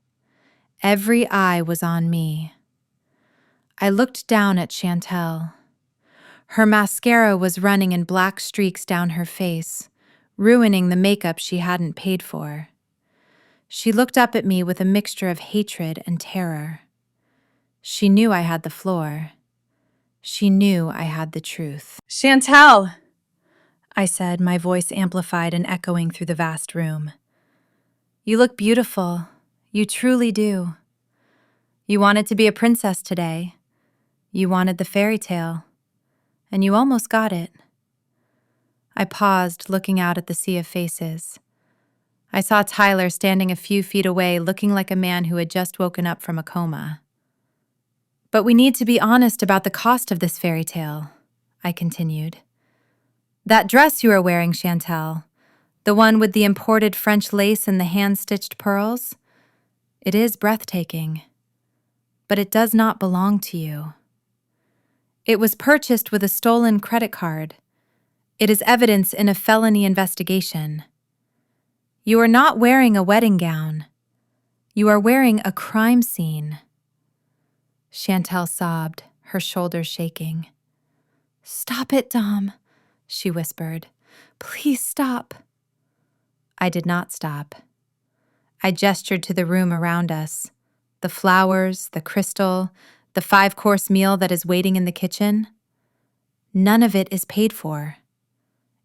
Every eye was on me. I looked down at Chantel. Her mascara was running in black streaks down her face, ruining the makeup she hadn't paid for. She looked up at me with a mixture of hatred and terror. She knew I had the floor. She knew I had the truth. "Chantel!" I said, my voice amplified and echoing through the vast room. "You look beautiful. You truly do. You wanted to be a princess today. You wanted the fairy tale. And you almost got it." I paused, looking out at the sea of faces. I saw Tyler standing a few feet away, looking like a man who had just woken up from a coma. "But we need to be honest about the cost of this fairy tale," I continued. "That dress you are wearing, Chantel, the one with the imported French lace and the hand-stitched pearls, it is breathtaking. But it does not belong to you. It was purchased with a stolen credit card. It is evidence in a felony investigation. You are not wearing a wedding gown. You are wearing a crime scene." Chantel sobbed, her shoulders shaking. "Stop it, Dom," she whispered. "Please stop." I did not stop. I gestured to the room around us, the flowers, the crystal, the 5-course meal that is waiting in the kitchen. None of it is paid for.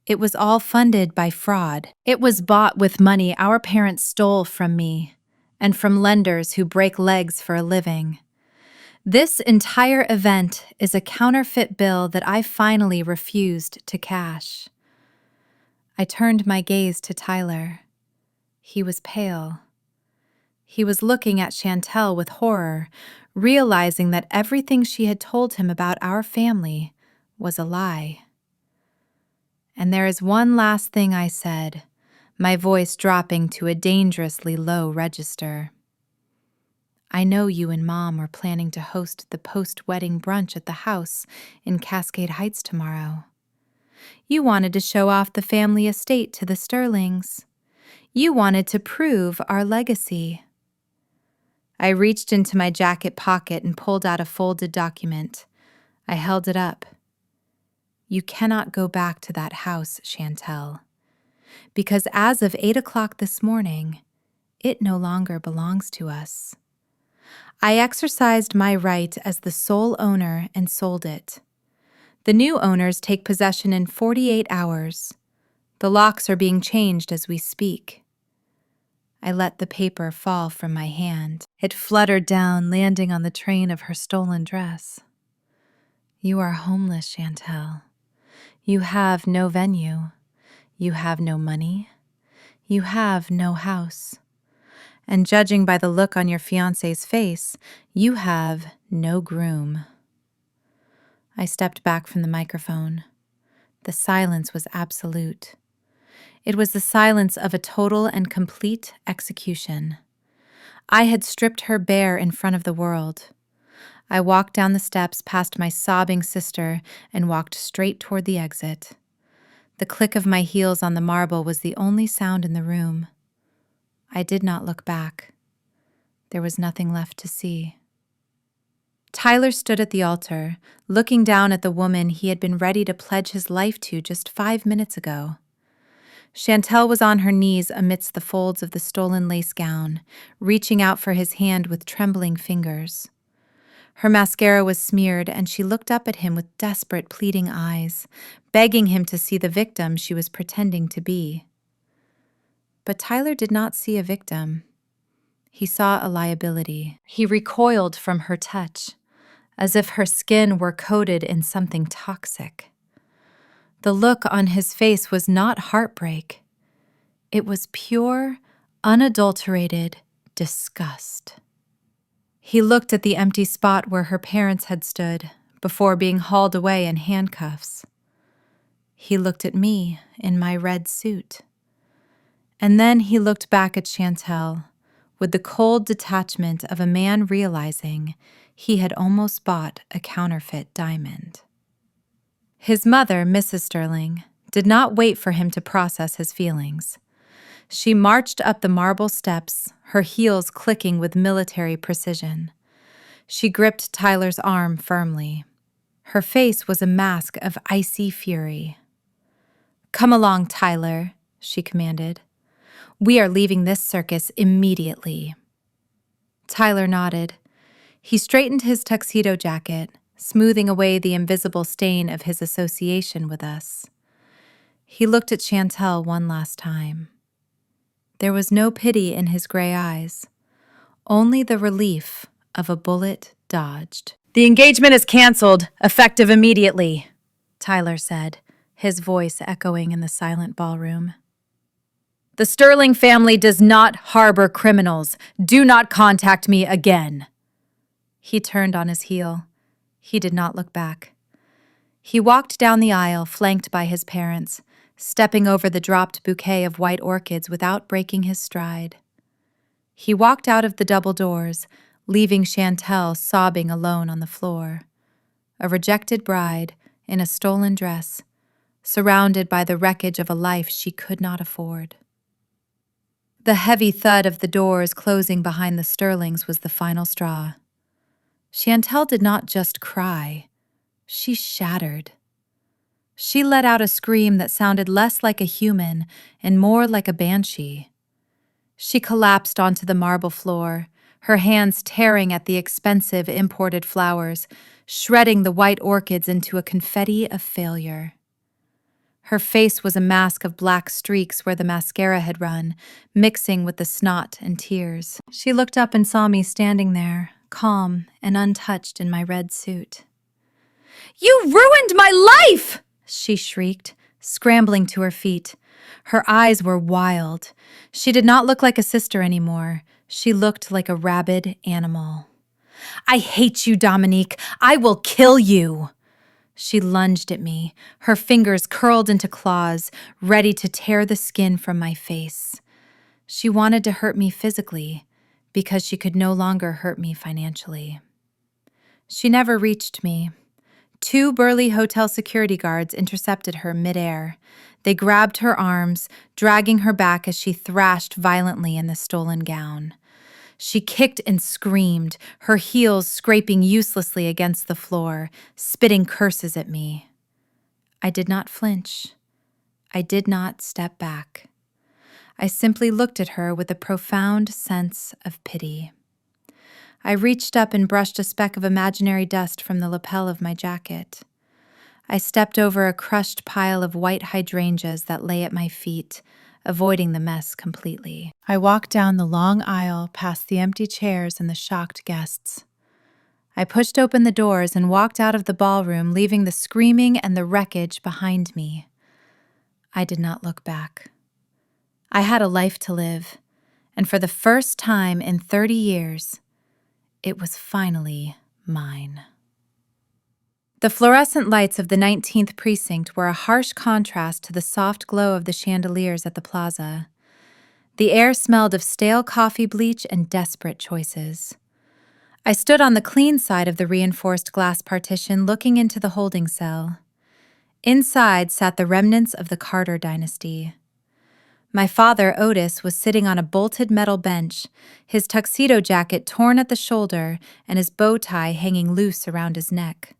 It was all funded by fraud. It was bought with money our parents stole from me and from lenders who break legs for a living. This entire event is a counterfeit bill that I finally refused to cash. I turned my gaze to Tyler. He was pale. He was looking at Chantel with horror, realizing that everything she had told him about our family was a lie. And there is one last thing I said, my voice dropping to a dangerously low register. "I know you and Mom are planning to host the post-wedding brunch at the house in Cascade Heights tomorrow. You wanted to show off the family estate to the Sterlings. You wanted to prove our legacy." I reached into my jacket pocket and pulled out a folded document. I held it up. "You cannot go back to that house, Chantel, because as of 8 o'clock this morning, it no longer belongs to us. I exercised my right as the sole owner and sold it. The new owners take possession in 48 hours. The locks are being changed as we speak." I let the paper fall from my hand. It fluttered down, landing on the train of her stolen dress. "You are homeless, Chantel. You have no venue. You have no money. You have no house. And judging by the look on your fiancé's face, you have no groom." I stepped back from the microphone. The silence was absolute. It was the silence of a total and complete execution. I had stripped her bare in front of the world. I walked down the steps past my sobbing sister and walked straight toward the exit. The click of my heels on the marble was the only sound in the room. I did not look back. There was nothing left to see. Tyler stood at the altar, looking down at the woman he had been ready to pledge his life to just 5 minutes ago. Chantel was on her knees amidst the folds of the stolen lace gown, reaching out for his hand with trembling fingers. Her mascara was smeared, and she looked up at him with desperate, pleading eyes, begging him to see the victim she was pretending to be. But Tyler did not see a victim. He saw a liability. He recoiled from her touch, as if her skin were coated in something toxic. The look on his face was not heartbreak. It was pure, unadulterated disgust. He looked at the empty spot where her parents had stood before being hauled away in handcuffs. He looked at me in my red suit. And then he looked back at Chantel with the cold detachment of a man realizing he had almost bought a counterfeit diamond. His mother, Mrs. Sterling, did not wait for him to process his feelings. She marched up the marble steps, her heels clicking with military precision. She gripped Tyler's arm firmly. Her face was a mask of icy fury. "Come along, Tyler," she commanded. "We are leaving this circus immediately." Tyler nodded. He straightened his tuxedo jacket, smoothing away the invisible stain of his association with us. He looked at Chantel one last time. There was no pity in his gray eyes, only the relief of a bullet dodged. "The engagement is canceled, effective immediately," Tyler said, his voice echoing in the silent ballroom. "The Sterling family does not harbor criminals. Do not contact me again." He turned on his heel. He did not look back. He walked down the aisle, flanked by his parents, stepping over the dropped bouquet of white orchids without breaking his stride. He walked out of the double doors, leaving Chantel sobbing alone on the floor, a rejected bride in a stolen dress, surrounded by the wreckage of a life she could not afford. The heavy thud of the doors closing behind the Sterlings was the final straw. Chantel did not just cry, she shattered. She let out a scream that sounded less like a human and more like a banshee. She collapsed onto the marble floor, her hands tearing at the expensive imported flowers, shredding the white orchids into a confetti of failure. Her face was a mask of black streaks where the mascara had run, mixing with the snot and tears. She looked up and saw me standing there, calm and untouched in my red suit. "You ruined my life!" she shrieked, scrambling to her feet. Her eyes were wild. She did not look like a sister anymore. She looked like a rabid animal. "I hate you, Dominique. I will kill you." She lunged at me, her fingers curled into claws, ready to tear the skin from my face. She wanted to hurt me physically, because she could no longer hurt me financially. She never reached me. 2 burly hotel security guards intercepted her midair. They grabbed her arms, dragging her back as she thrashed violently in the stolen gown. She kicked and screamed, her heels scraping uselessly against the floor, spitting curses at me. I did not flinch. I did not step back. I simply looked at her with a profound sense of pity. I reached up and brushed a speck of imaginary dust from the lapel of my jacket. I stepped over a crushed pile of white hydrangeas that lay at my feet, avoiding the mess completely. I walked down the long aisle past the empty chairs and the shocked guests. I pushed open the doors and walked out of the ballroom, leaving the screaming and the wreckage behind me. I did not look back. I had a life to live, and for the first time in 30 years, it was finally mine. The fluorescent lights of the 19th precinct were a harsh contrast to the soft glow of the chandeliers at the plaza. The air smelled of stale coffee bleach and desperate choices. I stood on the clean side of the reinforced glass partition looking into the holding cell. Inside sat the remnants of the Carter dynasty. My father, Otis, was sitting on a bolted metal bench, his tuxedo jacket torn at the shoulder and his bow tie hanging loose around his neck.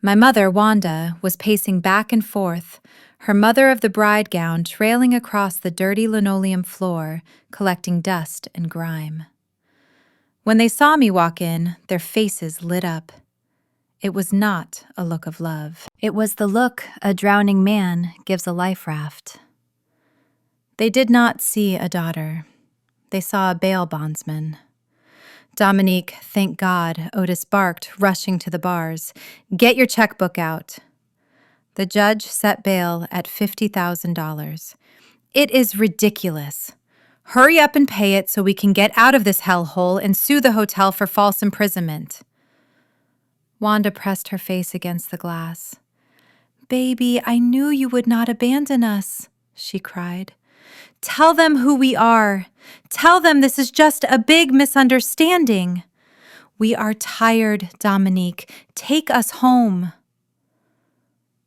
My mother, Wanda, was pacing back and forth, her mother of the bride gown trailing across the dirty linoleum floor, collecting dust and grime. When they saw me walk in, their faces lit up. It was not a look of love. It was the look a drowning man gives a life raft. They did not see a daughter. They saw a bail bondsman. Dominique, thank God, Otis barked, rushing to the bars. Get your checkbook out. The judge set bail at $50,000. It is ridiculous. Hurry up and pay it so we can get out of this hellhole and sue the hotel for false imprisonment. Wanda pressed her face against the glass. Baby, I knew you would not abandon us, she cried. Tell them who we are. Tell them this is just a big misunderstanding. We are tired, Dominique. Take us home.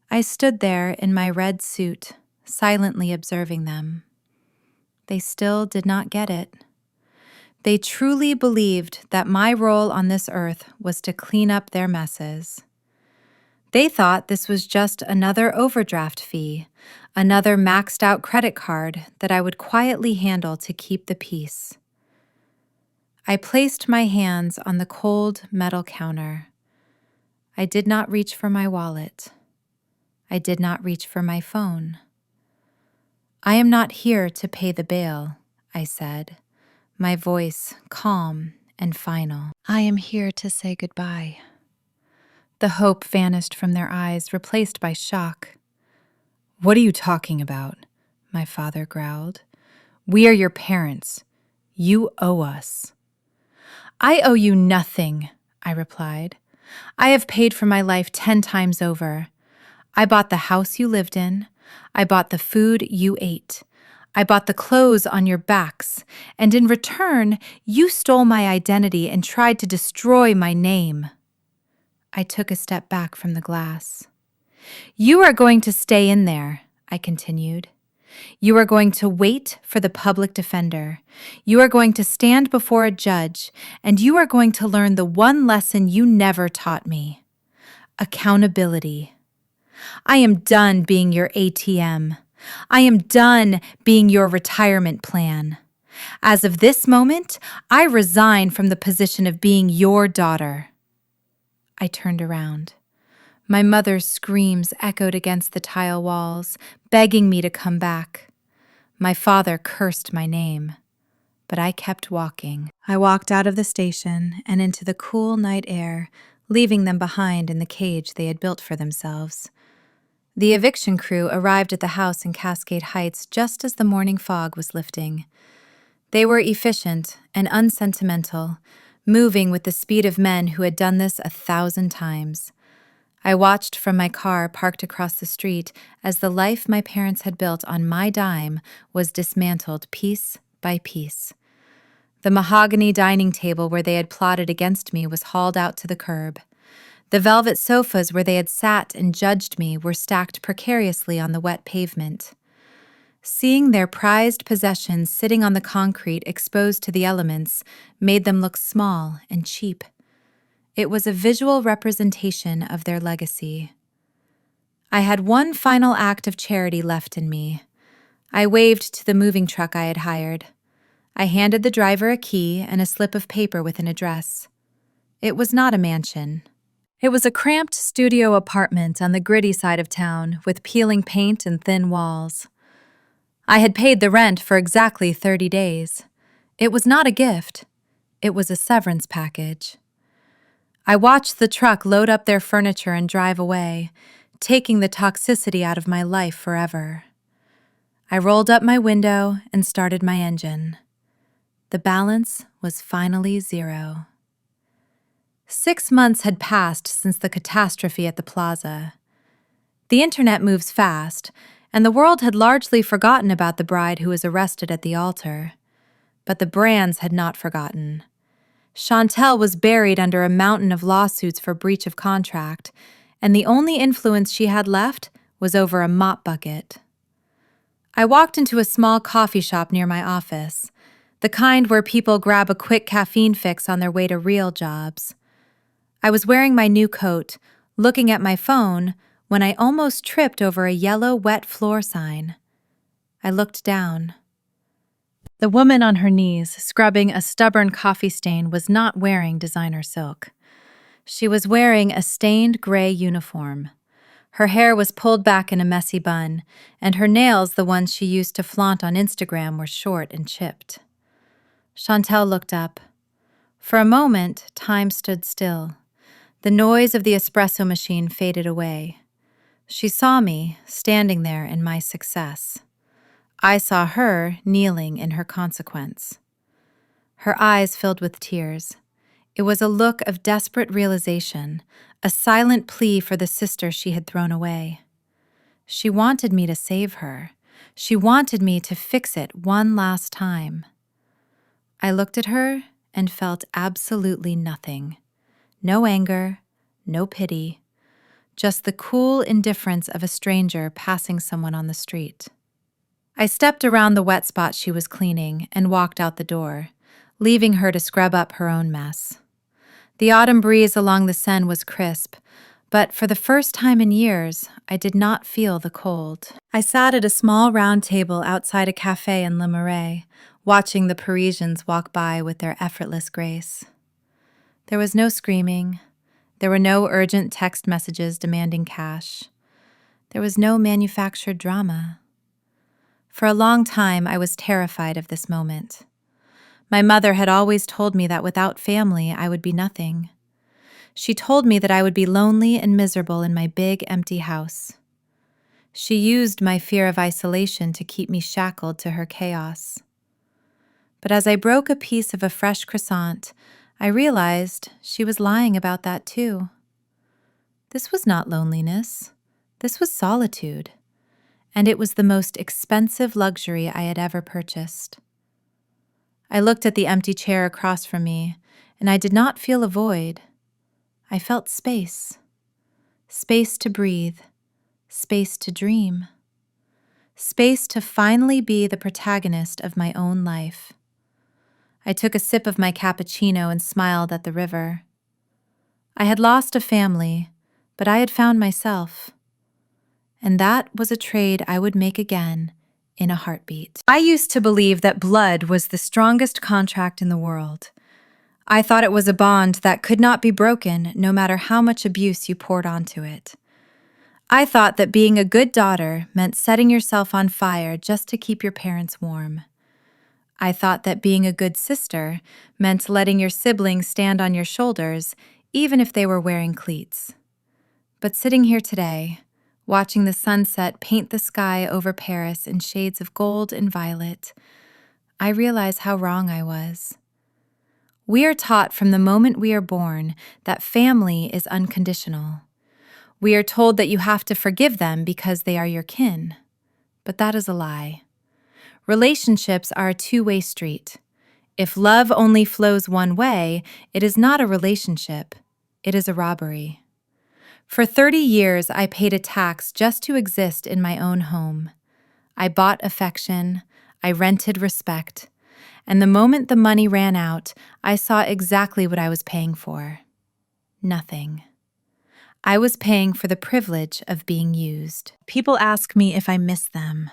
I stood there in my red suit, silently observing them. They still did not get it. They truly believed that my role on this earth was to clean up their messes. They thought this was just another overdraft fee, another maxed-out credit card that I would quietly handle to keep the peace. I placed my hands on the cold metal counter. I did not reach for my wallet. I did not reach for my phone. I am not here to pay the bail, I said, my voice calm and final. I am here to say goodbye. The hope vanished from their eyes, replaced by shock. What are you talking about? My father growled. We are your parents. You owe us. I owe you nothing, I replied. I have paid for my life 10 times over. I bought the house you lived in. I bought the food you ate. I bought the clothes on your backs, and in return, you stole my identity and tried to destroy my name. I took a step back from the glass. You are going to stay in there, I continued. You are going to wait for the public defender. You are going to stand before a judge, and you are going to learn the one lesson you never taught me: accountability. I am done being your ATM. I am done being your retirement plan. As of this moment, I resign from the position of being your daughter. I turned around. My mother's screams echoed against the tile walls, begging me to come back. My father cursed my name, but I kept walking. I walked out of the station and into the cool night air, leaving them behind in the cage they had built for themselves. The eviction crew arrived at the house in Cascade Heights just as the morning fog was lifting. They were efficient and unsentimental, moving with the speed of men who had done this 1,000 times. I watched from my car parked across the street as the life my parents had built on my dime was dismantled piece by piece. The mahogany dining table where they had plotted against me was hauled out to the curb. The velvet sofas where they had sat and judged me were stacked precariously on the wet pavement. Seeing their prized possessions sitting on the concrete exposed to the elements made them look small and cheap. It was a visual representation of their legacy. I had one final act of charity left in me. I waved to the moving truck I had hired. I handed the driver a key and a slip of paper with an address. It was not a mansion. It was a cramped studio apartment on the gritty side of town with peeling paint and thin walls. I had paid the rent for exactly 30 days. It was not a gift. It was a severance package. I watched the truck load up their furniture and drive away, taking the toxicity out of my life forever. I rolled up my window and started my engine. The balance was finally 0. 6 months had passed since the catastrophe at the plaza. The internet moves fast, and the world had largely forgotten about the bride who was arrested at the altar. But the brands had not forgotten. Chantel was buried under a mountain of lawsuits for breach of contract, and the only influence she had left was over a mop bucket. I walked into a small coffee shop near my office, the kind where people grab a quick caffeine fix on their way to real jobs. I was wearing my new coat, looking at my phone, when I almost tripped over a yellow wet floor sign. I looked down. The woman on her knees, scrubbing a stubborn coffee stain, was not wearing designer silk. She was wearing a stained gray uniform. Her hair was pulled back in a messy bun, and her nails, the ones she used to flaunt on Instagram, were short and chipped. Chantel looked up. For a moment, time stood still. The noise of the espresso machine faded away. She saw me, standing there in my success. I saw her kneeling in her consequence. Her eyes filled with tears. It was a look of desperate realization, a silent plea for the sister she had thrown away. She wanted me to save her. She wanted me to fix it one last time. I looked at her and felt absolutely nothing. No anger, no pity, just the cool indifference of a stranger passing someone on the street. I stepped around the wet spot she was cleaning and walked out the door, leaving her to scrub up her own mess. The autumn breeze along the Seine was crisp, but for the first time in years, I did not feel the cold. I sat at a small round table outside a cafe in Le Marais, watching the Parisians walk by with their effortless grace. There was no screaming. There were no urgent text messages demanding cash. There was no manufactured drama. For a long time, I was terrified of this moment. My mother had always told me that without family, I would be nothing. She told me that I would be lonely and miserable in my big, empty house. She used my fear of isolation to keep me shackled to her chaos. But as I broke a piece of a fresh croissant, I realized she was lying about that too. This was not loneliness. This was solitude. And it was the most expensive luxury I had ever purchased. I looked at the empty chair across from me, and I did not feel a void. I felt space. Space to breathe. Space to dream. Space to finally be the protagonist of my own life. I took a sip of my cappuccino and smiled at the river. I had lost a family, but I had found myself. And that was a trade I would make again in a heartbeat. I used to believe that blood was the strongest contract in the world. I thought it was a bond that could not be broken no matter how much abuse you poured onto it. I thought that being a good daughter meant setting yourself on fire just to keep your parents warm. I thought that being a good sister meant letting your siblings stand on your shoulders even if they were wearing cleats. But sitting here today, watching the sunset paint the sky over Paris in shades of gold and violet, I realize how wrong I was. We are taught from the moment we are born that family is unconditional. We are told that you have to forgive them because they are your kin. But that is a lie. Relationships are a two-way street. If love only flows one way, it is not a relationship. It is a robbery. For 30 years, I paid a tax just to exist in my own home. I bought affection, I rented respect, and the moment the money ran out, I saw exactly what I was paying for. Nothing. I was paying for the privilege of being used. People ask me if I miss them.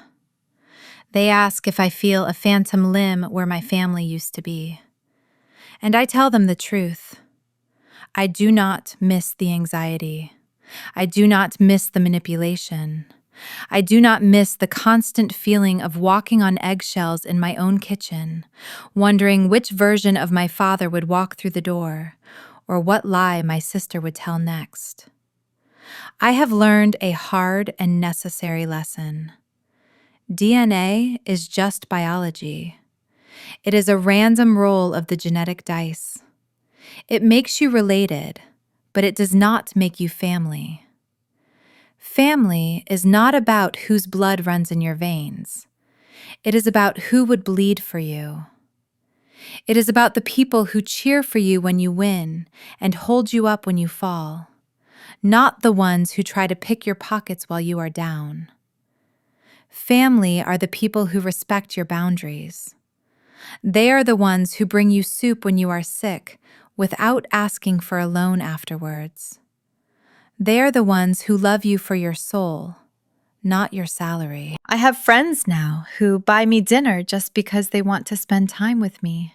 They ask if I feel a phantom limb where my family used to be. And I tell them the truth. I do not miss the anxiety. I do not miss the manipulation. I do not miss the constant feeling of walking on eggshells in my own kitchen, wondering which version of my father would walk through the door, or what lie my sister would tell next. I have learned a hard and necessary lesson. DNA is just biology. It is a random roll of the genetic dice. It makes you related, but it does not make you family. Family is not about whose blood runs in your veins. It is about who would bleed for you. It is about the people who cheer for you when you win and hold you up when you fall, not the ones who try to pick your pockets while you are down. Family are the people who respect your boundaries. They are the ones who bring you soup when you are sick without asking for a loan afterwards. They are the ones who love you for your soul, not your salary. I have friends now who buy me dinner just because they want to spend time with me.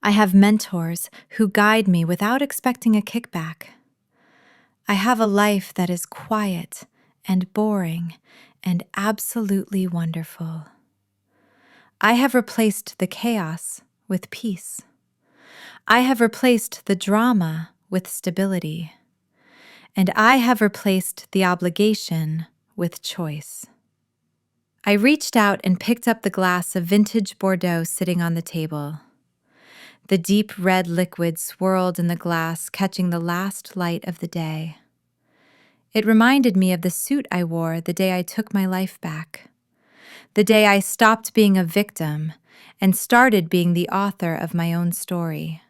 I have mentors who guide me without expecting a kickback. I have a life that is quiet and boring and absolutely wonderful. I have replaced the chaos with peace. I have replaced the drama with stability. And I have replaced the obligation with choice. I reached out and picked up the glass of vintage Bordeaux sitting on the table. The deep red liquid swirled in the glass, catching the last light of the day. It reminded me of the suit I wore the day I took my life back. The day I stopped being a victim and started being the author of my own story.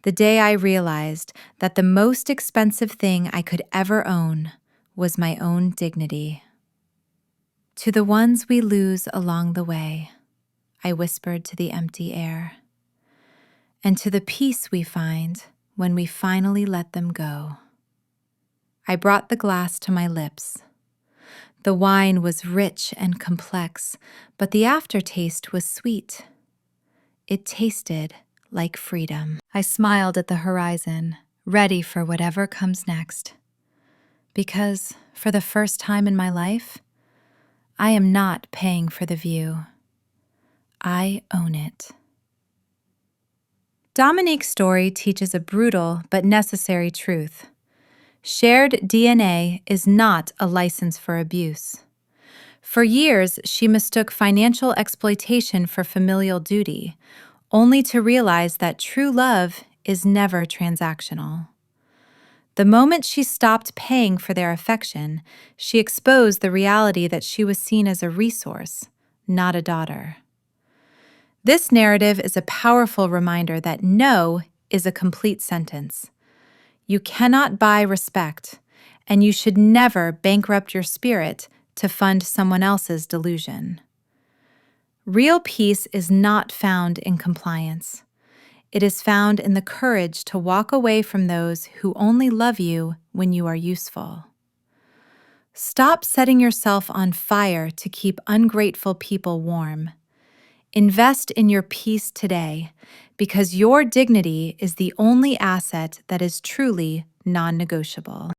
The day I realized that the most expensive thing I could ever own was my own dignity. To the ones we lose along the way, I whispered to the empty air. And to the peace we find when we finally let them go. I brought the glass to my lips. The wine was rich and complex, but the aftertaste was sweet. It tasted like freedom. I smiled at the horizon, ready for whatever comes next. Because, for the first time in my life, I am not paying for the view. I own it. Dominique's story teaches a brutal but necessary truth. Shared DNA is not a license for abuse. For years, she mistook financial exploitation for familial duty, only to realize that true love is never transactional. The moment she stopped paying for their affection, she exposed the reality that she was seen as a resource, not a daughter. This narrative is a powerful reminder that no is a complete sentence. You cannot buy respect, and you should never bankrupt your spirit to fund someone else's delusion. Real peace is not found in compliance. It is found in the courage to walk away from those who only love you when you are useful. Stop setting yourself on fire to keep ungrateful people warm. Invest in your peace today, because your dignity is the only asset that is truly non-negotiable.